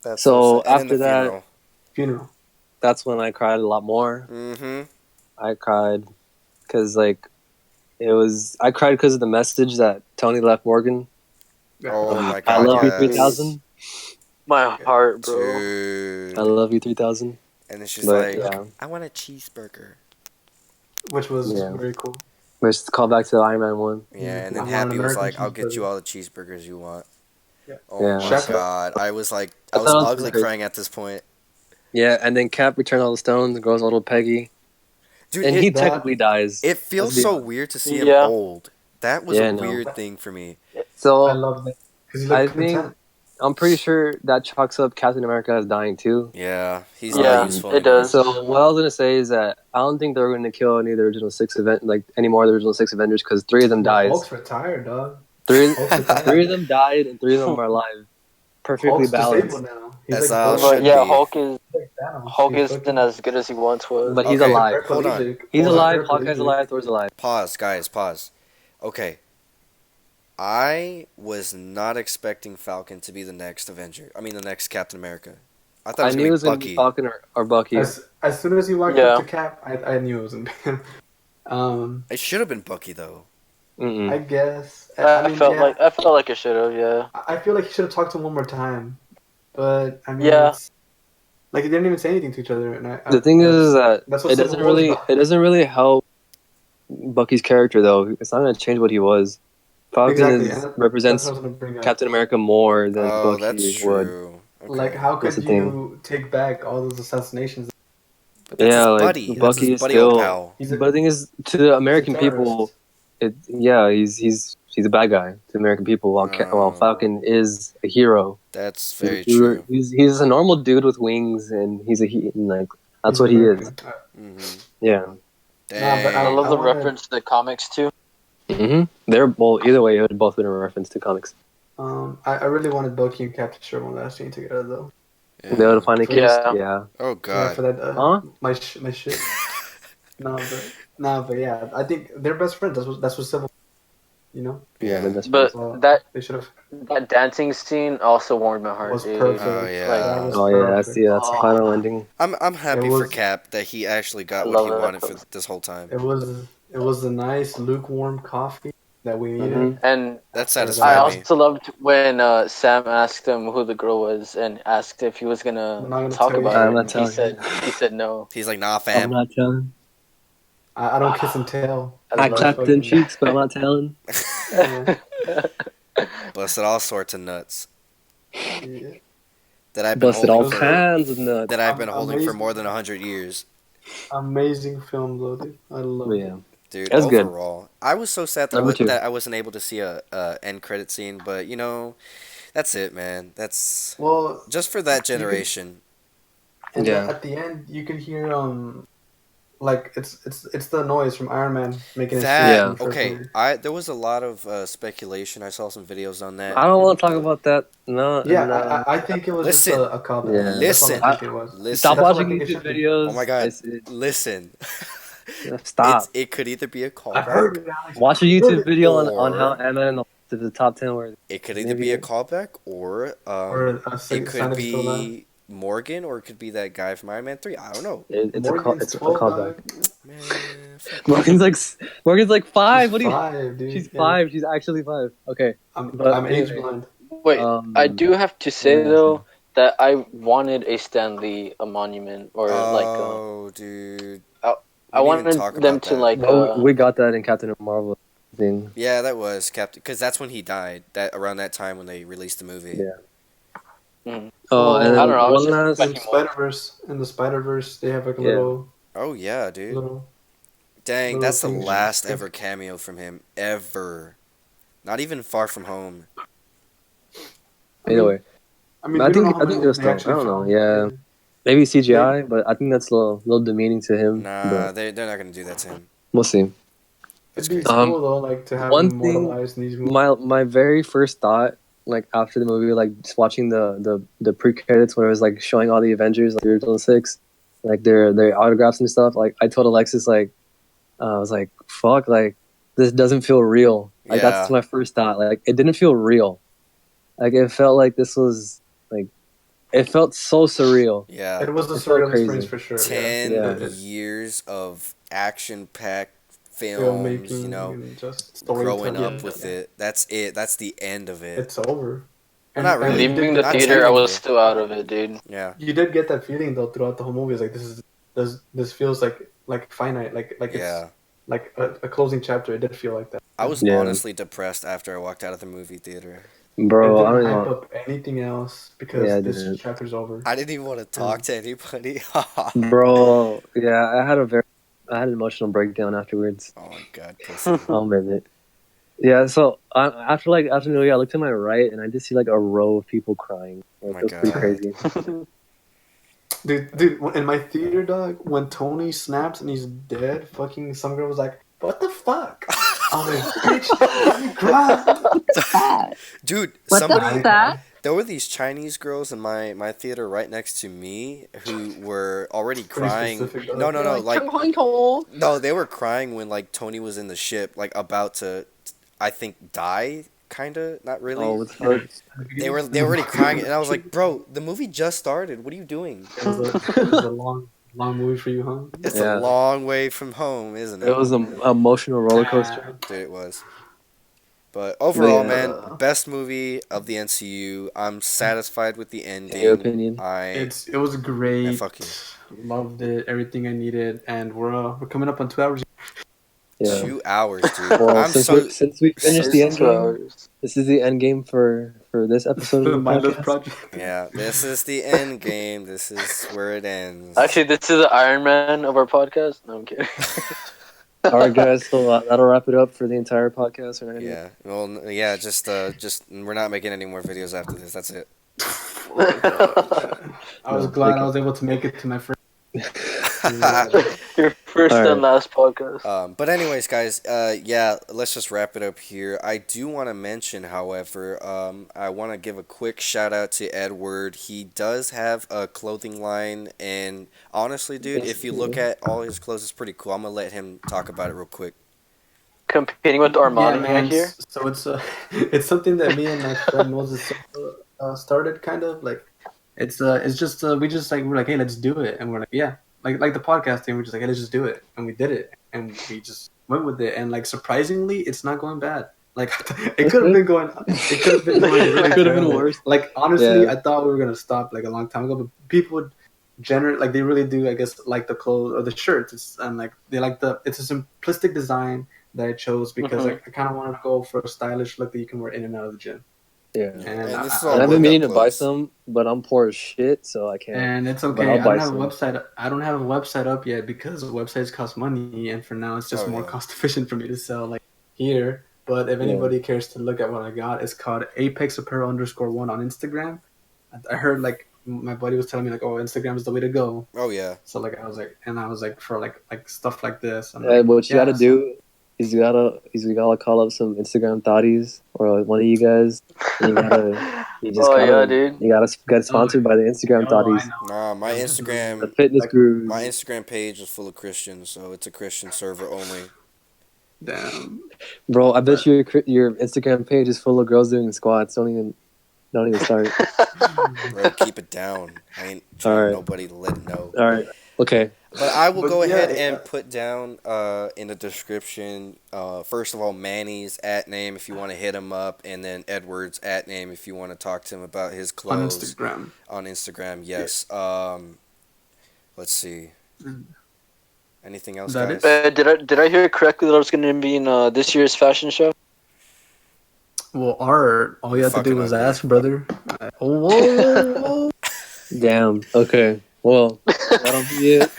That's So sad. And in after the that, funeral. Funeral. that's when I cried a lot more. Mm-hmm. I cried because like I cried because of the message that Tony left Morgan. Oh my I god, love you yes. 3000. My heart, bro. Dude. I love you 3000. And then she's But like, yeah, I want a cheeseburger. Which was Yeah. very cool. let's call back to the Iron Man one. Yeah, and I then want an Happy was American like, I'll get you cheeseburger. all the cheeseburgers you want. Yeah. Oh Yeah. my Shaq- god. I was like, I I was thought it was ugly crazy. crying at this point. Yeah, and then Cap returned all the stones, goes all to Peggy, Dude, and it, he that- technically dies. it feels Let's be so honest. weird to see him Yeah. old. That was Yeah, a no. weird thing for me. I So love that because he I looked think content. I'm pretty sure that chalks up Captain America as dying too. Yeah, he's Yeah, not useful it anymore. does. So what I was gonna say is that I don't think they're gonna kill any of the original any more of the original six Avengers because three of them dies. Hulk's retired, dog. Three Hulk's retired. three of them died and three of them are alive, perfectly Hulk's balanced. disabled now. He's As like all Thanos. should But yeah, be. Hulk is Like Thanos. Hulk He's isn't fucking- as good as he once was. But he's Okay, alive. hold on. paraplegic. He's Hulk's alive. Hawkeye's paraplegic. alive. Thor's alive. Pause, guys, pause. Okay. I was not expecting Falcon to be the next Avenger. I mean, the next Captain America. I thought I it knew it was was going gonna to be be Falcon or Bucky. As soon as he walked Yeah. up to Cap, I knew it was him. It should have been Bucky, though. Mm-mm. I guess. I mean, felt yeah, like it should have. Yeah. I feel like he should have talked to him one more time, but I mean, Yeah. it's, like they didn't even say anything to each other. And The thing is that that's what it Civil War's about. doesn't really help Bucky's character though. It's not gonna change what he was. Falcon Exactly, is, and represents that's what I was gonna bring up. Captain America more than Oh, Bucky that's would. true. Okay. Like, how That's could the you take back all those assassinations? But that's Yeah, his like, buddy. That's Bucky his is buddy still- old pal. He's a, But the thing is, to the American he's a terrorist. people, he's a bad guy to the American people. While Oh. Falcon is a hero. That's very He's- true. He's a normal dude with wings, and like that's he's what he is. American. hmm Yeah. Dang. but I love the wanna- reference to the comics too. They're either way, it would both been a reference to comics. I really wanted Bucky and Cap to share one last scene together though. Yeah. They would finally kiss. Yeah. Yeah. Oh, Yeah, God. for that. Huh? My shit. But yeah, I think they're best friends. That's what Civil. You know, Yeah. they're best But friends. Well, that they should have. that dancing scene also warmed my heart, Was dude. perfect. Oh, yeah. Like, That was Oh yeah, that's perfect. that's the final ending. I'm happy It for was- Cap that he actually got I what he love that wanted for post. this whole time. It was a nice lukewarm coffee that we needed. Mhm. and That I satisfied me. also loved when Sam asked him who the girl was and asked if he was I'm gonna not gonna talk tell you. about I'm it. not And telling he said no. He's like, nah, I'm fam. not telling. I don't kiss and tell. I I love clapped fucking- them cheeks, but I'm not telling. Yeah. Busted all sorts of nuts Yeah. that I've been Busted all holding for, kinds of nuts. that I've been holding for Amazing. more than 100 years. Amazing film, though, dude. I love But it. yeah. Dude, That's good. overall, I was so sad that Number two. that I wasn't able to see a end credit scene, but you know, that's it, man. That's Well, just for that generation. and Yeah. at the end, you can hear like it's the noise from Iron Man making his That Yeah. in the first okay. movie. There was a lot of speculation. I saw some videos on that. I don't want to talk about that. No. Yeah, no. I think it was Listen. just a callback. Yeah. That's all Listen. I think it was. Listen. Stop That's what I watching think it YouTube should be. videos. Oh my God. It's- Listen, stop. it could either be a I callback. heard it, Alex. Watch a I heard YouTube it. video on how Or- Ant-Man to the top 10 where It could either Maybe- be a callback or Or it could Santa's still alive. be Morgan or it could be that guy from Iron Man 3. I don't know. Morgan's it's a 12, callback. dog. Man, fuck. Morgan's like 5. What do you? Five, dude. She's Yeah. 5. She's actually 5. Okay. I'm But age anyway. blind. Wait, I Um, do have to say yeah. though that I wanted a Stan Lee a monument or Oh, dude. I We didn't even wanted talk them about to that. like Well, we got that in Captain Marvel thing. Yeah, that was Captain, because that's when he died. That around that time when they released the movie. Yeah. mm. Oh, and I don't know, I was one just last. In the Spider Verse, they have like a Yeah. little Oh yeah, dude. little. Dang, little that's the thing. last ever cameo from him ever. Not even Far From Home. Anyway, I mean, we don't know how I many think they're they still. I actually don't know. found. Yeah, maybe CGI, but I think that's a little demeaning to him. Nah, But they're not gonna do that to him. we'll see. That's It'd be crazy. cool though, like to have him One thing, immortalized in these movies. my very first thought, like after the movie, like just watching the pre credits where it was like showing all the Avengers, like the original six, like their autographs and stuff. Like I told Alexis, like I was like, fuck, like this doesn't feel real. Like that's Yeah. my first thought. Like it didn't feel real. Like it felt like this was like it felt so surreal. Yeah. It was a It felt surreal experience crazy. for sure. Yeah, 10 Yeah. years of action-packed films, you filmmaking know, and just growing storytelling. up with it. That's it. That's the end of it. It's over. Well, not And really. you did Leaving the get Not that theater, I feeling. was technically. still out of it, dude. Yeah. You did get that feeling though throughout the whole movie. It's like this feels like finite, like it's Yeah. like a closing chapter. It did feel like that. I was Yeah. honestly depressed after I walked out of the movie theater. It Bro, I didn't don't hype know. up anything else because Yeah, I this didn't. chapter's over. I didn't even want to talk to anybody. Oh Bro, yeah, I had an emotional breakdown afterwards. my god, pussy. I'll admit it. Yeah, so after New Year, I looked to my right and I just see like a row of people crying. Oh Like my it was pretty God. crazy. Dude, in my theater, dog, when Tony snaps and he's dead, fucking some girl was like, "What the fuck?" I was like, "Bitch, let me cry." Dude, What somebody the fuck? there were these Chinese girls in my theater right next to me who were already Pretty crying. specific, though. No, like Like, no, they were crying when like Tony was in the ship, like about to, I think, die. Kinda, not really. Oh, it's hard. They were already crying, and I was like, bro, the movie just started. What are you doing? It was a long movie for you, huh? It's a Yeah. long way from home, isn't It it? was an emotional roller coaster. Dude, it was. But overall, Yeah. man, best movie of the NCU. I'm satisfied with the ending. In your opinion? It was great. Man, fuck you. Loved it. Everything I needed, and we're coming up on 2 hours. Yeah. 2 hours, dude. Well, I'm so since we finished the end 2 game, hours. this is the end game for this episode of The the mindless podcast. project. yeah. This is the end game. This is where it ends. Actually, this is the Iron Man of our podcast. No, I'm kidding. All right, guys. So that'll wrap it up for the entire podcast. Right? Yeah. Well, yeah. Just we're not making any more videos after this. That's it. I was No, glad they I was able to make it to my first. Your first All right. and last podcast. But anyways, guys, yeah, let's just wrap it up here. I do want to mention, however, I want to give a quick shout out to Edward. He does have a clothing line, and honestly, dude, if you look at all his clothes, it's pretty cool. I'm gonna let him talk about it real quick. Competing with Armani man. here. So it's it's something that me and my friend Moses started, kind of like it's just we're like, hey, let's do it, and we're like, yeah, like the podcasting, we're just like, hey, let's just do it, and we did it, and we just went with it, and like surprisingly, it's not going bad. Like it could have been going, it could have been going really Could have been terrible. worse. Like honestly, Yeah. I thought we were gonna stop like a long time ago, but people would generate like they really do, I guess, like the clothes or the shirts. And like they like it's a simplistic design that I chose because I kind of wanted to go for a stylish look that you can wear in and out of the gym. Yeah. And And this is And all I've been workout meaning to buy clothes. some, but I'm poor as shit, so I can't. And it's But okay. I'll I buy don't have some. a website. I don't have a website up yet because websites cost money, and for now it's just Oh, more yeah. cost efficient for me to sell like here. But if anybody cares to look at what I got, it's called ApexApparel_1 on Instagram. I heard like my buddy was telling me like, oh, Instagram is the way to go. Oh yeah. So like I was like for like stuff like this. I'm What like, you gotta so- do is you gotta call up some Instagram thotties or one of you guys. And you just Oh gotta, yeah, dude. You gotta get sponsored by the Instagram Oh, I thotties, know. Nah, my the Instagram fitness gurus. my Instagram page is full of Christians, so it's a Christian server only. Damn. Bro, I bet your Instagram page is full of girls doing squats. Don't even start. Bro, keep it down. I ain't trying Alright. nobody to let it know. All right. Okay. But I will But go yeah, ahead yeah. and put down in the description, first of all, Manny's @name if you want to hit him up, and then Edward's @name if you want to talk to him about his On clothes. Instagram. On Instagram, yes. Let's see. Anything else, That guys? Did I hear correctly that I was going to be in this year's fashion show? Well, art. All you have to do Fucking was ugly. ask, brother. Whoa. Damn. Okay. Well, That'll be it.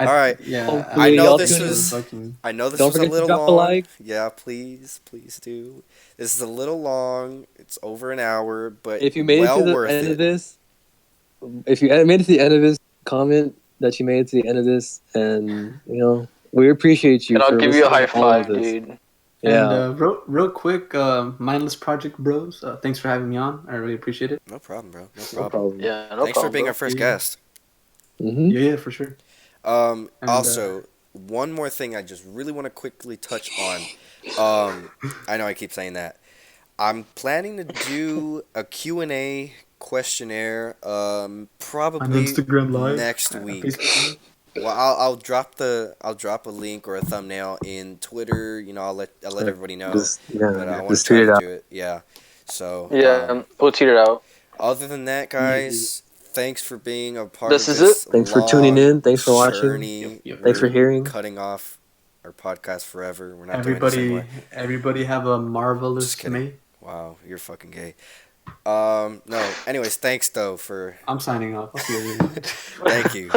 All right. Yeah, I I Hopefully, know y'all think this tune this in. was was fucking. I know this Don't was a forget to little drop a long. like. Yeah, please do. This is a little long. It's over an hour, but If you made it to well the worth end of it. this, if you made it to the end of this, comment that you made it to the end of this, and we appreciate you And I'll for give you a listening high to all of five, this. dude. And Yeah, real quick, mindless project bros. Thanks for having me on. I really appreciate it. No problem, bro. No no problem. problem. Yeah, no Thanks for problem, being our bro. first Yeah, guest. Hmm. yeah, for sure. And Also, one more thing I just really want to quickly touch on. I know I keep saying that. I'm planning to do a Q&A questionnaire on probably Instagram Live, next week. Facebook Live. Well, I'll drop a link or a thumbnail in Twitter. I'll let everybody know. But I want to Just try tweet it to out. do it. Yeah. So, Yeah, we'll tweet it out. other than that, Yeah. guys, thanks for being a part This of is it. this Thanks for tuning long in. Thanks for watching. journey. Yep. Thanks for We're hearing. cutting off our podcast forever. We're not doing this anymore. Everybody have a Just marvelous kidding. May. Wow, you're fucking gay. No. Anyways, thanks though for. I'm signing off. I'll see you later. Thank you.